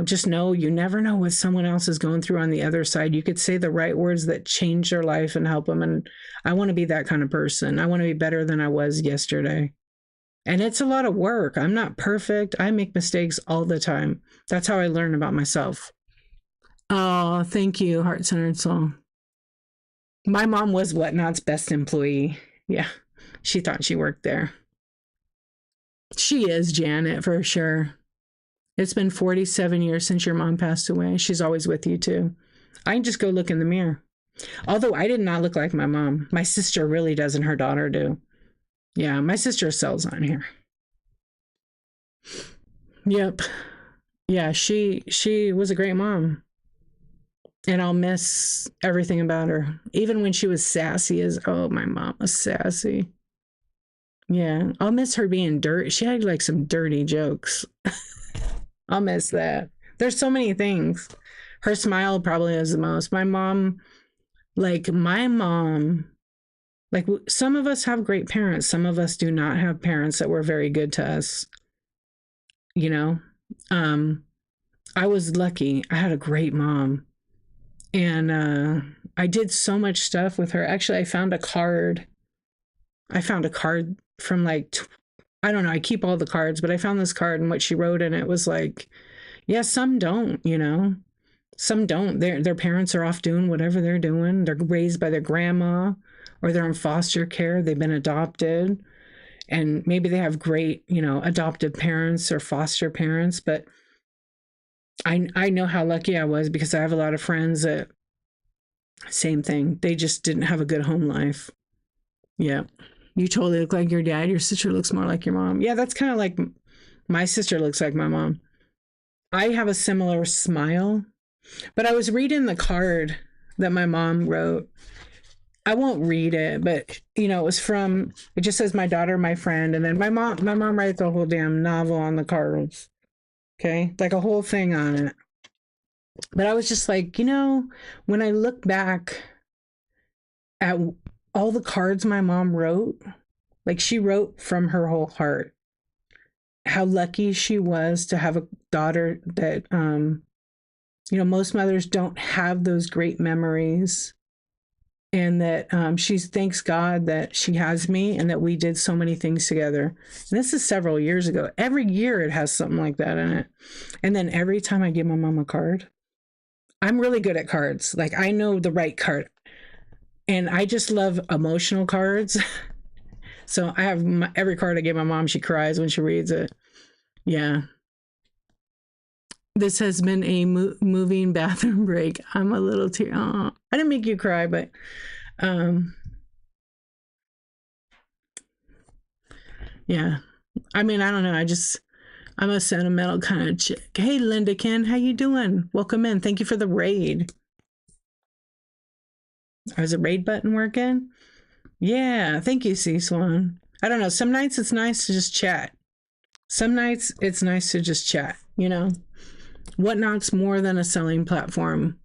just know you never know what someone else is going through on the other side. You could say the right words that change their life and help them. And I want to be that kind of person. I want to be better than I was yesterday. And it's a lot of work. I'm not perfect. I make mistakes all the time. That's how I learn about myself. Oh, thank you, Heart Centered Soul. My mom was Whatnot's best employee. Yeah, she thought she worked there. She is, Janet, for sure. It's been 47 years since your mom passed away. She's always with you, too. I can just go look in the mirror. Although I did not look like my mom. My sister really does, and her daughter do. Yeah, my sister sells on here. Yep. Yeah, she was a great mom. And I'll miss everything about her. Even when she was sassy oh, my mom was sassy. Yeah, I'll miss her being dirty. She had like some dirty jokes. I'll miss that. There's so many things. Her smile probably is the most. My mom, like some of us have great parents. Some of us do not have parents that were very good to us. I was lucky. I had a great mom. And I did so much stuff with her. Actually, I found a card. From like, I don't know, I keep all the cards, but I found this card and what she wrote in it was like, yeah, some don't, some don't. Their parents are off doing whatever they're doing. They're raised by their grandma or they're in foster care. They've been adopted and maybe they have great, adoptive parents or foster parents. But I know how lucky I was because I have a lot of friends that same thing. They just didn't have a good home life. Yeah. You totally look like your dad. Your sister looks more like your mom. Yeah, that's kind of like my sister looks like my mom. I have a similar smile, but I was reading the card that my mom wrote. I won't read it, but it just says my daughter, my friend, and then my mom writes a whole damn novel on the cards. Okay, like a whole thing on it. But I was just like, when I look back at all the cards my mom wrote, like she wrote from her whole heart how lucky she was to have a daughter that most mothers don't have those great memories. and that she thanks God that she has me and that we did so many things together. And this is several years ago. Every year it has something like that in it. And then every time I give my mom a card, I'm really good at cards. Like I know the right card. And I just love emotional cards. So I have every card I give my mom, she cries when she reads it. Yeah. This has been a moving bathroom break. I'm a little I didn't make you cry, but yeah. I mean, I don't know. I'm a sentimental kind of chick. Hey, Linda Ken, how you doing? Welcome in. Thank you for the raid. Is the raid button working? Yeah. Thank you, C Swan. I don't know. Some nights it's nice to just chat. Some nights it's nice to just chat, you know? Whatnot's more than a selling platform.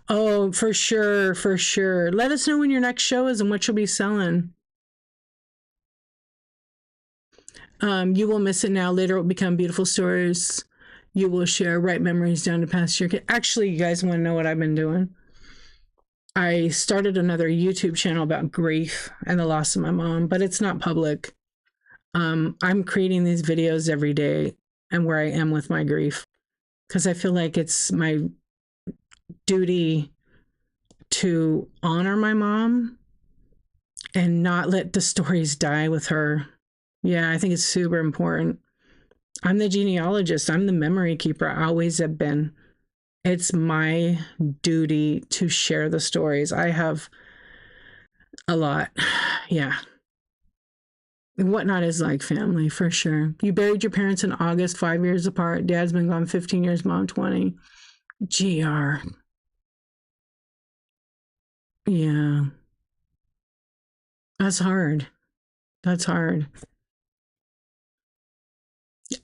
Oh, for sure, for sure. Let us know when your next show is and what you'll be selling. You will miss it now. Later it will become beautiful stories. You will share right memories down to past year. Actually, you guys want to know what I've been doing? I started another YouTube channel about grief and the loss of my mom, but it's not public. I'm creating these videos every day and where I am with my grief because I feel like it's my duty to honor my mom and not let the stories die with her. Yeah, I think it's super important. I'm the genealogist. I'm the memory keeper. I always have been. It's my duty to share the stories. I have a lot. Yeah. Whatnot is like family for sure. You buried your parents in August, 5 years apart. Dad's been gone 15 years, mom 20. GR. Yeah. That's hard. That's hard.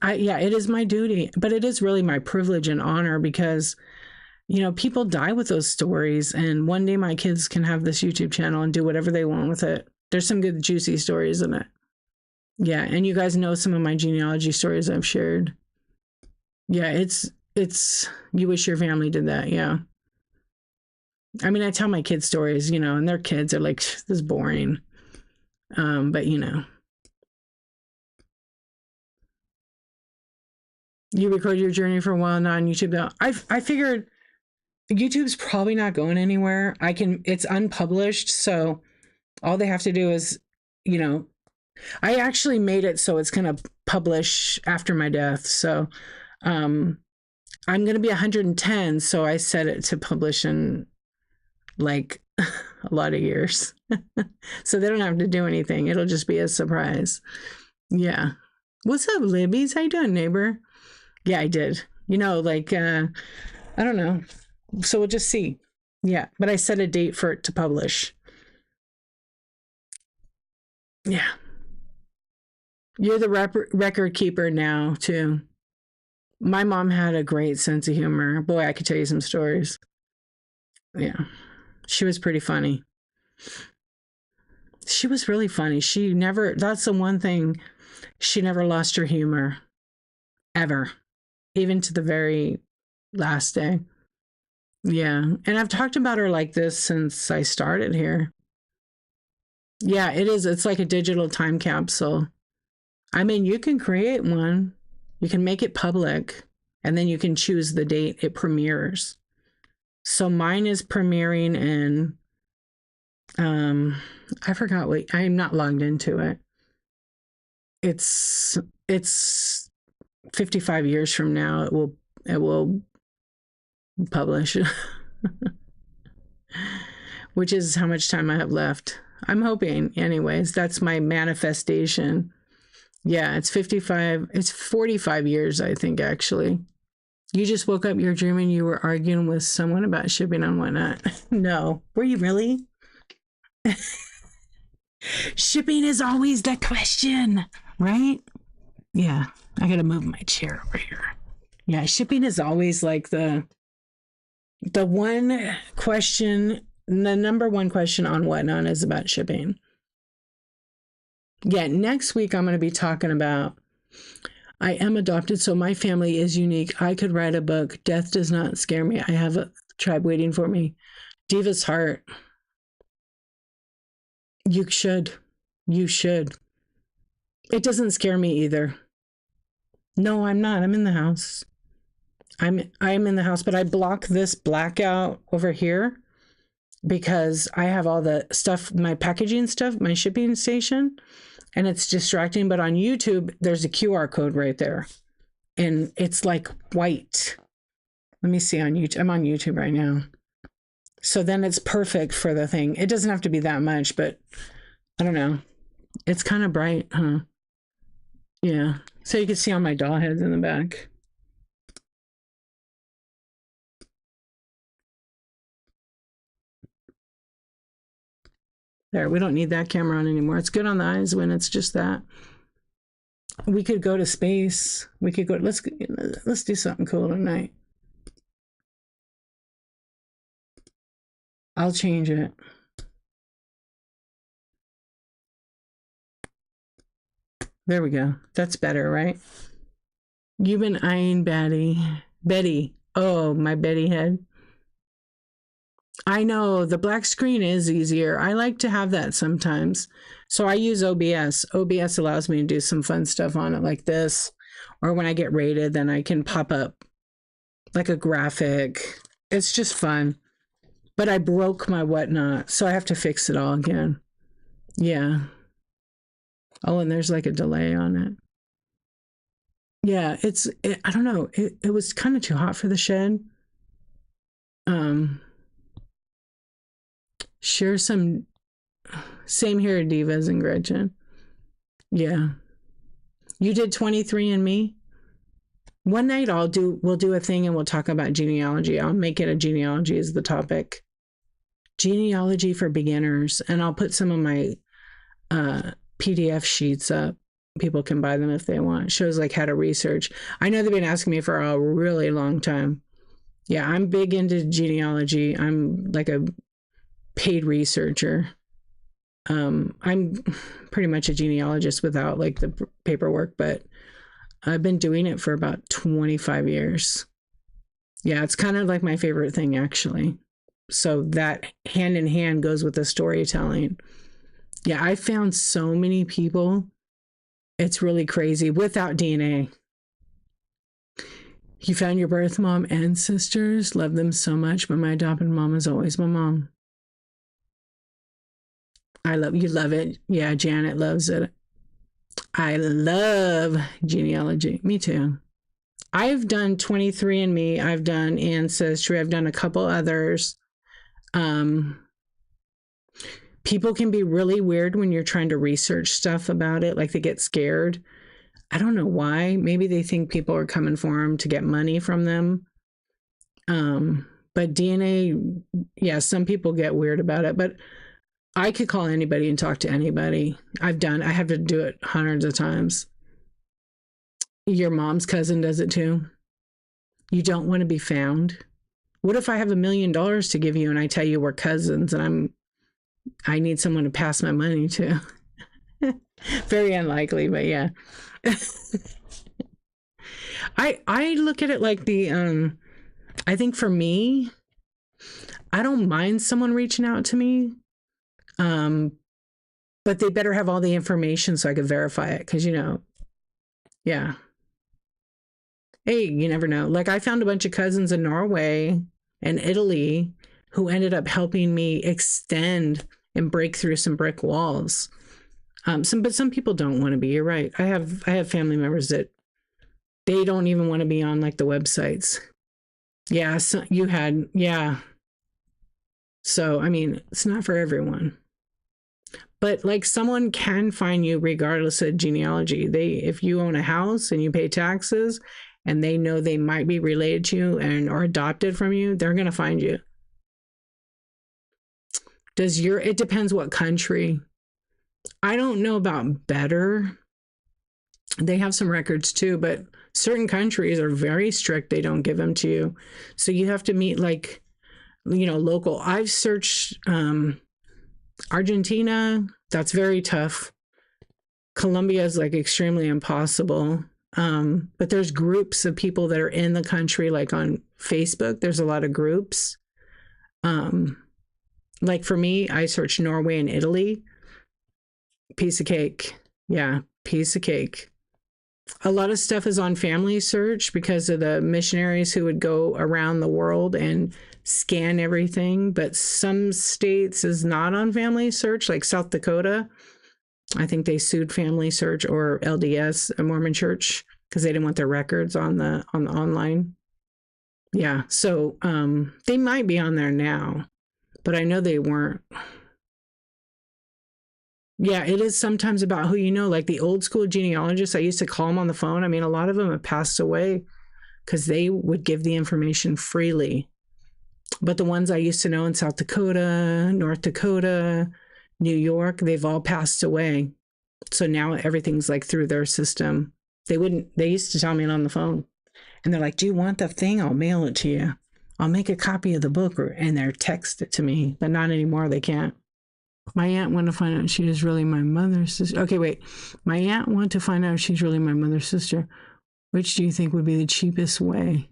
Yeah, it is my duty, but it is really my privilege and honor because, you know, people die with those stories. And one day my kids can have this YouTube channel and do whatever they want with it. There's some good, juicy stories in it. Yeah. And you guys know some of my genealogy stories I've shared. Yeah. You wish your family did that. Yeah. I mean, I tell my kids stories, you know, and their kids are like, this is boring. But you know, you record your journey for a while now on YouTube though. I figured YouTube's probably not going anywhere. It's unpublished, so all they have to do is, you know, I actually made it so it's gonna publish after my death. So I'm gonna be 110, so I set it to publish in like a lot of years. So they don't have to do anything. It'll just be a surprise. Yeah. What's up, Libby's? How you doing, neighbor? Yeah, I did. You know, like I don't know. So we'll just see. Yeah, but I set a date for it to publish. Yeah. You're the record keeper now, too. My mom had a great sense of humor. Boy, I could tell you some stories. Yeah. She was pretty funny. She was really funny. That's the one thing, she never lost her humor. Ever. Even to the very last day. Yeah. And I've talked about her like this since I started here. Yeah, it is. It's like a digital time capsule. I mean, you can create one, you can make it public, and then you can choose the date it premieres. So mine is premiering in, I forgot what, I'm not logged into it. It's 55 years from now, it will publish, which is how much time I have left. I'm hoping, anyways. That's my manifestation. Yeah, it's 45 years, I think, actually. You just woke up, you're dreaming you were arguing with someone about shipping and whatnot. No. Were you really? Shipping is always the question, right? Yeah, I gotta move my chair over here. Yeah, shipping is always like the one question, the number one question on Whatnot is about shipping. Yeah, next week I'm going to be talking about, I am adopted, so my family is unique. I could write a book. Death does not scare me. I have a tribe waiting for me. Diva's Heart. You should. You should. It doesn't scare me either. No, I'm not. I'm in the house. I'm in the house, but I block this blackout over here because I have all the stuff, my packaging stuff, my shipping station, and it's distracting. But on YouTube, there's a QR code right there, and it's like white. Let me see on YouTube. I'm on YouTube right now. So then it's perfect for the thing. It doesn't have to be that much, but I don't know. It's kind of bright, huh? Yeah. So you can see all my doll heads in the back. There, we don't need that camera on anymore. It's good on the eyes when it's just that. We could go to space. We could go, let's do something cool tonight. I'll change it. There we go. That's better, right? You've been eyeing Betty. Oh, my Betty head. I know the black screen is easier. I like to have that sometimes. So I use OBS. OBS allows me to do some fun stuff on it like this. Or when I get rated, then I can pop up like a graphic. It's just fun. But I broke my whatnot, so I have to fix it all again. Yeah. Oh, and there's like a delay on it. Yeah, I don't know. It was kind of too hot for the shed. Share some, same here, Divas and Gretchen. Yeah. You did 23andMe? One night we'll do a thing and we'll talk about genealogy. I'll make it a genealogy as the topic. Genealogy for beginners. And I'll put some of my PDF sheets up. People can buy them if they want. Shows like how to research. I know they've been asking me for a really long time. Yeah, I'm big into genealogy. I'm like a paid researcher. I'm pretty much a genealogist without like the paperwork, but I've been doing it for about 25 years. Yeah, it's kind of like my favorite thing, actually. So that hand in hand goes with the storytelling. Yeah, I found so many people. It's really crazy without DNA. You found your birth mom and sisters. Love them so much, but my adopted mom is always my mom. You love it. Yeah, Janet loves it. I love genealogy. Me too. I've done 23andMe. I've done Ancestry. I've done a couple others. People can be really weird when you're trying to research stuff about it. Like they get scared. I don't know why. Maybe they think people are coming for them to get money from them. But DNA, yeah, some people get weird about it. But I could call anybody and talk to anybody. I have to do it hundreds of times. Your mom's cousin does it too. You don't want to be found. What if I have $1 million to give you and I tell you we're cousins and I need someone to pass my money to? Very unlikely, but yeah. I look at it like I think for me, I don't mind someone reaching out to me. But they better have all the information so I could verify it. Cause yeah. Hey, you never know. Like I found a bunch of cousins in Norway and Italy who ended up helping me extend and break through some brick walls. But some people don't want to be. You're right. I have family members that they don't even want to be on like the websites. Yeah. So yeah. So, I mean, it's not for everyone. But like someone can find you regardless of genealogy. If you own a house and you pay taxes and they know they might be related to you and are adopted from you, they're going to find you. It depends what country. I don't know about better. They have some records too, but certain countries are very strict. They don't give them to you. So you have to meet like, local. I've searched Argentina. That's very tough. Colombia is like extremely impossible. But there's groups of people that are in the country, like on Facebook. There's a lot of groups. Like for me, I searched Norway and Italy. Piece of cake. Yeah, piece of cake. A lot of stuff is on Family Search because of the missionaries who would go around the world and scan everything. But some states is not on Family Search, like South Dakota. I think they sued Family Search or LDS, a Mormon church, because they didn't want their records on the online. Yeah, so they might be on there now, but I know they weren't. Yeah, it is sometimes about who you know, like the old school genealogists. I used to call them on the phone. I mean, a lot of them have passed away because they would give the information freely. But the ones I used to know in South Dakota, North Dakota, New York, they've all passed away. So now everything's like through their system. They used to tell me on the phone. And they're like, "Do you want the thing? I'll mail it to you. I'll make a copy of the book," and they're text it to me. But not anymore. They can't. My aunt wanted to find out if she is really my mother's sister. Okay, wait. My aunt wanted to find out if she's really my mother's sister. Which do you think would be the cheapest way?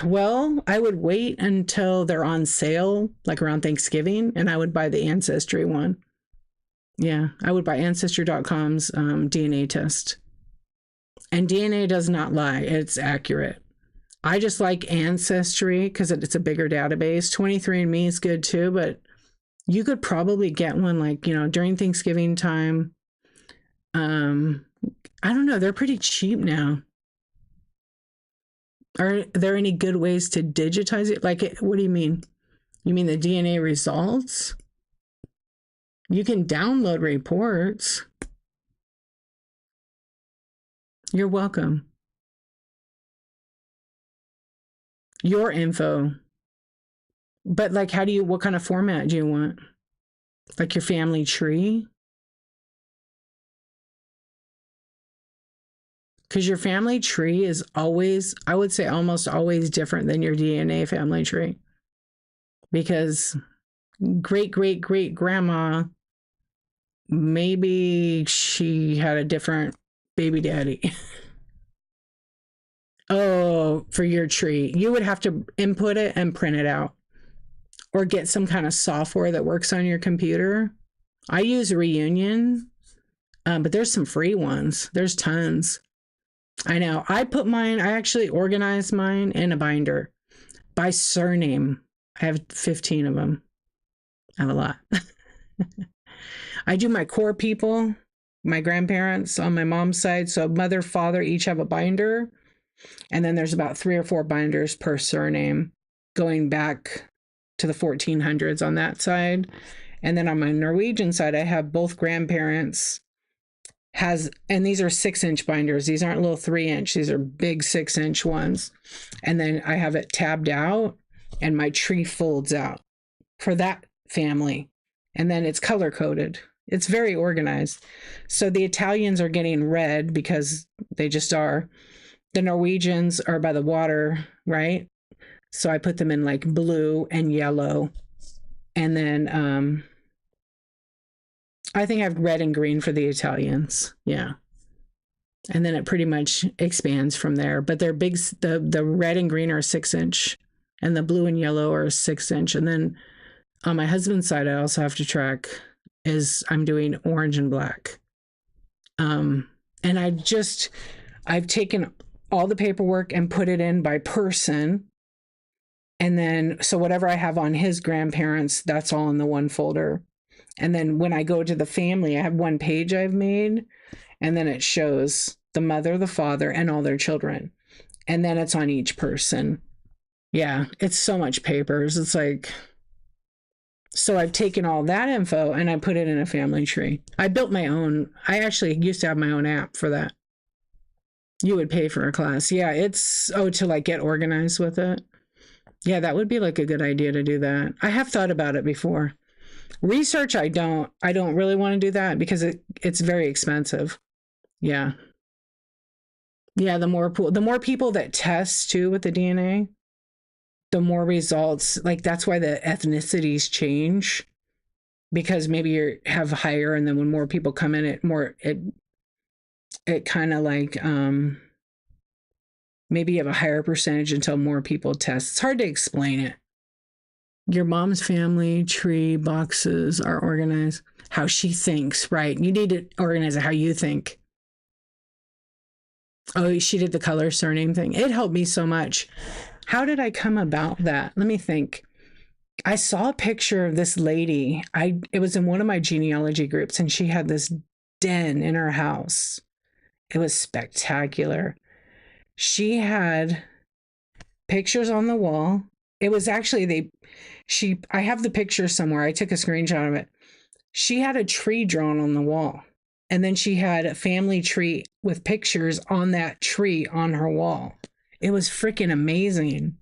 Well, I would wait until they're on sale, like around Thanksgiving, and I would buy the Ancestry one. Yeah, I would buy Ancestry.com's DNA test. And DNA does not lie, it's accurate. I just like Ancestry because it's a bigger database. 23andMe is good too, but you could probably get one like, during Thanksgiving time. I don't know. They're pretty cheap now. Are there any good ways to digitize it? Like, what do you mean? You mean the DNA results? You can download reports. You're welcome. Your info. But like, what kind of format do you want? Like your family tree? Because your family tree is always, I would say almost always different than your DNA family tree. Because great, great, great grandma, maybe she had a different baby daddy. Oh, for your tree. You would have to input it and print it out or get some kind of software that works on your computer. I use Reunion, but there's some free ones. There's tons. I know. I actually organized mine in a binder by surname. I have 15 of them. I have a lot. I do my core people, my grandparents on my mom's side. So mother, father each have a binder. And then there's about 3 or 4 binders per surname going back to the 1400s on that side. And then on my Norwegian side, I have both grandparents and these are 6-inch binders. These aren't little 3-inch. These are big 6-inch ones. And then I have it tabbed out and my tree folds out for that family. And then it's color coded. It's very organized. So the Italians are getting red because they just are. The Norwegians are by the water, right? So I put them in like blue and yellow. And then I think I have red and green for the Italians. Yeah. And then it pretty much expands from there. But they're big. The red and green are 6-inch and the blue and yellow are 6-inch. And then on my husband's side, I also have to track I'm doing orange and black. And I've taken all the paperwork and put it in by person. And then, so whatever I have on his grandparents, that's all in the one folder. And then when I go to the family, I have one page I've made, and then it shows the mother, the father, and all their children. And then it's on each person. Yeah, it's so much papers. It's like, so I've taken all that info and I put it in a family tree. I built my own. I actually used to have my own app for that. You would pay for a class. Yeah, to like get organized with it. Yeah, that would be like a good idea to do that. I have thought about it before. Research, I don't really want to do that because it's very expensive. Yeah. Yeah, the more people that test too with the DNA, the more results, like that's why the ethnicities change, because maybe you have higher, and then when more people come in, it kind of like maybe you have a higher percentage until more people test. It's hard to explain it. Your mom's family tree boxes are organized how she thinks, right? You need to organize it how you think. Oh, she did the color surname thing. It helped me so much. How did I come about that? Let me think. I saw a picture of this lady. It was in one of my genealogy groups, and she had this den in her house. It was spectacular. She had pictures on the wall. It was actually I have the picture somewhere. I took a screenshot of it. She had a tree drawn on the wall. And then she had a family tree with pictures on that tree on her wall. It was freaking amazing.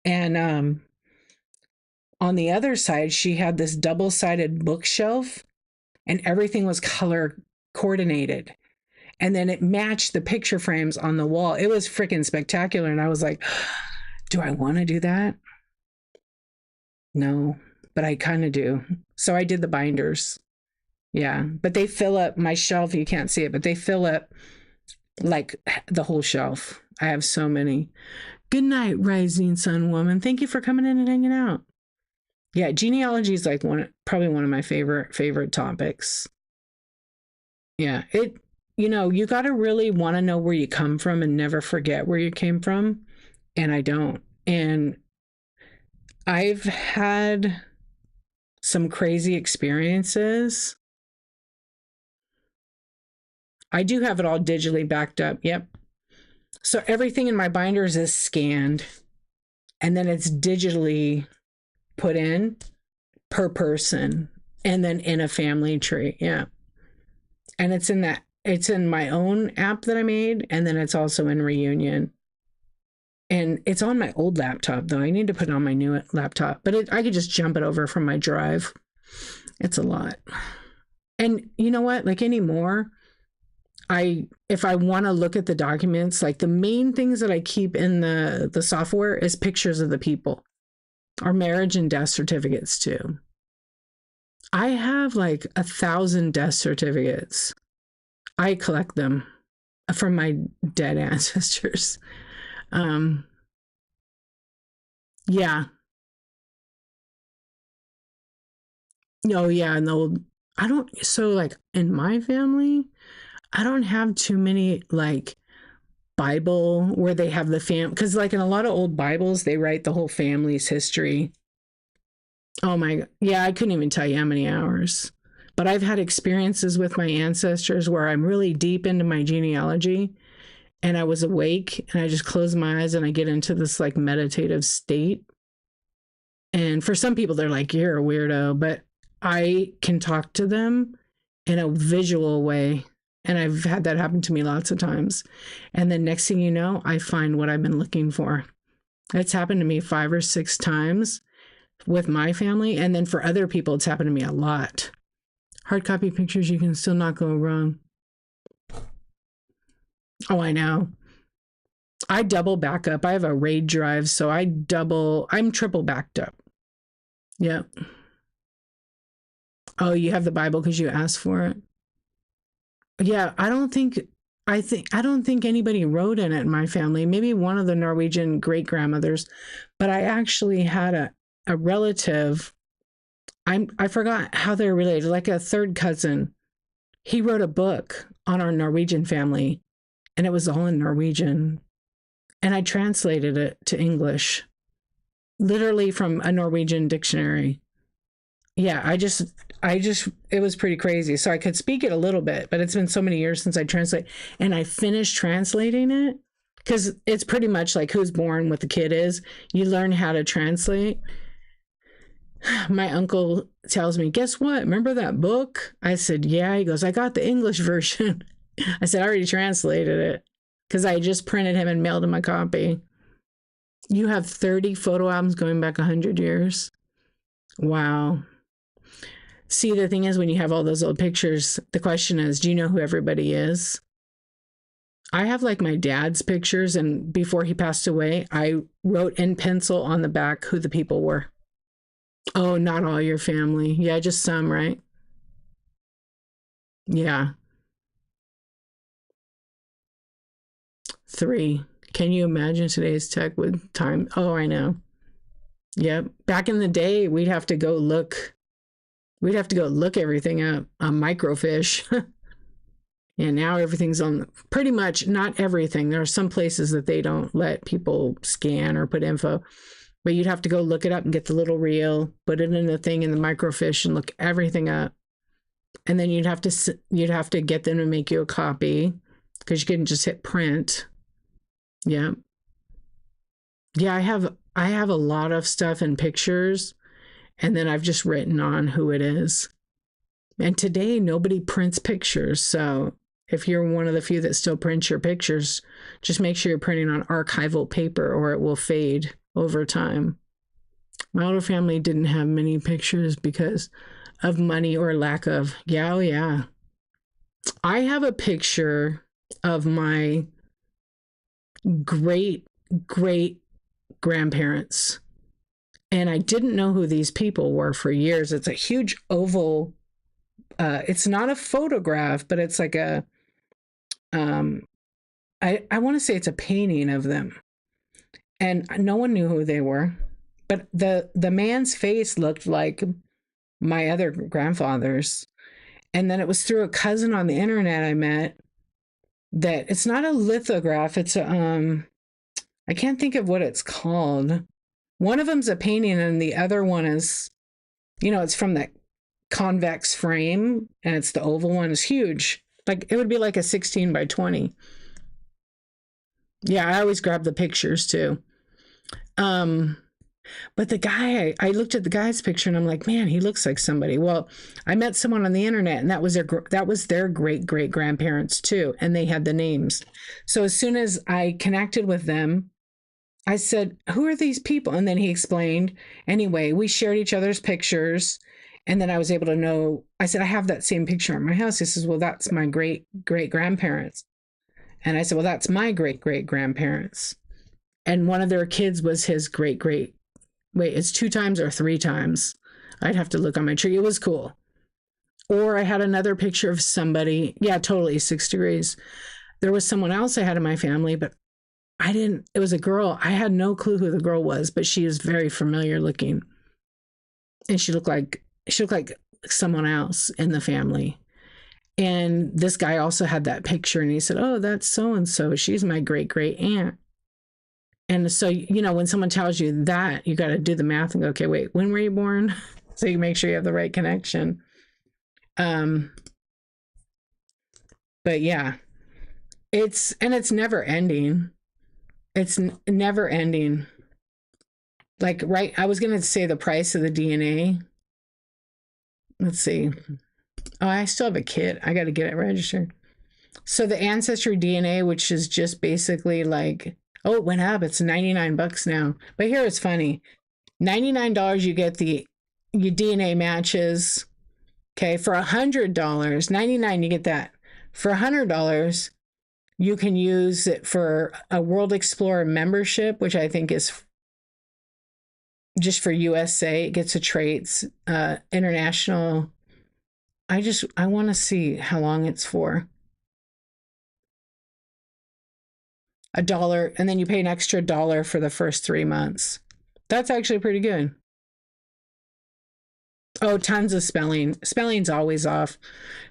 And on the other side, she had this double-sided bookshelf, and everything was color coordinated. And then it matched the picture frames on the wall. It was freaking spectacular. And I was like, do I want to do that? No, but I kind of do. So I did the binders. Yeah, but they fill up my shelf. You can't see it, but they fill up like the whole shelf. I have so many. Good night, rising sun woman. Thank you for coming in and hanging out. Yeah, genealogy is like probably one of my favorite topics. Yeah, you got to really want to know where you come from and never forget where you came from. And I don't. And I've had some crazy experiences. I do have it all digitally backed up. Yep. So everything in my binders is scanned, and then it's digitally put in per person, and then in a family tree. Yeah. And it's in my own app that I made, and then it's also in Reunion. And it's on my old laptop, though. I need to put it on my new laptop, but I could just jump it over from my drive. It's a lot. And you know what? Like anymore, if I want to look at the documents, like the main things that I keep in the software is pictures of the people, or marriage and death certificates too. I have like 1,000 death certificates. I collect them from my dead ancestors. Yeah. Oh yeah, and so like in my family, I don't have too many like Bible where they have the because like in a lot of old Bibles, they write the whole family's history. Oh my, yeah, I couldn't even tell you how many hours. But I've had experiences with my ancestors where I'm really deep into my genealogy, and I was awake and I just close my eyes and I get into this like meditative state. And for some people, they're like, you're a weirdo, but I can talk to them in a visual way. And I've had that happen to me lots of times. And then next thing you know, I find what I've been looking for. It's happened to me 5 or 6 times with my family. And then for other people, it's happened to me a lot. Hard copy pictures, you can still not go wrong. Oh, I know. I double back up. I have a RAID drive, so I'm triple backed up. Yep. Oh, you have the Bible because you asked for it? Yeah, I don't think anybody wrote in it in my family. Maybe one of the Norwegian great grandmothers, but I actually had a relative. I forgot how they're related, like a third cousin. He wrote a book on our Norwegian family, and it was all in Norwegian. And I translated it to English, literally from a Norwegian dictionary. Yeah, it was pretty crazy. So I could speak it a little bit, but it's been so many years since I translate. And I finished translating it because it's pretty much like Who's Born, what the kid is. You learn how to translate. My uncle tells me, guess what? Remember that book? I said, yeah. He goes, I got the English version. I said, I already translated it because I just printed him and mailed him a copy. You have 30 photo albums going back 100 years. Wow. See, the thing is, when you have all those old pictures, the question is, do you know who everybody is? I have like my dad's pictures, and before he passed away, I wrote in pencil on the back who the people were. Oh, not all your family. Yeah, just some, right? Yeah. 3. Can you imagine today's tech with time? Oh, I know. Yep. Back in the day, we'd have to go look everything up on microfiche. And now everything's on, pretty much, not everything. There are some places that they don't let people scan or put info, but you'd have to go look it up and get the little reel, put it in the thing in the microfiche and look everything up. And then you'd have to get them to make you a copy because you couldn't just hit print. Yeah. Yeah, I have a lot of stuff in pictures, and then I've just written on who it is. And today nobody prints pictures, so if you're one of the few that still prints your pictures, just make sure you're printing on archival paper or it will fade over time. My older family didn't have many pictures because of money or lack of. Yeah, oh yeah. I have a picture of my great great grandparents, and I didn't know who these people were for years. It's a huge oval. It's not a photograph, but it's like a. I want to say it's a painting of them, and no one knew who they were, but the man's face looked like my other grandfather's, and then it was through a cousin on the internet I met. That it's not a lithograph. It's a I can't think of what it's called. One of them's a painting, and the other one is, it's from that convex frame, and it's the oval one. Is huge. Like it would be like a 16 by 20. Yeah, I always grab the pictures too. But the guy, I looked at the guy's picture and I'm like, man, he looks like somebody. Well, I met someone on the internet, and that was their great great grandparents too, and they had the names. So as soon as I connected with them, I said, who are these people? And then he explained. Anyway, we shared each other's pictures. And then I was able to know, I said, I have that same picture in my house. He says, well, that's my great great grandparents. And I said, well, that's my great great grandparents. And one of their kids was his great great, wait, it's 2 times or 3 times. I'd have to look on my tree. It was cool. Or I had another picture of somebody. Yeah, totally 6 degrees. There was someone else I had in my family, but it was a girl. I had no clue who the girl was, but she was very familiar looking. And she looked like someone else in the family. And this guy also had that picture, and he said, oh, that's so-and-so. She's my great great aunt. And so, when someone tells you that, you got to do the math and go, okay, wait, when were you born? So you make sure you have the right connection. But yeah, it's never ending. It's never ending. Like, right, I was going to say the price of the DNA. Let's see. Oh, I still have a kit. I got to get it registered. So the Ancestry DNA, which is just basically like, oh, it went up. It's $99 now. But here it's funny. $99, you get your DNA matches. Okay, for $100, $99, you get that. For $100, you can use it for a World Explorer membership, which I think is just for USA. It gets a traits, international. I want to see how long it's for. $1, and then you pay an extra $1 for the first 3 months. That's actually pretty good. Oh, tons of spelling. Spelling's always off.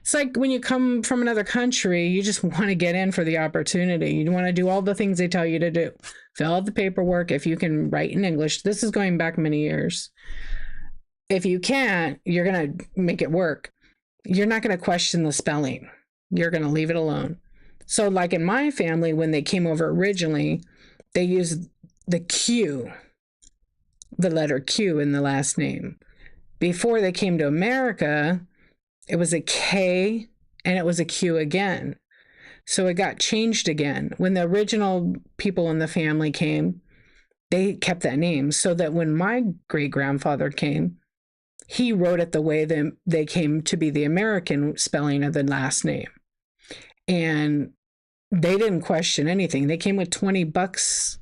It's like when you come from another country, you just want to get in for the opportunity. You want to do all the things they tell you to do. Fill out the paperwork if you can write in English. This is going back many years. If you can't, you're going to make it work. You're not going to question the spelling. You're going to leave it alone. So like in my family, when they came over originally, they used the Q, the letter Q in the last name. Before they came to America, it was a K and it was a Q again. So it got changed again. When the original people in the family came, they kept that name, so that when my great-grandfather came, he wrote it the way they came to be the American spelling of the last name. And they didn't question anything. They came with $20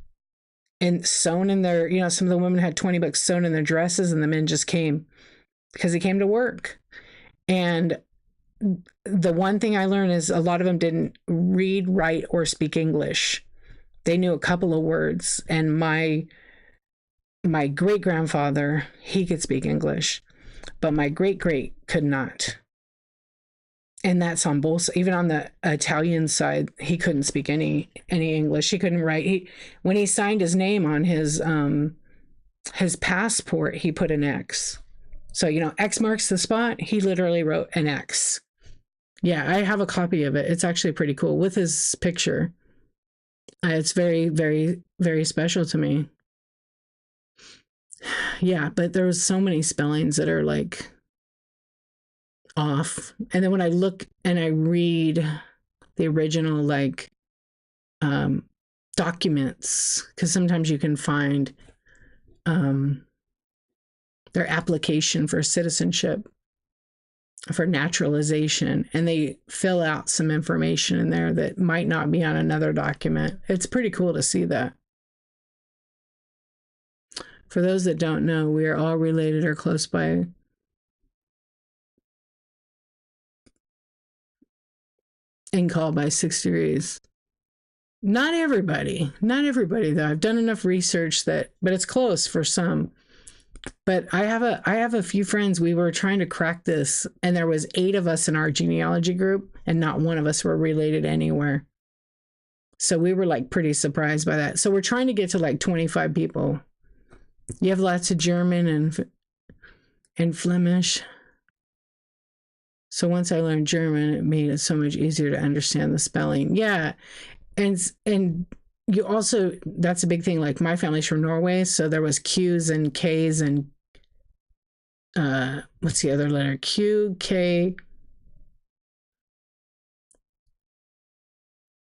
and sewn in their, some of the women had $20 sewn in their dresses, and the men just came because they came to work. And the one thing I learned is a lot of them didn't read, write, or speak English. They knew a couple of words. And my my great grandfather, he could speak English, but my great great could not. And that's on both. Even on the Italian side, he couldn't speak any English. He couldn't write. When he signed his name on his passport, he put an X. So X marks the spot. He literally wrote an X. Yeah, I have a copy of it. It's actually pretty cool with his picture. It's very, very, very special to me. Yeah, but there's so many spellings that are like off. And then when I look and I read the original documents, because sometimes you can find their application for citizenship, for naturalization, and they fill out some information in there that might not be on another document. It's pretty cool to see that. For those that don't know, we are all related or close by. And called by 6 degrees. Not everybody though. I've done enough research but it's close for some. But I have a few friends. We were trying to crack this, and there was 8 of us in our genealogy group, and not one of us were related anywhere. So we were like pretty surprised by that. So we're trying to get to like 25 people. You have lots of German and Flemish. So once I learned German, it made it so much easier to understand the spelling. Yeah. And you also, that's a big thing. Like my family's from Norway. So there was Q's and K's and what's the other letter? Q, K.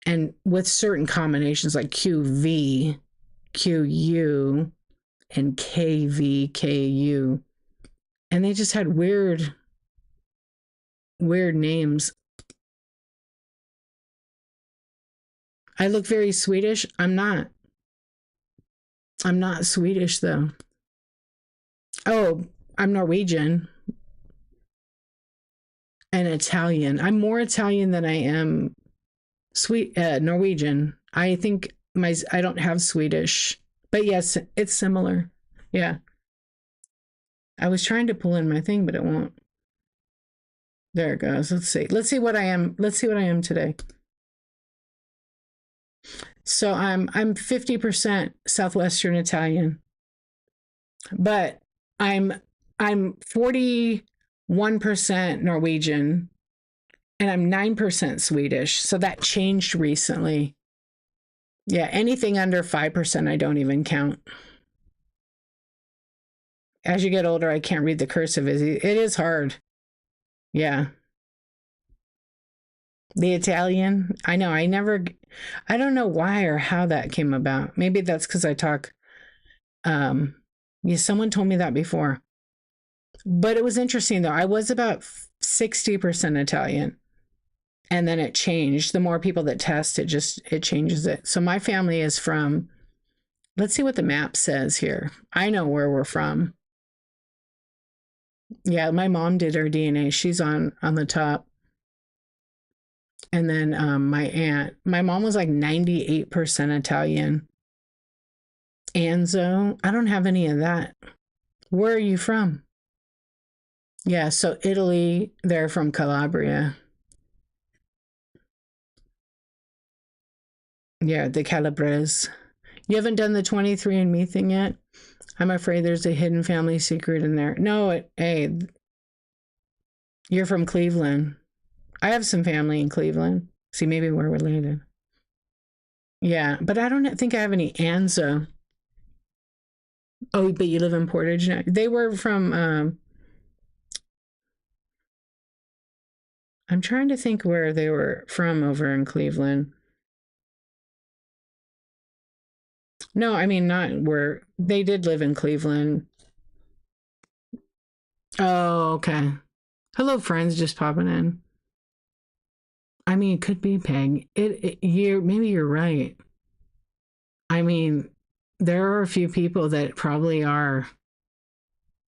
And with certain combinations like QV, QU, and KV, KU. And they just had weird names. I look very Swedish. I'm not Swedish though. Oh, I'm Norwegian and Italian. I'm more Italian than I am Norwegian. I think I don't have Swedish, but yes, it's similar. Yeah. I was trying to pull in my thing, but it won't. There it goes. Let's see what I am. Let's see what I am today. So I'm 50% Southwestern Italian, but I'm 41% Norwegian, and I'm 9% Swedish. So that changed recently. Yeah, anything under 5% I don't even count. As you get older, I can't read the cursive. It is hard. Yeah. The Italian, I know, I don't know why or how that came about. Maybe that's because I talk, yeah, someone told me that before. But it was interesting though. I was about 60% Italian. And then it changed. The more people that test, it changes it. So my family is from, let's see what the map says here. I know where we're from. Yeah, my mom did her DNA. She's on the top. And then my mom was like 98% Italian. Anzo, I don't have any of that. Where are you from? Yeah, so Italy, they're from Calabria. Yeah, the Calabres. You haven't done the 23andMe thing yet? I'm afraid there's a hidden family secret in there. No, hey, you're from Cleveland. I have some family in Cleveland. See, maybe we're related. Yeah, but I don't think I have any Anzo. Oh, but you live in Portage now. They were from, I'm trying to think where they were from over in Cleveland. No, I mean, not where they did live in Cleveland. Oh, okay. Hello, friends, just popping in. I mean, it could be Peg. Maybe you're right. I mean, there are a few people that probably are.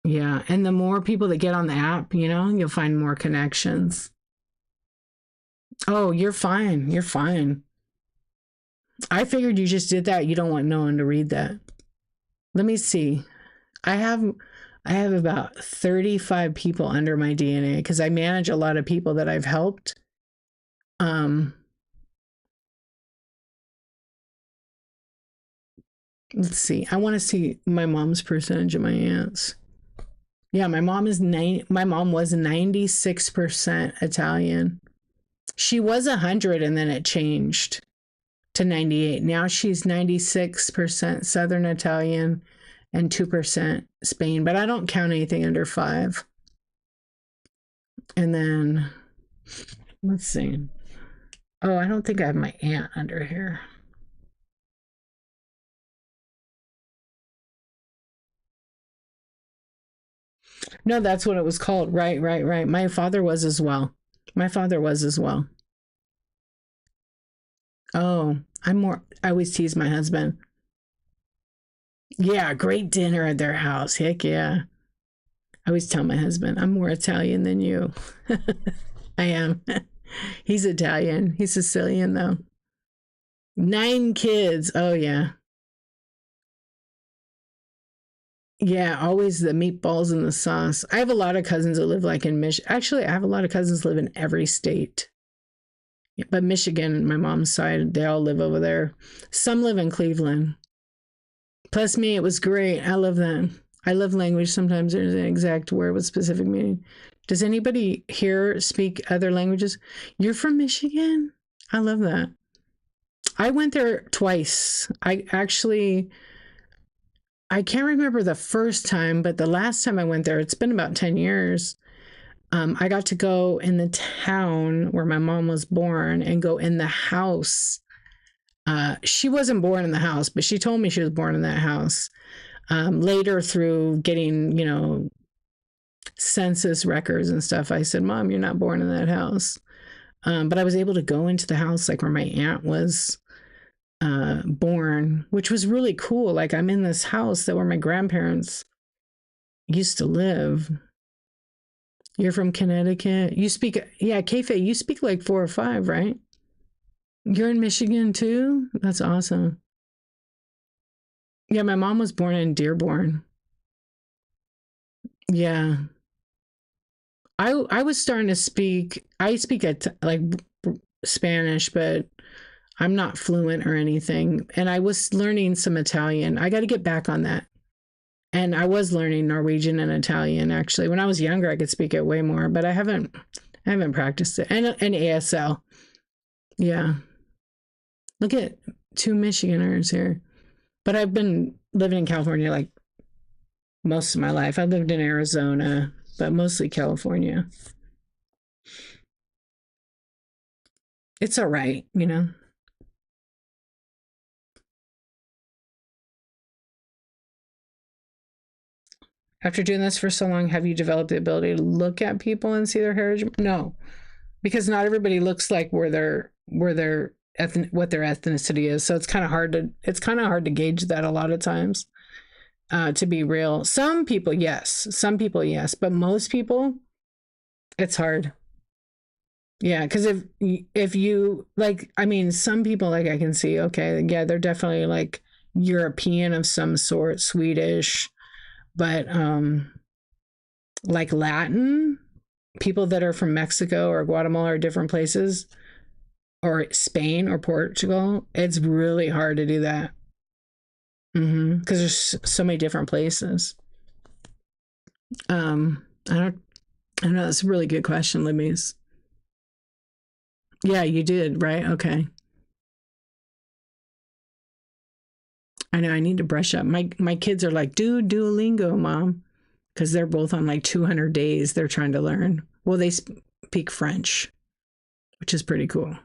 Yeah, and the more people that get on the app, you'll find more connections. Oh, you're fine. You're fine. I figured you just did that. You don't want no one to read that. Let me see. I have I have about 35 people under my DNA because I manage a lot of people that I've helped. Um, let's see. I want to see my mom's percentage of my aunts. Yeah, my mom was 96% Italian. She was 100 and then it changed to 98. Now she's 96% Southern Italian and 2% Spain, but I don't count anything under 5. And then let's see. Oh, I don't think I have my aunt under here. No, that's what it was called. Right, right, right. My father was as well. My father was as well. Oh, I always tease my husband. Yeah, great dinner at their house. Heck yeah. I always tell my husband, I'm more Italian than you. I am. He's Italian. He's Sicilian, though. 9 kids. Oh, yeah. Yeah, always the meatballs and the sauce. I have a lot of cousins that live like in Michigan. Actually, I have a lot of cousins live in every state. But Michigan, my mom's side, they all live over there. Some live in Cleveland. Plus me, it was great. I love that. I love language. Sometimes there's an exact word with specific meaning. Does anybody here speak other languages? You're from Michigan? I love that. I went there twice. I can't remember the first time, but the last time I went there, it's been about 10 years. I got to go in the town where my mom was born and go in the house. She wasn't born in the house, but she told me she was born in that house. Later, through getting, census records and stuff, I said, Mom, you're not born in that house. But I was able to go into the house like where my aunt was born, which was really cool. Like I'm in this house that where my grandparents used to live. You're from Connecticut. You speak, yeah, Keife, you speak like 4 or 5, right? You're in Michigan too? That's awesome. Yeah, my mom was born in Dearborn. Yeah. I was starting to speak, I speak like Spanish, but I'm not fluent or anything. And I was learning some Italian. I got to get back on that. And I was learning Norwegian and Italian actually. When I was younger, I could speak it way more, but I haven't practiced it. And ASL. Yeah. Look at 2 Michiganers here. But I've been living in California like most of my life. I lived in Arizona, but mostly California. It's all right. After doing this for so long, have you developed the ability to look at people and see their heritage? No, because not everybody looks like what their ethnicity is. So it's kind of hard to gauge that a lot of times. To be real, some people yes, but most people it's hard. Yeah, because if you like, I mean, some people like I can see, okay, yeah, they're definitely like European of some sort, Swedish, but like Latin people that are from Mexico or Guatemala or different places or Spain or Portugal, it's really hard to do that. Because there's so many different places. I don't know. That's a really good question, Libby's. Yeah, you did, right? Okay. I know I need to brush up. My kids are like, dude, Duolingo, mom, because they're both on like 200 days. They're trying to learn. Well, they speak French, which is pretty cool.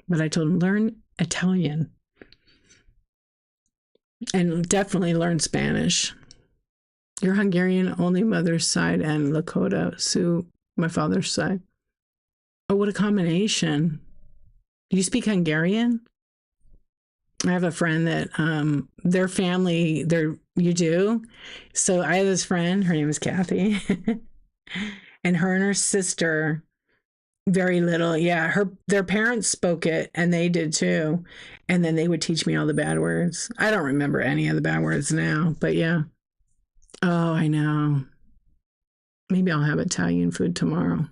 But I told them learn Italian and definitely learn Spanish. You're Hungarian only mother's side and Lakota Sioux my father's side. Oh, what a combination! Do you speak Hungarian? I have a friend that their family, you do. So I have this friend, her name is Kathy, and her sister, very little. Yeah, their parents spoke it and they did too. And then they would teach me all the bad words. I don't remember any of the bad words now, but yeah. Oh, I know. Maybe I'll have Italian food tomorrow.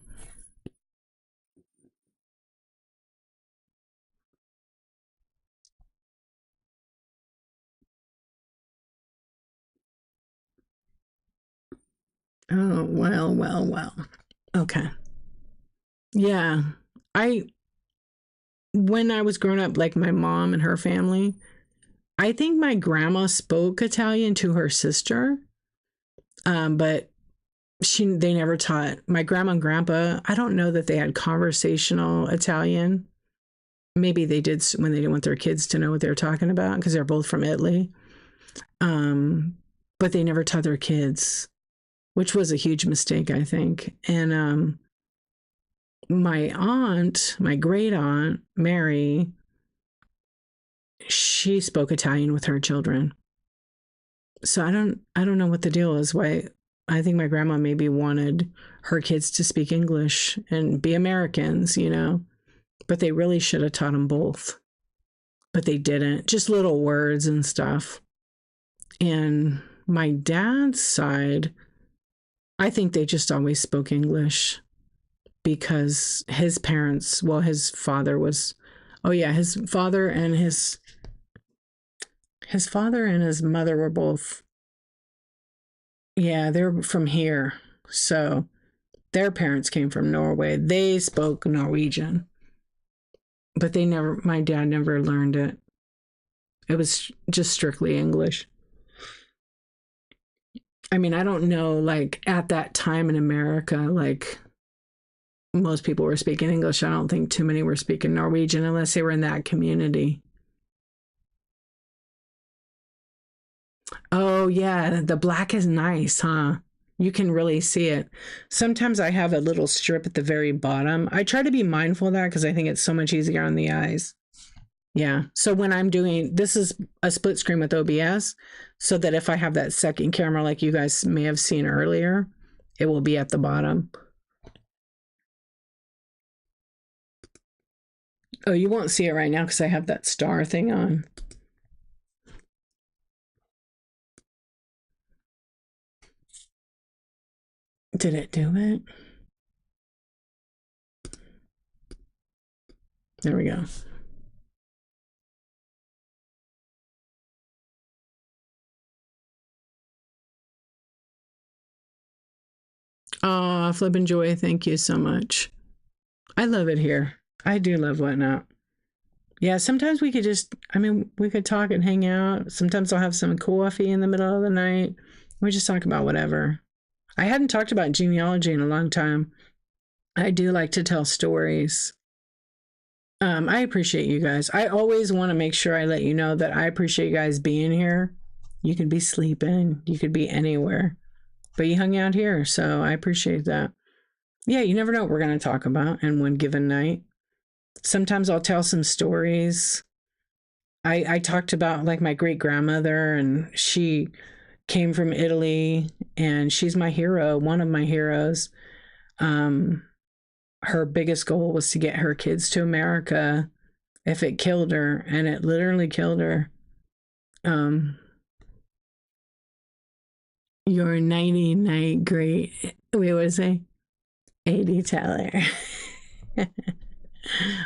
Oh, well, well, well. Okay. Yeah. I, when I was growing up, like my mom and her family, I think my grandma spoke Italian to her sister, but they never taught my grandma and grandpa. I don't know that they had conversational Italian. Maybe they did when they didn't want their kids to know what they were talking about because they're both from Italy. Um, but they never taught their kids, which was a huge mistake, I think. And my aunt, my great aunt, Mary, she spoke Italian with her children. So I don't know what the deal is. Why I think my grandma maybe wanted her kids to speak English and be Americans, but they really should have taught them both. But they didn't. Just little words and stuff. And my dad's side, I think they just always spoke English because his parents, well, his father was, oh yeah, his father and his father and his mother were both, yeah, they're from here. So their parents came from Norway. They spoke Norwegian, but my dad never learned it. It was just strictly English. I mean, I don't know, like at that time in America, like most people were speaking English. I don't think too many were speaking Norwegian unless they were in that community. Oh, yeah. The black is nice, huh? You can really see it. Sometimes I have a little strip at the very bottom. I try to be mindful of that because I think it's so much easier on the eyes. Yeah. So when I'm doing this is a split screen with OBS, so that if I have that second camera like you guys may have seen earlier, it will be at the bottom. Oh, you won't see it right now because I have that star thing on. Did it do it? There we go. Oh, Flip and Joy, thank you so much. I love it here. I do love Whatnot. Yeah, sometimes we could we could talk and hang out. Sometimes I'll have some coffee in the middle of the night. We just talk about whatever. I hadn't talked about genealogy in a long time. I do like to tell stories. I appreciate you guys. I always want to make sure I let you know that I appreciate you guys being here. You could be sleeping, you could be anywhere, but you hung out here, so I appreciate that. Yeah, you never know what we're going to talk about in one given night. Sometimes I'll tell some stories. I talked about like my great grandmother, and she came from Italy, and she's my hero, one of my heroes. Her biggest goal was to get her kids to America if it killed her, and it literally killed her. Your 90 night great, wait, what was I? 80 teller.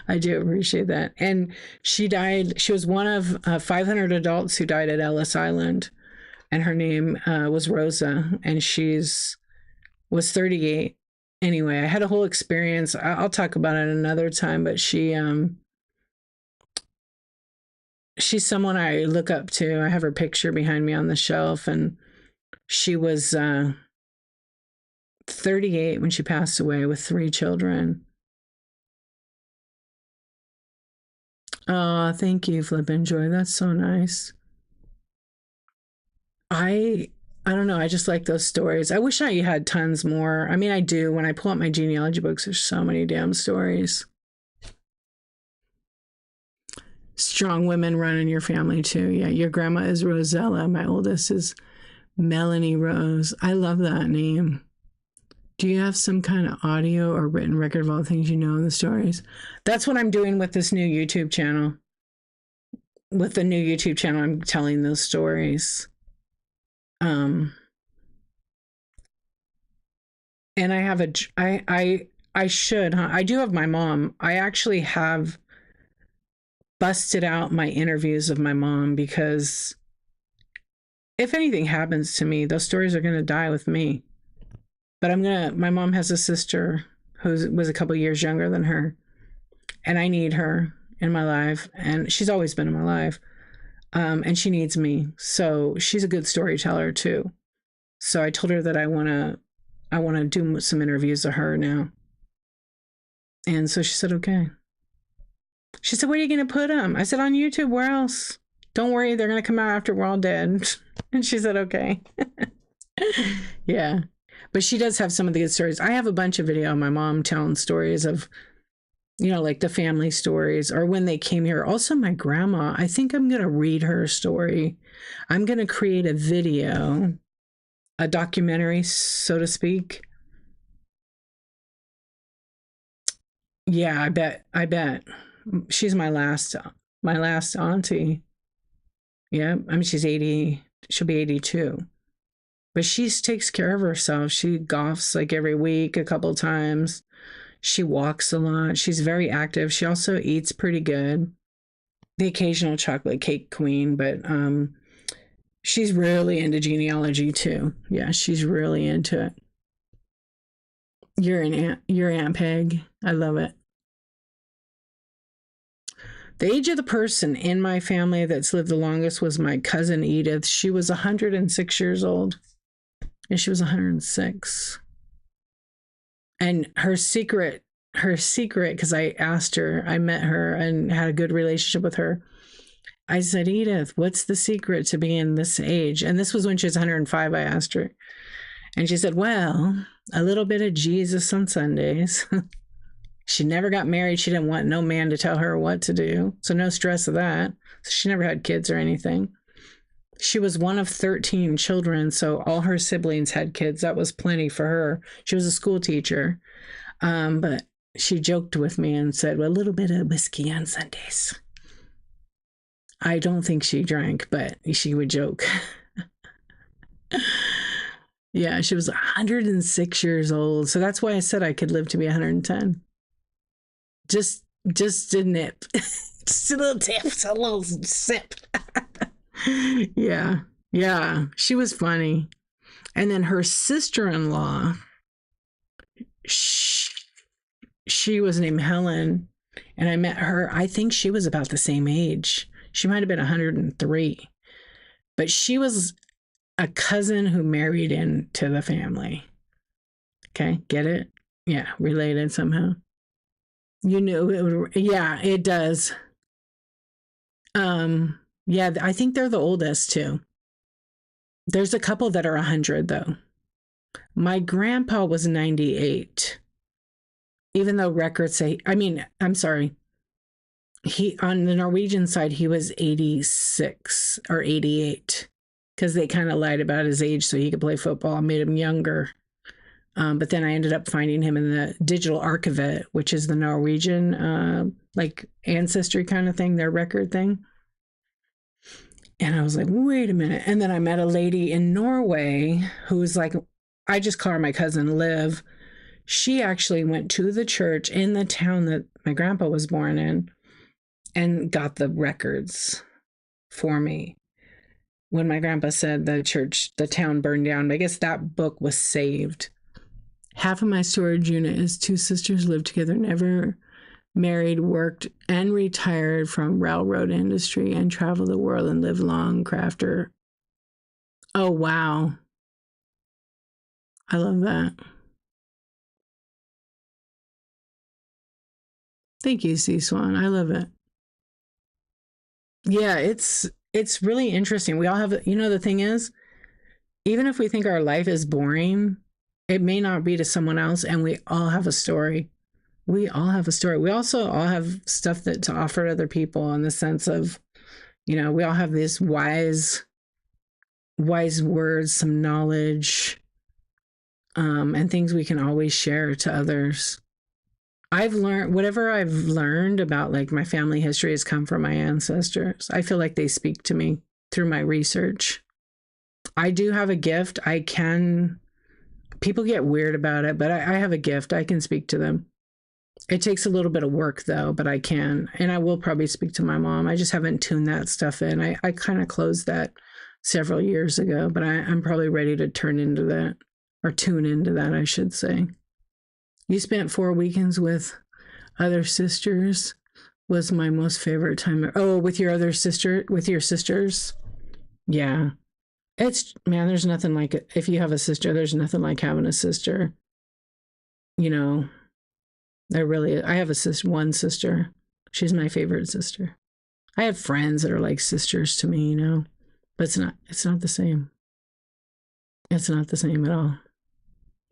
I do appreciate that. And she died, she was one of 500 adults who died at Ellis Island, and her name was Rosa, and was 38. Anyway, I had a whole experience. I'll talk about it another time, but she's someone I look up to. I have her picture behind me on the shelf, and she was 38 when she passed away with 3 children. Oh, thank you, Flip and Joy. That's so nice. I don't know. I just like those stories. I wish I had tons more. I mean, I do. When I pull up my genealogy books, there's so many damn stories. Strong women run in your family too. Yeah, your grandma is Rosella. My oldest is Melanie Rose. I love that name. Do you have some kind of audio or written record of all the things you know in the stories? That's what I'm doing with this new YouTube channel. with the new YouTube channel, I'm telling those stories. Um, and I have I should, huh? I do have my mom. I actually have busted out my interviews of my mom because if anything happens to me, those stories are going to die with me. But my mom has a sister who was a couple years younger than her, and I need her in my life, and she's always been in my life. And she needs me. So she's a good storyteller too. So I told her that I want to do some interviews of her now. And so she said, okay. She said, where are you going to put them? I said, on YouTube. Where else? Don't worry. They're going to come out after we're all dead. And she said, okay. Yeah. But she does have some of the good stories. I have a bunch of video of my mom telling stories of, like the family stories or when they came here. Also, my grandma, I think I'm going to read her story. I'm going to create a video, a documentary, so to speak. Yeah, I bet. She's my last auntie. Yeah, I mean, she'll be 82. But she takes care of herself. She golfs like every week, a couple times. She walks a lot. She's very active. She also eats pretty good. The occasional chocolate cake queen, but she's really into genealogy too. Yeah, she's really into it. You're Aunt Peg. I love it. The age of the person in my family that's lived the longest was my cousin Edith. She was 106 years old, and she was 106. And her secret, because I asked her, I met her and had a good relationship with her. I said, Edith, what's the secret to being this age? And this was when she was 105, I asked her. And she said, well, a little bit of Jesus on Sundays. She never got married. She didn't want no man to tell her what to do. So no stress of that. So she never had kids or anything. She was one of 13 children, so all her siblings had kids. That was plenty for her. She was a school teacher. But she joked with me and said, well, a little bit of whiskey on Sundays. I don't think she drank, but she would joke. Yeah, she was 106 years old. So that's why I said I could live to be 110. Just a nip. Just a little tip, a little sip. Yeah. Yeah. She was funny. And then her sister-in-law, she was named Helen. And I met her. I think she was about the same age. She might have been 103. But she was a cousin who married into the family. Okay. Get it? Yeah. Related somehow. You knew it would. Yeah, it does. Yeah, I think they're the oldest too. There's a couple that are 100 though. My grandpa was 98. Even though records say, I'm sorry. He on the Norwegian side he was 86 or 88 because they kind of lied about his age so he could play football, made him younger. But then I ended up finding him in the digital archive, which is the Norwegian like ancestry kind of thing, their record thing. And I was like, wait a minute. And then I met a lady in Norway who was like, I just call her my cousin Liv. She actually went to the church in the town that my grandpa was born in and got the records for me. When my grandpa said the town burned down, I guess that book was saved. Half of my storage unit is two sisters lived together, never married, worked, and retired from railroad industry and traveled the world and lived long crafter. Oh, wow. I love that. Thank you, C Swan. I love it. Yeah, it's really interesting. We all have, the thing is, even if we think our life is boring, it may not be to someone else, and we all have a story. We all have a story. We also all have stuff to offer to other people in the sense of, we all have these wise words, some knowledge, and things we can always share to others. I've learned whatever I've learned about like my family history has come from my ancestors. I feel like they speak to me through my research. I do have a gift. I can, people get weird about it, but I have a gift. I can speak to them. It takes a little bit of work though, but I can. And I will probably speak to my mom. I just haven't tuned that stuff in. I kind of closed that several years ago, but I'm probably ready to turn into that or tune into that, I should say. You spent 4 weekends with other sisters was my most favorite time. Oh, with your other sister, with your sisters. Yeah. It's, man, there's nothing like it. If you have a sister, there's nothing like having a sister. You know, I really, I have a sister, one sister. She's my favorite sister. I have friends that are like sisters to me, but it's not the same. It's not the same at all.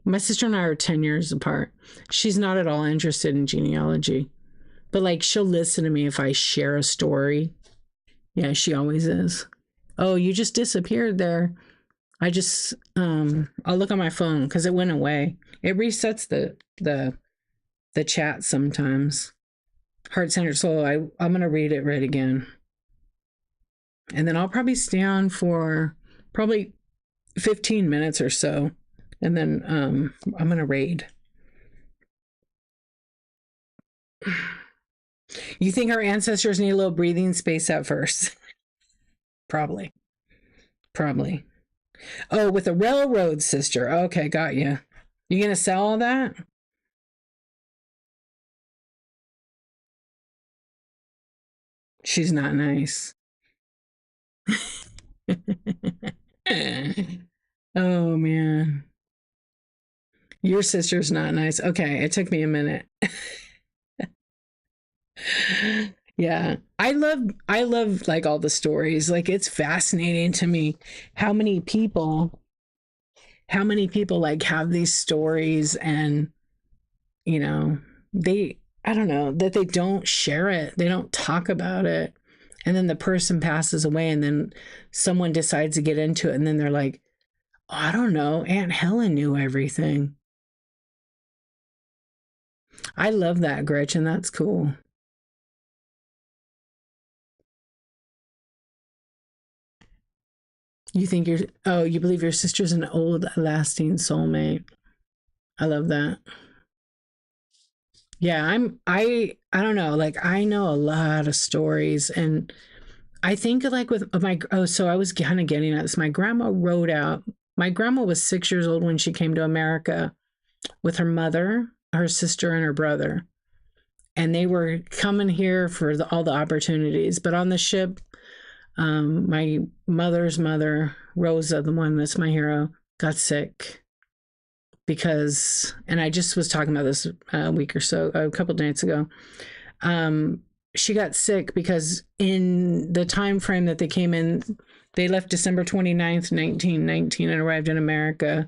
My sister and I are 10 years apart. She's not at all interested in genealogy, but like she'll listen to me if I share a story. Yeah, she always is. Oh, you just disappeared there. I'll look on my phone because it went away. It resets the chat sometimes. Heart Centered Soul. I'm gonna read it right again, and then I'll probably stay on for probably 15 minutes or so, and then I'm gonna raid. You think our ancestors need a little breathing space at first? Probably. Probably. Oh, with a railroad sister. Okay, got you. You gonna sell all that? She's not nice. Oh man. Your sister's not nice. Okay, it took me a minute. Yeah. I love like all the stories. Like it's fascinating to me how many people how many people like have these stories and you know, they I don't know, that they don't share it. They don't talk about it. And then the person passes away and then someone decides to get into it and then they're like, oh, I don't know, Aunt Helen knew everything. I love that, Gretchen. That's cool. You believe your sister's an old lasting soulmate. I love that. Yeah, I don't know, like I know a lot of stories and I think like with my so I was kind of getting at this. My grandma wrote out. My grandma was 6 years old when she came to America with her mother, her sister, and her brother, and they were coming here for all the opportunities. But on the ship, my mother's mother, Rosa, the one that's my hero, got sick because, and I just was talking about this a week or so, a couple of nights ago. Um, she got sick because in the time frame that they came in, they left December 29th, 1919, and arrived in America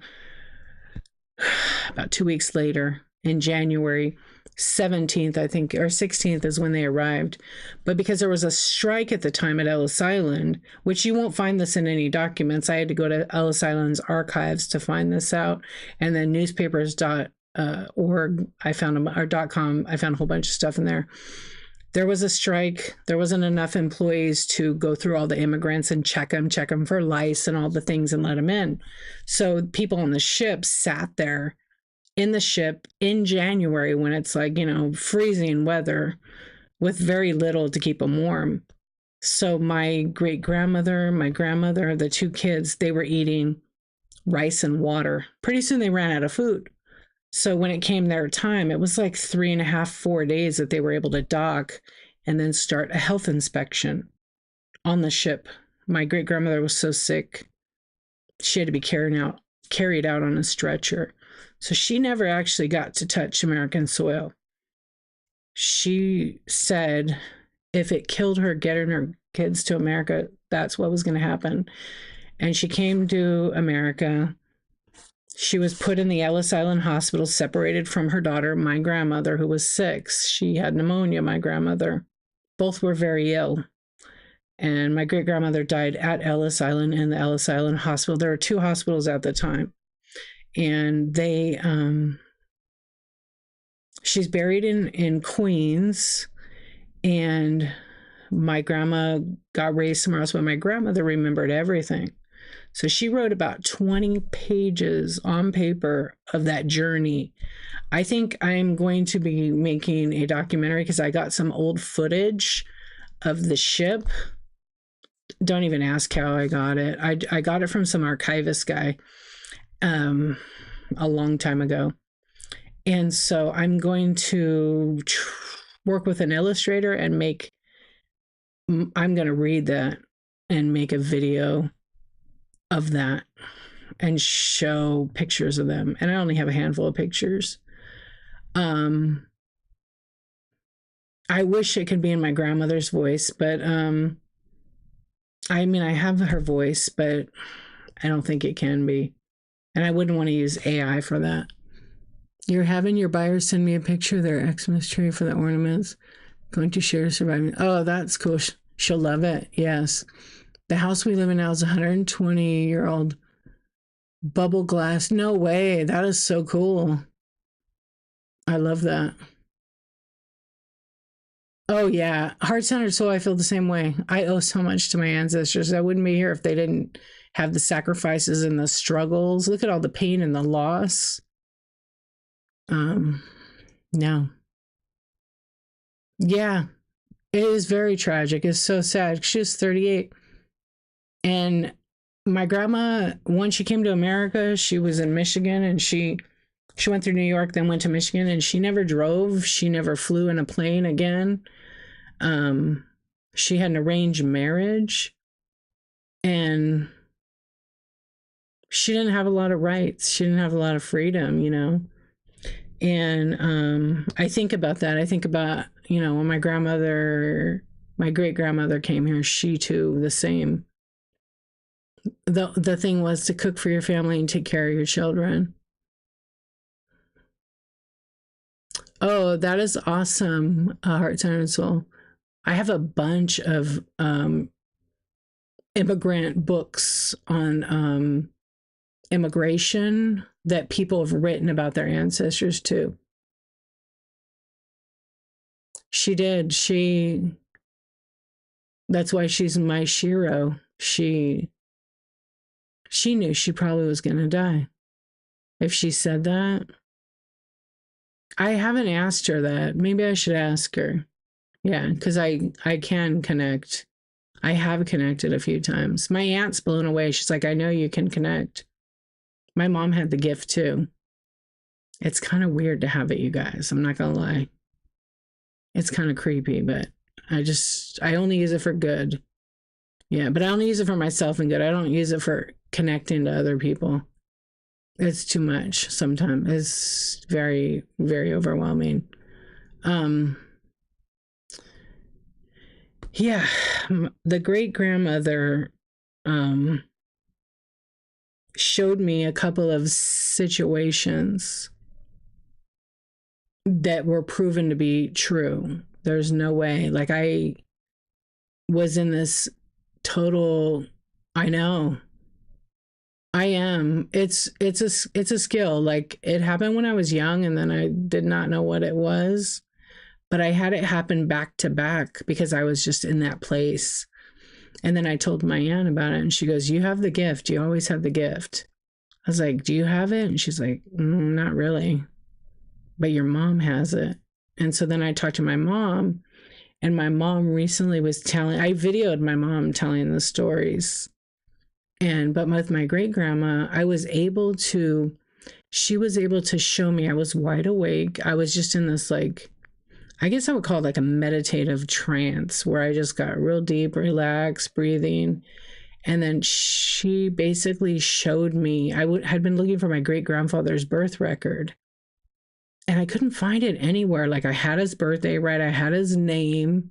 about 2 weeks later in January 17th, I think, or 16th is when they arrived. But because there was a strike at the time at Ellis Island, which you won't find this in any documents, I had to go to Ellis Island's archives to find this out. And then newspapers.org, I found them, or .com, I found a whole bunch of stuff in there. There was a strike. There wasn't enough employees to go through all the immigrants and check them for lice and all the things and let them in. So people on the ship sat there in the ship in January when it's like, freezing weather with very little to keep them warm. So my great grandmother, my grandmother, the two kids, they were eating rice and water. Pretty soon they ran out of food. So when it came their time, it was like 3.5, 4 days that they were able to dock and then start a health inspection on the ship. My great grandmother was so sick, she had to be carried out on a stretcher. So she never actually got to touch American soil. She said if it killed her getting her kids to America, that's what was going to happen. And she came to America. She was put in the Ellis Island Hospital, separated from her daughter, my grandmother, who was 6. She had pneumonia, my grandmother. Both were very ill. And my great grandmother died at Ellis Island in the Ellis Island Hospital. There were 2 hospitals at the time. And She's buried in Queens, and my grandma got raised somewhere else, but my grandmother remembered everything. So she wrote about 20 pages on paper of that journey. I think I'm going to be making a documentary because I got some old footage of the ship. Don't even ask how I got it. I got it from some archivist guy um, a long time ago. And so I'm going to work with an illustrator and I'm going to read that and make a video of that and show pictures of them. And I only have a handful of pictures. I wish it could be in my grandmother's voice, but I mean, I have her voice, but I don't think it can be. And I wouldn't want to use AI for that. You're having your buyers send me a picture of their Xmas tree for the ornaments. Going to share surviving. Oh, that's cool. She'll love it. Yes. The house we live in now is 120-year-old bubble glass. No way. That is so cool. I love that. Oh, yeah. Heart centered soul, I feel the same way. I owe so much to my ancestors. I wouldn't be here if they didn't have the sacrifices and the struggles. Look at all the pain and the loss. No. Yeah. It is very tragic. It's so sad. She was 38. And my grandma, when she came to America, she was in Michigan, and she went through New York, then went to Michigan, and she never drove. She never flew in a plane again. She had an arranged marriage, and she didn't have a lot of rights. She didn't have a lot of freedom, you know. And I think about that. I think about, you know, when my great grandmother came here, she too, the same. The thing was to cook for your family and take care of your children. Oh, that is awesome, Heart, Center, and Soul. I have a bunch of immigrant books on immigration that people have written about their ancestors too. She did. That's why she's my Shiro. She knew she probably was going to die. If she said that, I haven't asked her that. Maybe I should ask her. Yeah, because I can connect. I have connected a few times. My aunt's blown away. She's like, I know you can connect. My mom had the gift too. It's kind of weird to have it, you guys. I'm not going to lie. It's kind of creepy, but I only use it for good. Yeah, but I only use it for myself and good. I don't use it for connecting to other people. It's too much sometimes. It's very, very overwhelming. Yeah, the great grandmother showed me a couple of situations that were proven to be true. There's no way. Like, I was in this total, I know. I am. It's a skill. Like, it happened when I was young, and then I did not know what it was. But I had it happen back to back because I was just in that place. And then I told my aunt about it, and she goes, you have the gift. You always have the gift. I was like, do you have it? And she's like, not really. But your mom has it. And so then I talked to my mom, and my mom recently was I videoed my mom telling the stories. But with my great grandma, she was able to show me. I was wide awake. I was just in this, like, I guess I would call it like a meditative trance where I just got real deep, relaxed, breathing. And then she basically showed me, had been looking for my great grandfather's birth record, and I couldn't find it anywhere. Like, I had his birthday right, I had his name,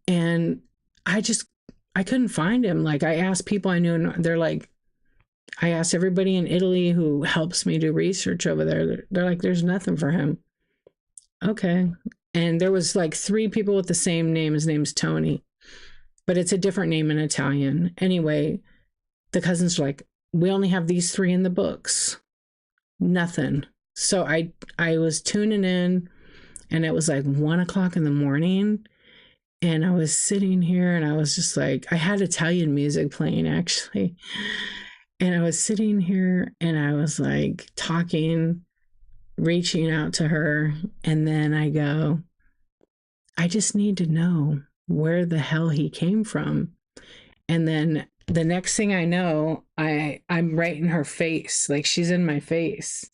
and I couldn't find him. Like, I asked people I knew, and they're like, I asked everybody in Italy who helps me do research over there. They're like, there's nothing for him. Okay. And there was like 3 people with the same name. His name's Tony, but it's a different name in Italian. Anyway, the cousins were like, we only have these 3 in the books. Nothing. So I was tuning in, and it was like 1 o'clock in the morning, and I was sitting here, and I was just like, I had Italian music playing actually. And I was sitting here, and I was like talking, reaching out to her. And then I go, I just need to know where the hell he came from. And then the next thing I know, I'm right in her face. Like, she's in my face.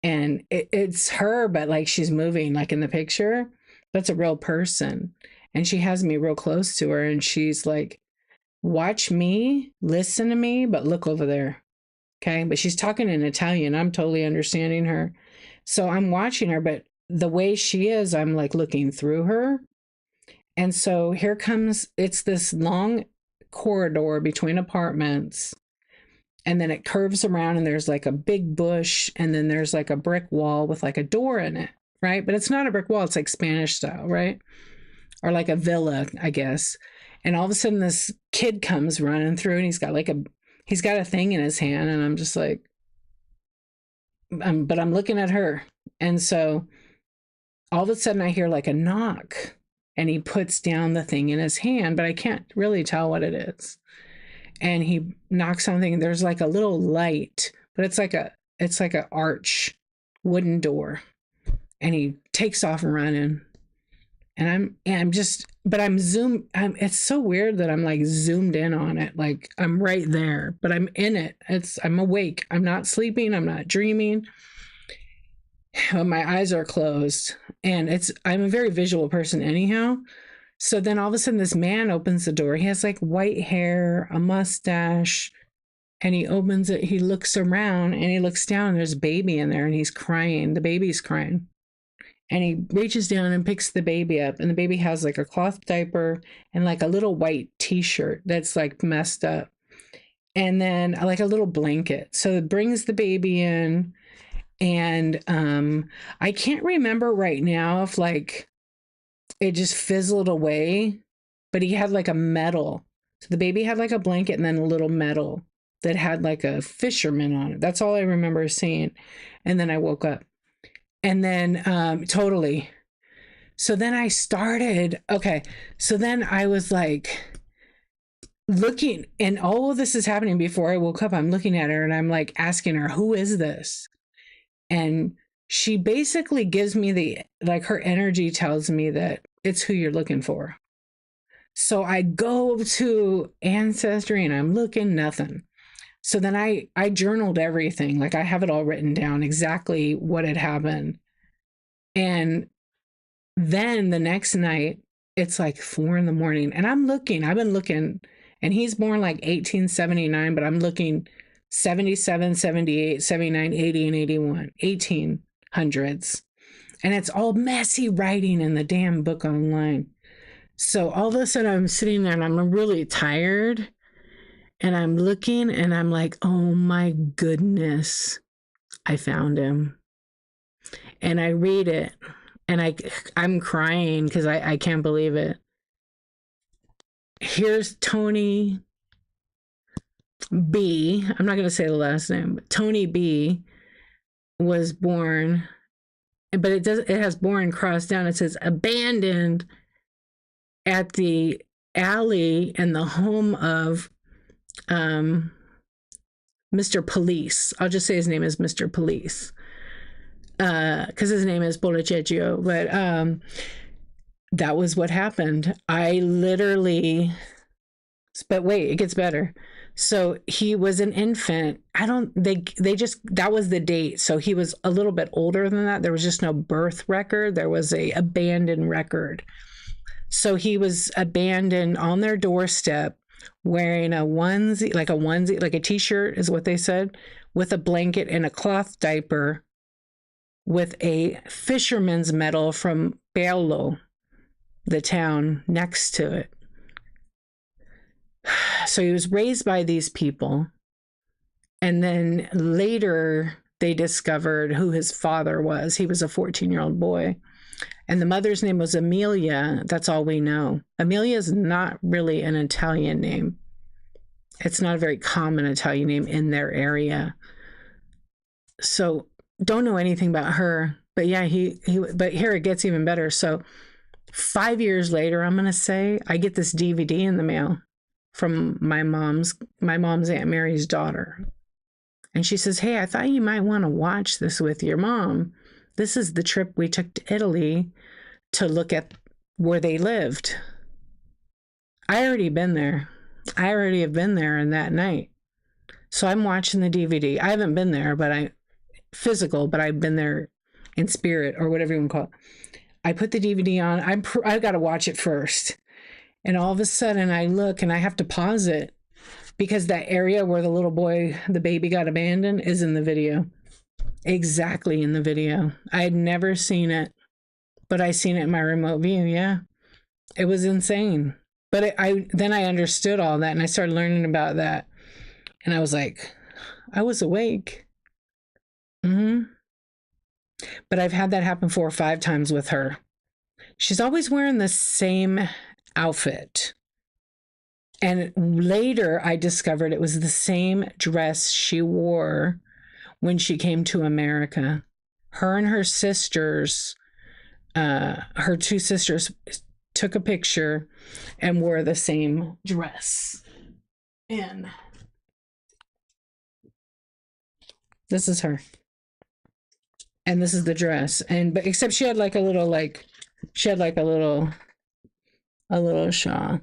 And it's her, but like she's moving, like in the picture. That's a real person. And she has me real close to her, and she's like, watch me, listen to me, but look over there. Okay. But she's talking in Italian. I'm totally understanding her. So I'm watching her, but the way she is, I'm like looking through her. And so here comes, it's this long corridor between apartments. And then it curves around, and there's like a big bush. And then there's like a brick wall with like a door in it. Right. But it's not a brick wall. It's like Spanish style. Right. Or like a villa, I guess. And all of a sudden this kid comes running through, and he's got a thing in his hand. And I'm just like, but I'm looking at her. And so all of a sudden I hear like a knock, and he puts down the thing in his hand, but I can't really tell what it is. And he knocks something. There's like a little light, but it's like a arch wooden door. And he takes off running. And it's so weird that I'm like zoomed in on it. Like I'm right there, but I'm in it. I'm awake. I'm not sleeping. I'm not dreaming. But my eyes are closed, and I'm a very visual person anyhow. So then all of a sudden this man opens the door. He has like white hair, a mustache, and he opens it. He looks around, and he looks down, and there's a baby in there, and he's crying. The baby's crying. And he reaches down and picks the baby up, and the baby has like a cloth diaper and like a little white t-shirt that's like messed up, and then like a little blanket. So it brings the baby in, and I can't remember right now if like it just fizzled away, but he had like a medal. So the baby had like a blanket and then a little medal that had like a fisherman on it. That's all I remember seeing. And then I woke up. And then totally. So then I started, okay. So then I was like looking, and all of this is happening before I woke up. I'm looking at her, and I'm like asking her, who is this? And she basically gives me her energy tells me that it's who you're looking for. So I go to Ancestry, and I'm looking, nothing. So then I journaled everything. Like I have it all written down, exactly what had happened. And then the next night, it's like 4 a.m. and I've been looking, and he's born like 1879, but I'm looking 77, 78, 79, 80, and 81, 1800s. And it's all messy writing in the damn book online. So all of a sudden I'm sitting there, and I'm really tired. And I'm looking, and I'm like, oh my goodness, I found him. And I read it, and I'm crying because I can't believe it. Here's Tony B. I'm not going to say the last name, but Tony B was born, but it has born crossed down. It says abandoned at the alley and the home of Mr. Police. I'll just say his name is Mr. Police, because his name is Policecchio. But that was what happened. I literally, but wait, it gets better. So he was an infant. That was the date. So he was a little bit older than that. There was just no birth record. There was a abandoned record. So he was abandoned on their doorstep, wearing a onesie, like a t-shirt is what they said, with a blanket and a cloth diaper, with a fisherman's medal from Bello, the town next to it. So he was raised by these people. And then later they discovered who his father was. He was a 14-year-old boy. And the mother's name was Amelia. That's all we know. Amelia is not really an Italian name. It's not a very common Italian name in their area. So don't know anything about her, but yeah, but here it gets even better. So 5 years later, I'm going to say, I get this DVD in the mail from my mom's Aunt Mary's daughter. And she says, "Hey, I thought you might want to watch this with your mom. This is the trip we took to Italy to look at where they lived." I already been there. I already have been there in that night. So I'm watching the DVD. I haven't been there, but I've been there in spirit or whatever you want to call it. I put the DVD on. I got to watch it first. And all of a sudden I look and I have to pause it because that area where the little boy, the baby got abandoned is in the video. Exactly in the video. I had never seen it, but I seen it in my remote view. Yeah. It was insane. But then I understood all that and I started learning about that. And I was like, I was awake. Mm-hmm. But I've had that happen 4 or 5 times with her. She's always wearing the same outfit. And later I discovered it was the same dress she wore when she came to America. Her and her sisters, her 2 sisters, took a picture and wore the same dress. And this is her. And this is the dress. But except she had like a little shawl.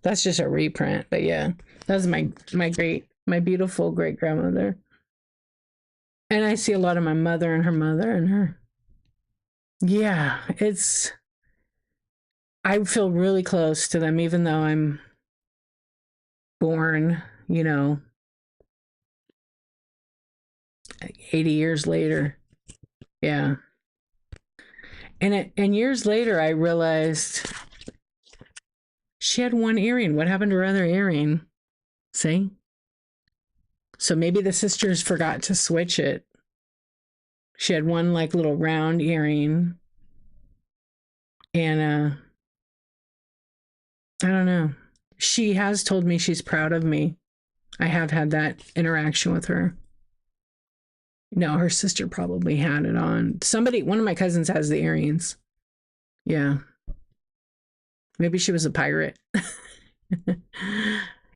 That's just a reprint. But yeah, that was my beautiful great grandmother. And I see a lot of my mother and her mother and her. Yeah, I feel really close to them, even though I'm born, 80 years later. Yeah. And years later, I realized she had one earring. What happened to her other earring? See? So maybe the sisters forgot to switch it. She had one like little round earring. And I don't know. She has told me she's proud of me. I have had that interaction with her. No, her sister probably had it on. One of my cousins has the earrings. Yeah. Maybe she was a pirate.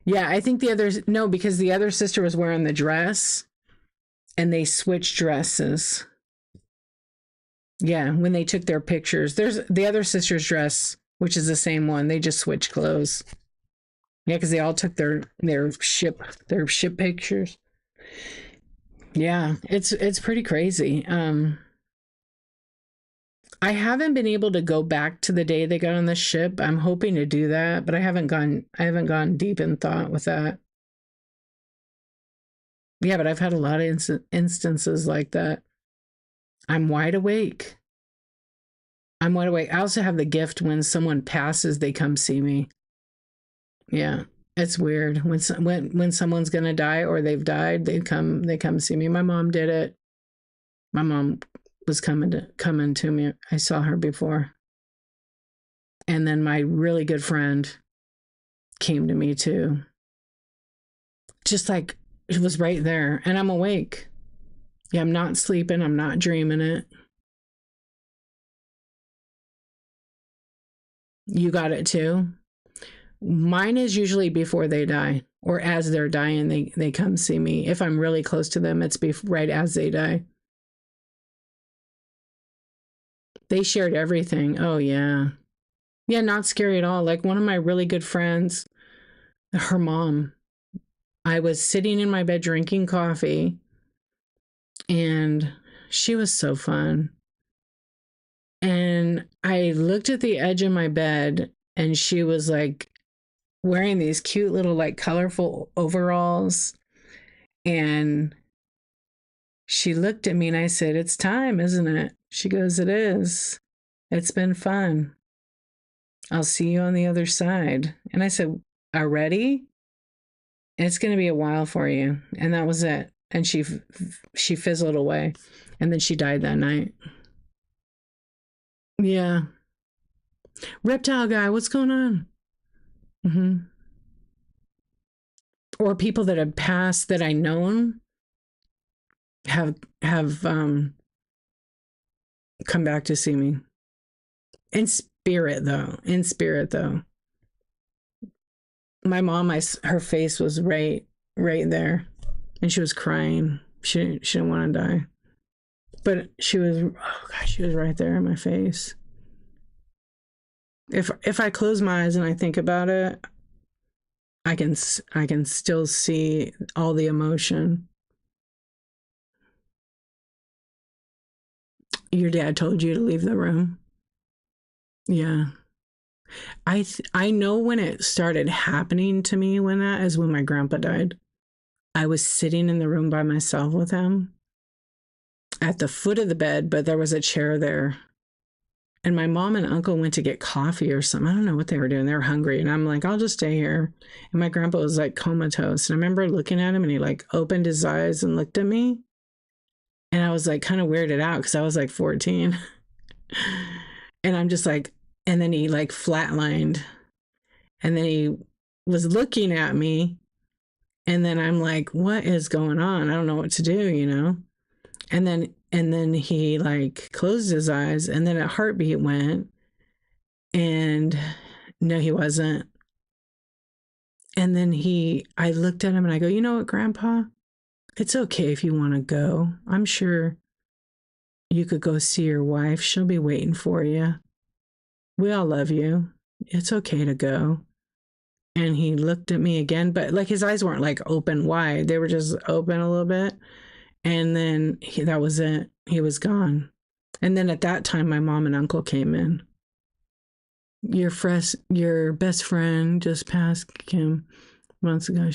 Yeah, I think because the other sister was wearing the dress and they switched dresses. Yeah, when they took their pictures. There's the other sister's dress, which is the same one. They just switched clothes. Yeah, because they all took their ship pictures. Yeah, it's pretty crazy. I haven't been able to go back to the day they got on the ship. I'm hoping to do that, but I haven't gone deep in thought with that. Yeah, but I've had a lot of instances like that. I'm wide awake. I also have the gift when someone passes, they come see me. Yeah, it's weird. When someone's gonna die or they've died, they come see me. My mom did it. My mom was coming to me. I saw her before. And then my really good friend came to me too. Just like it was right there. And I'm awake. Yeah, I'm not sleeping. I'm not dreaming it. You got it too? Mine is usually before they die or as they're dying, they come see me. If I'm really close to them, it's right as they die. They shared everything. Oh, yeah. Yeah, not scary at all. Like one of my really good friends, her mom, I was sitting in my bed drinking coffee and she was so fun. And I looked at the edge of my bed and she was like wearing these cute little like colorful overalls. And she looked at me and I said, "It's time, isn't it?" She goes, "It is. It's been fun. I'll see you on the other side." And I said, "Already? It's going to be a while for you." And that was it. And she fizzled away. And then she died that night. Yeah. Reptile guy, what's going on? Mm-hmm. Or people that have passed that I known have come back to see me. In spirit, though. In spirit, though. My mom, her face was right there, and she was crying. She didn't want to die, but she was. Oh gosh, she was right there in my face. If I close my eyes and I think about it, I can still see all the emotion. Your dad told you to leave the room. Yeah. I know when it started happening to me when that is when my grandpa died. I was sitting in the room by myself with him at the foot of the bed, but there was a chair there. And my mom and uncle went to get coffee or something. I don't know what they were doing. They were hungry. And I'm like, I'll just stay here. And my grandpa was like comatose. And I remember looking at him and he like opened his eyes and looked at me. And I was like kind of weirded out because I was like 14. And I'm just like, and then he like flatlined. And then he was looking at me. And then I'm like, what is going on? I don't know what to do, you know? And then he like closed his eyes and then a heartbeat went and no, he wasn't. And then I looked at him and I go, you know what, Grandpa? It's okay if you want to go. I'm sure you could go see your wife. She'll be waiting for you. We all love you. It's okay to go. And he looked at me again, but like his eyes weren't like open wide. They were just open a little bit. And then that was it. He was gone. And then at that time, my mom and uncle came in. Your best friend just passed, Kim, months ago.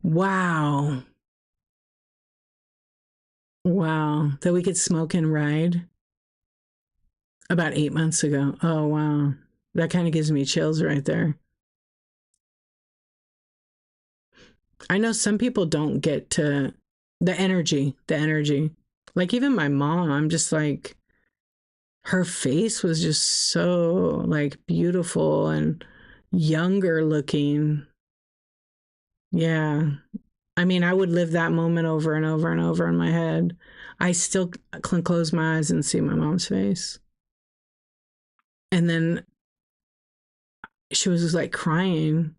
Wow. Wow. That we could smoke and ride about 8 months ago. Oh, wow. That kind of gives me chills right there. I know some people don't get to the energy. Like even my mom, I'm just like, her face was just so like beautiful and younger looking. Yeah. I mean, I would live that moment over and over and over in my head. I still close my eyes and see my mom's face. And then she was just like crying.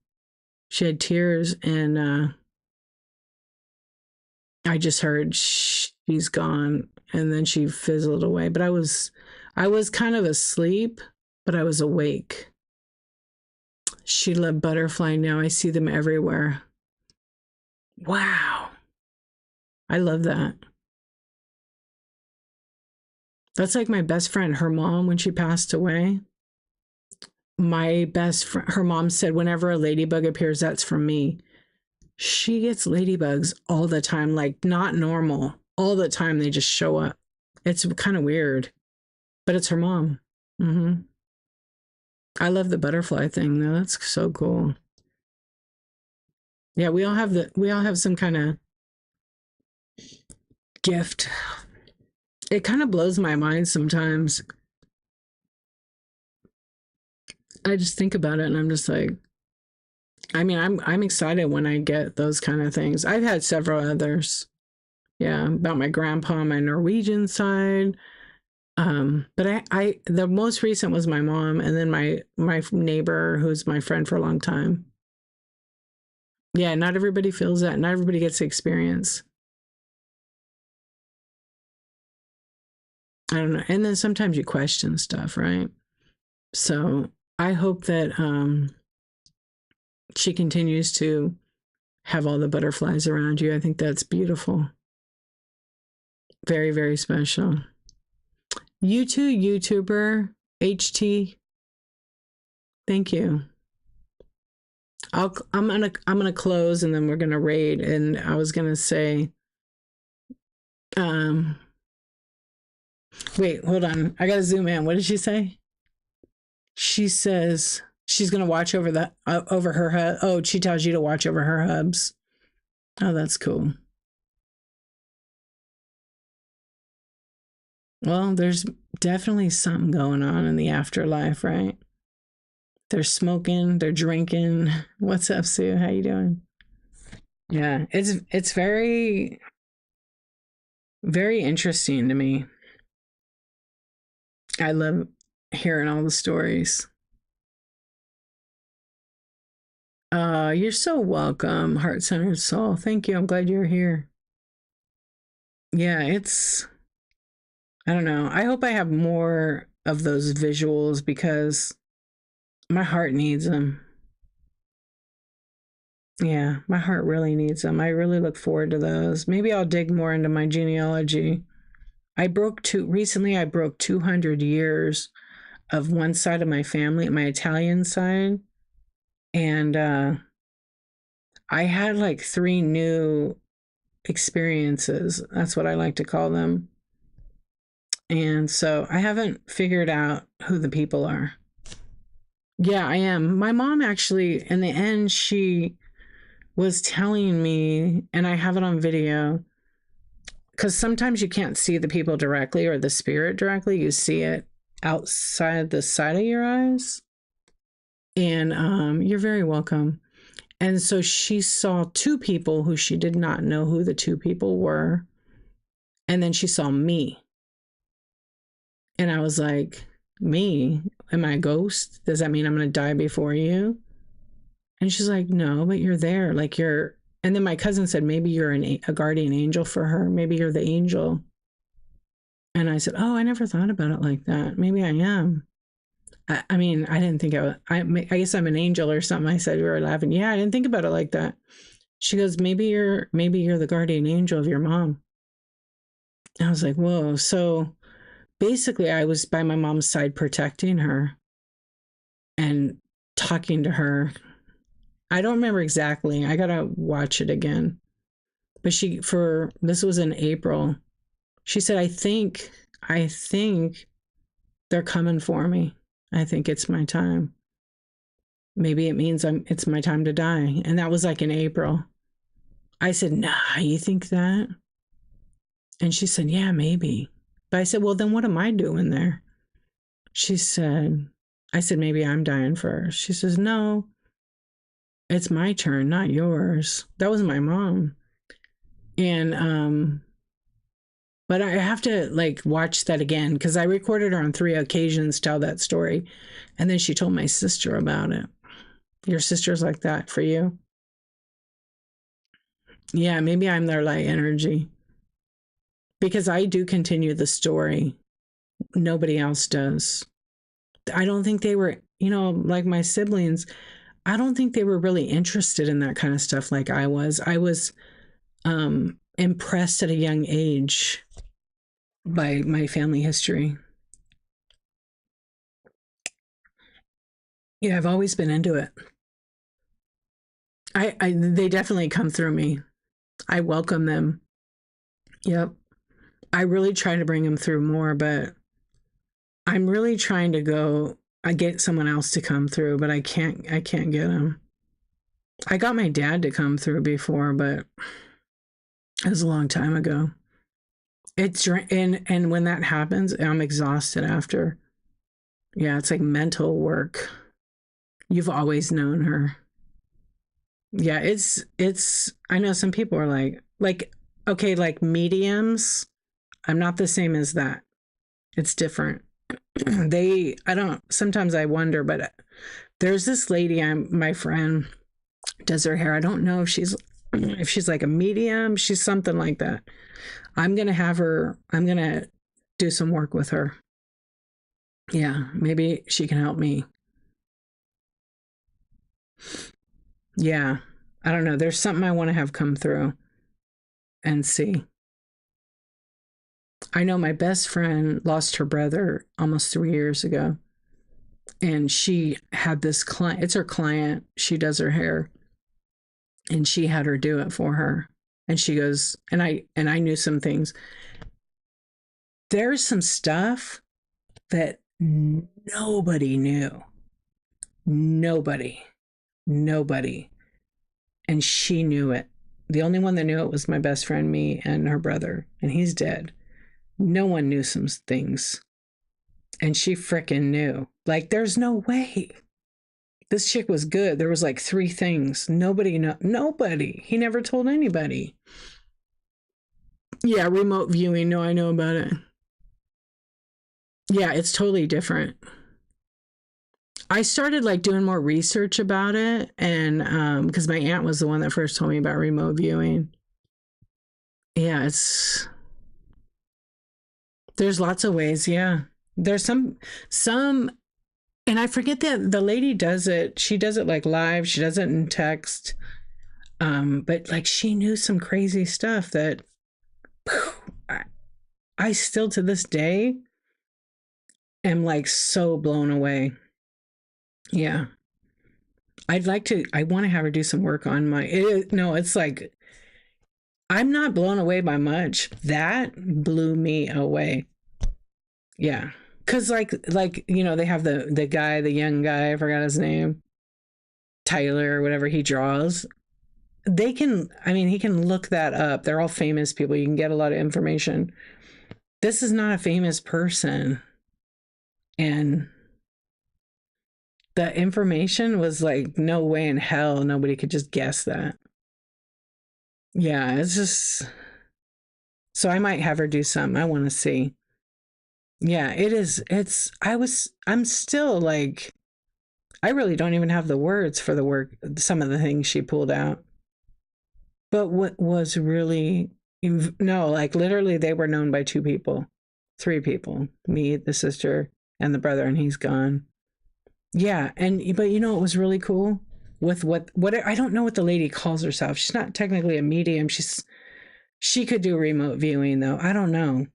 She had tears and I just heard she's gone and then she fizzled away. But I was kind of asleep, but I was awake. She loved butterfly now. I see them everywhere. Wow. I love that. That's like my best friend. Her mom, when she passed away, my best friend, her mom said, whenever a ladybug appears, that's from me. She gets ladybugs all the time, like not normal. All the time, they just show up. It's kind of weird, but it's her mom. Mm-hmm. I love the butterfly thing, though. That's so cool. Yeah, we all have some kind of gift. It kind of blows my mind sometimes. I just think about it and I'm just like, I mean, I'm excited when I get those kind of things. I've had several others. Yeah, about my grandpa on my Norwegian side. But I the most recent was my mom and then my neighbor who's my friend for a long time. Yeah, not everybody feels that. Not everybody gets the experience. I don't know. And then sometimes you question stuff, right? So I hope that she continues to have all the butterflies around you. I think that's beautiful. Very, very special. You too, YouTuber HT. Thank you. I'm gonna close and then we're gonna raid. And I was gonna say, um, wait, hold on. I gotta zoom in. What did she say? She says she's gonna watch over her hub. Oh, she tells you to watch over her hubs. Oh, that's cool. Well, there's definitely something going on in the afterlife, right? They're smoking, they're drinking. What's up, Sue? How you doing? Yeah, it's very. Very interesting to me. I love hearing all the stories. You're so welcome, Heart Centered Soul. Thank you. I'm glad you're here. Yeah, I don't know. I hope I have more of those visuals because my heart needs them. Yeah, my heart really needs them. I really look forward to those. Maybe I'll dig more into my genealogy. Recently I broke 200 years of one side of my family, my Italian side. And I had like three new experiences. That's what I like to call them. And so I haven't figured out who the people are. Yeah, I am. My mom actually, in the end, she was telling me, and I have it on video, because sometimes you can't see the people directly or the spirit directly. You see it outside the side of your eyes. And you're very welcome. And so she saw two people who she did not know who the two people were. And then she saw me. And I was like, me? Am I a ghost? Does that mean I'm going to die before you? And she's like, no, but you're there. Like you're. And then my cousin said, maybe you're a guardian angel for her. Maybe you're the angel. And I said, oh, I never thought about it like that. Maybe I am. I mean, I didn't think I guess I'm an angel or something. I said, we were laughing. Yeah, I didn't think about it like that. She goes, maybe you're the guardian angel of your mom. I was like, whoa. So basically I was by my mom's side protecting her and talking to her. I don't remember exactly. I gotta watch it again. But this was in April. She said, I think they're coming for me. I think it's my time. Maybe it means it's my time to die. And that was like in April. I said, nah, you think that? And she said, yeah, maybe. But I said, well, then what am I doing there? I said, maybe I'm dying first. She says, no, it's my turn, not yours. That was my mom. And, but I have to like watch that again because I recorded her on 3 occasions tell that story. And then she told my sister about it. Your sister's like that for you? Yeah, maybe I'm their light energy. Because I do continue the story. Nobody else does. I don't think they were, like my siblings, I don't think they were really interested in that kind of stuff like I was. I was impressed at a young age by my family history. Yeah, I've always been into it. They definitely come through me. I welcome them. Yep. I really try to bring them through more, but I'm really trying to I get someone else to come through, but I can't get them. I got my dad to come through before, but it was a long time ago. And when that happens, I'm exhausted after. Yeah, it's like mental work. You've always known her. Yeah, it's I know some people are like okay, like mediums. I'm not the same as that. It's different. I don't sometimes I wonder, but there's this lady my friend does her hair. I don't know if she's like a medium, she's something like that. I'm going to do some work with her. Yeah, maybe she can help me. Yeah. I don't know. There's something I want to have come through and see. I know my best friend lost her brother almost 3 years ago. And she had this client, it's her client, she does her hair. And she had her do it for her. And she goes, and I knew some things. There's some stuff that nobody knew. Nobody. And she knew it. The only one that knew it was my best friend, me, and her brother. And he's dead. No one knew some things. And she frickin' knew. Like, there's no way. This chick was good. There was like 3 things. Nobody. He never told anybody. Yeah, remote viewing. No, I know about it. Yeah, it's totally different. I started like doing more research about it, and because my aunt was the one that first told me about remote viewing. Yeah, it's there's lots of ways. Yeah, there's some, and I forget that the lady does it. She does it like live. She does it in text. But like she knew some crazy stuff that phew, I still to this day am like so blown away. Yeah. I want to have her do some work on no, it's like, I'm not blown away by much. That blew me away. Yeah. Cause they have the guy, the young guy, I forgot his name, Tyler or whatever he draws. He can look that up. They're all famous people. You can get a lot of information. This is not a famous person. And the information was like, no way in hell nobody could just guess that. Yeah, it's just so I might have her do something. I want to see. Yeah, it is. I'm still like, I really don't even have the words for the work, some of the things she pulled out. But what was really, no, like literally they were known by two people, three people, me, the sister, and the brother, and he's gone. Yeah. But it was really cool with what I don't know what the lady calls herself. She's not technically a medium. She could do remote viewing though. I don't know.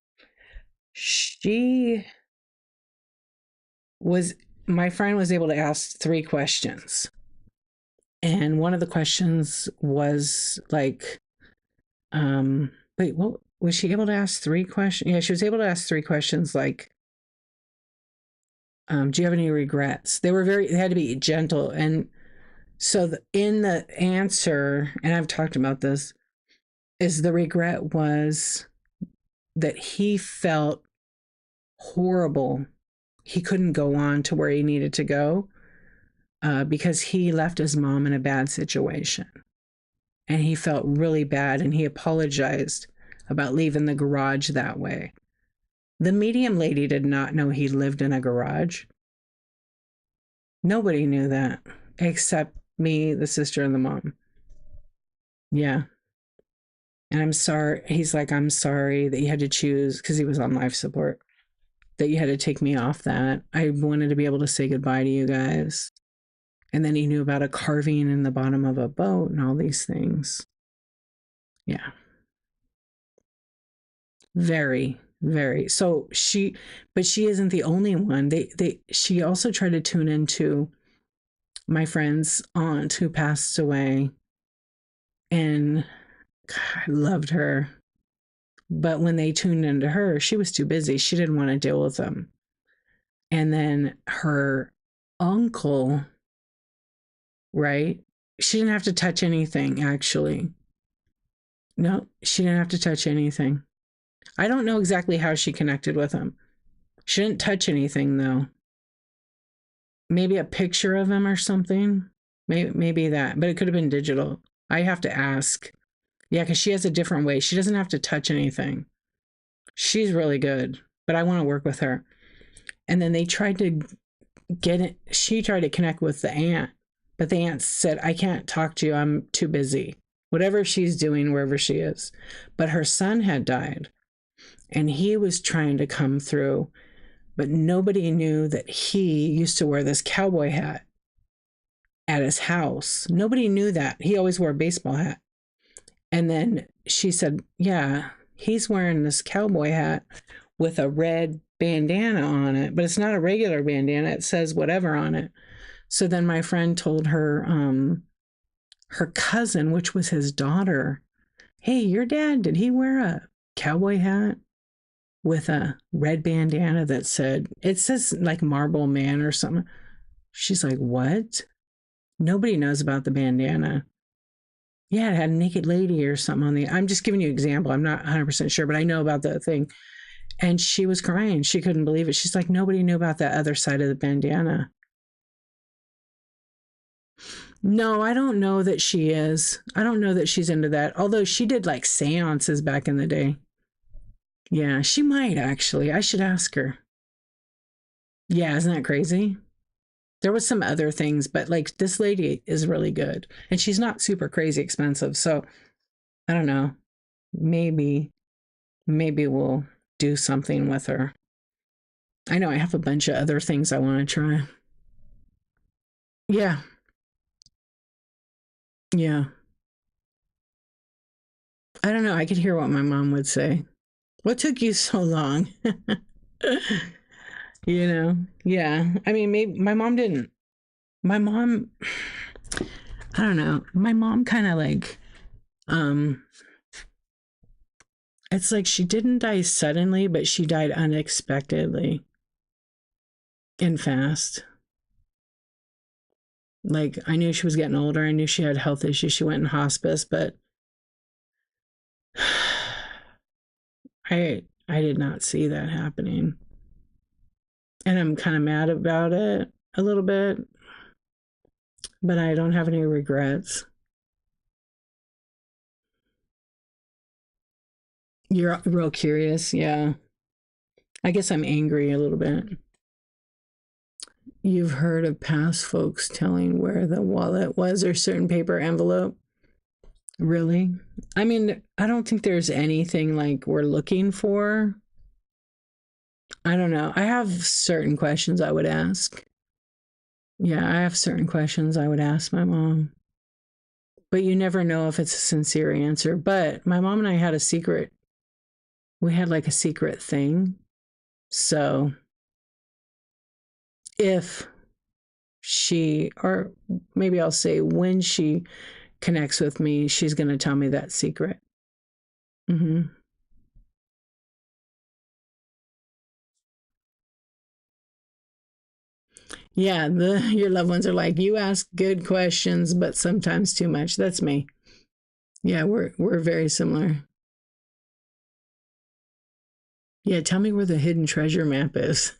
She was my friend was able to ask three questions. And one of the questions was like, wait, what was she able to ask three questions? Yeah, she was able to ask three questions like, do you have any regrets? They had to be gentle. And so in the answer, and I've talked about this, is the regret was that he felt horrible. He couldn't go on to where he needed to go because he left his mom in a bad situation. And he felt really bad and he apologized about leaving the garage that way. The medium lady did not know he lived in a garage. Nobody knew that except me, the sister, and the mom. Yeah. And I'm sorry. He's like, I'm sorry that you had to choose because he was on life support, that you had to take me off that. I wanted to be able to say goodbye to you guys. And then he knew about a carving in the bottom of a boat and all these things. Yeah. Very, very. But she isn't the only one. She also tried to tune into my friend's aunt who passed away. And God, I loved her. But when they tuned into her, she was too busy. She didn't want to deal with them. And then her uncle, right? She didn't have to touch anything, actually. No, she didn't have to touch anything. I don't know exactly how she connected with him. She didn't touch anything, though. Maybe a picture of him or something. Maybe that, but it could have been digital. I have to ask. Yeah, because she has a different way. She doesn't have to touch anything. She's really good, but I want to work with her. And then they tried to get it. She tried to connect with the aunt, but the aunt said, I can't talk to you. I'm too busy. Whatever she's doing, wherever she is. But her son had died, and he was trying to come through, but nobody knew that he used to wear this cowboy hat at his house. Nobody knew that. He always wore a baseball hat. And then she said, yeah, he's wearing this cowboy hat with a red bandana on it, but it's not a regular bandana. It says whatever on it. So then my friend told her cousin, which was his daughter, hey, your dad, did he wear a cowboy hat with a red bandana that it says like Marble Man or something? She's like, what? Nobody knows about the bandana. Yeah, it had a naked lady or something on I'm just giving you an example. I'm not 100% sure, but I know about the thing. And she was crying. She couldn't believe it. She's like, nobody knew about that other side of the bandana. No, I don't know that she is. I don't know that she's into that. Although she did like seances back in the day. Yeah, she might actually. I should ask her. Yeah, isn't that crazy? There was some other things, but like this lady is really good and she's not super crazy expensive. So I don't know. Maybe, maybe we'll do something with her. I know I have a bunch of other things I want to try. Yeah. Yeah. I don't know. I could hear what my mom would say. What took you so long? You know? Yeah. I mean, maybe my mom didn't. My mom, I don't know. My mom kind of like, um, it's like she didn't die suddenly, but she died unexpectedly and fast. Like I knew she was getting older. I knew she had health issues. She went in hospice, but I did not see that happening. And I'm kind of mad about it a little bit, but I don't have any regrets. You're real curious, yeah. I guess I'm angry a little bit. You've heard of past folks telling where the wallet was or certain paper envelope? Really? I mean, I don't think there's anything like we're looking for. I don't know. I have certain questions I would ask. Yeah, I have certain questions I would ask my mom. But you never know if it's a sincere answer. But my mom and I had a secret. We had like a secret thing. So if she, or maybe I'll say when she connects with me, she's going to tell me that secret. Hmm. Yeah, your loved ones are like, you ask good questions, but sometimes too much. That's me. Yeah, we're very similar. Yeah, tell me where the hidden treasure map is.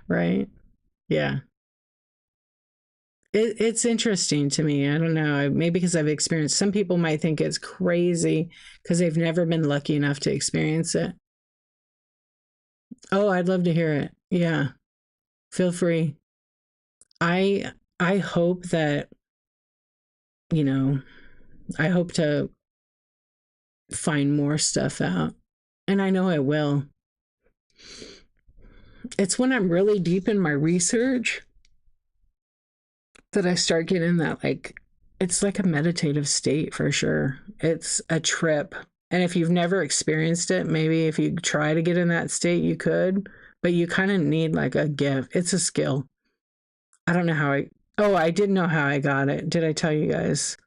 Right? Yeah. It's interesting to me. I don't know. Maybe because I've experienced, some people might think it's crazy because they've never been lucky enough to experience it. Oh, I'd love to hear it. Yeah. Feel free. I I hope that, you know, I hope to find more stuff out. And I know I will. It's when I'm really deep in my research that I start getting that like it's like a meditative state for sure. It's a trip. And if you've never experienced it, maybe if you try to get in that state, you could, but you kind of need like a gift. It's a skill. I don't know how oh, I didn't know how I got it. Did I tell you guys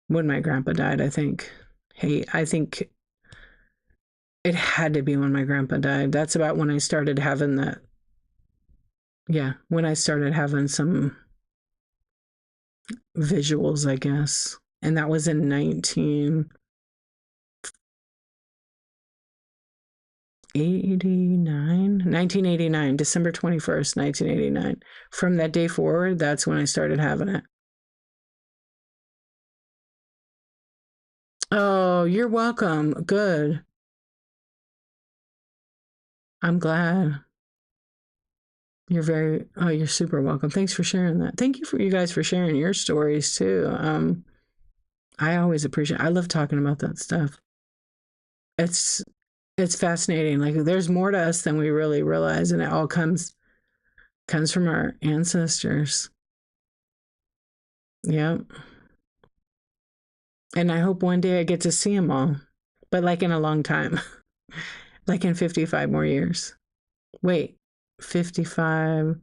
when my grandpa died? I think, hey, I think it had to be when my grandpa died. That's about when I started having that. Yeah, when I started having some visuals, I guess. And that was in 1989, December 21st, 1989. From that day forward, that's when I started having it. Oh, you're welcome. Good. I'm glad. You're super welcome. Thanks for sharing that. Thank you for you guys for sharing your stories too. I always appreciate, I love talking about that stuff. It's, it's fascinating. Like there's more to us than we really realize. And it all comes from our ancestors. Yeah. And I hope one day I get to see them all, but like in a long time, like in 55 more years. Wait, 55,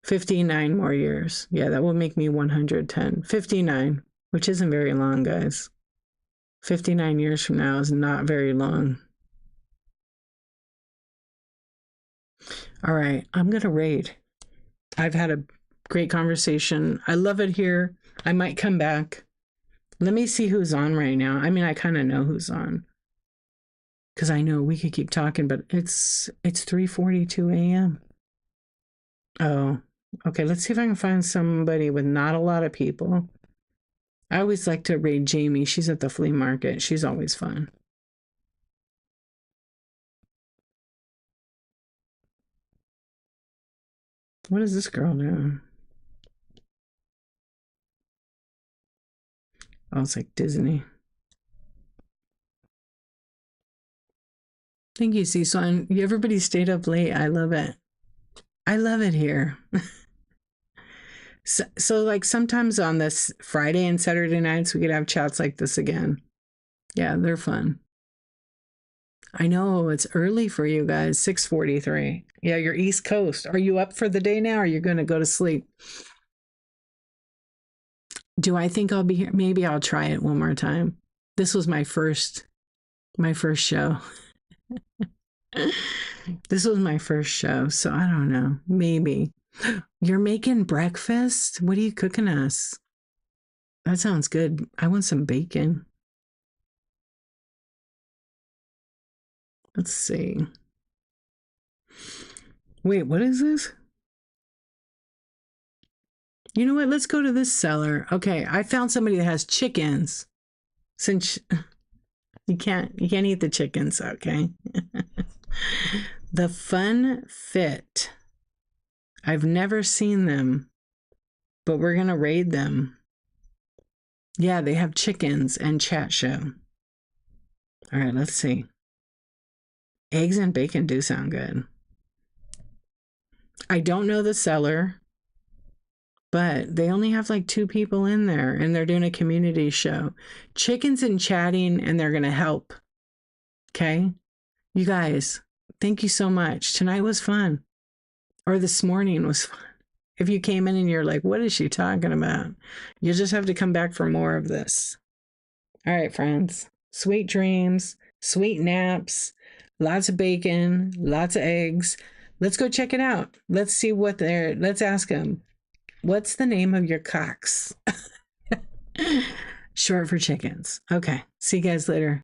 59 more years. Yeah, that will make me 110. 59, which isn't very long, guys. 59 years from now is not very long. All right, I'm going to raid. I've had a great conversation. I love it here. I might come back. Let me see who's on right now. I mean, I kind of know who's on because I know we could keep talking, but it's 3:42 a.m. Oh, okay. Let's see if I can find somebody with not a lot of people. I always like to raid Jamie. She's at the flea market. She's always fun. What is this girl doing? Oh, it's like Disney. Thank you, Cecil. And everybody stayed up late. I love it. I love it here. So, like sometimes on this Friday and Saturday nights, we could have chats like this again. Yeah, they're fun. I know it's early for you guys. 6:43. Yeah, you're East Coast. Are you up for the day now? Or are you going to go to sleep? Do I think I'll be here? Maybe I'll try it one more time. This was my first show. This was my first show, so I don't know. Maybe. You're making breakfast? What are you cooking us? That sounds good. I want some bacon. Let's see. Wait, what is this? You know what? Let's go to this seller. Okay, I found somebody that has chickens. Since you can't eat the chickens, okay? The Fun Fit. I've never seen them, but we're gonna raid them. Yeah, they have chickens and chat show. All right, let's see. Eggs and bacon do sound good. I don't know the seller, but they only have like 2 people in there and they're doing a community show. Chickens and chatting, and they're going to help. Okay. You guys, thank you so much. Tonight was fun, or this morning was fun. If you came in and you're like, what is she talking about? You just have to come back for more of this. All right, friends. Sweet dreams, sweet naps, lots of bacon, lots of eggs. Let's go check it out. Let's see what let's ask them. What's the name of your cocks? Short for chickens. Okay. See you guys later.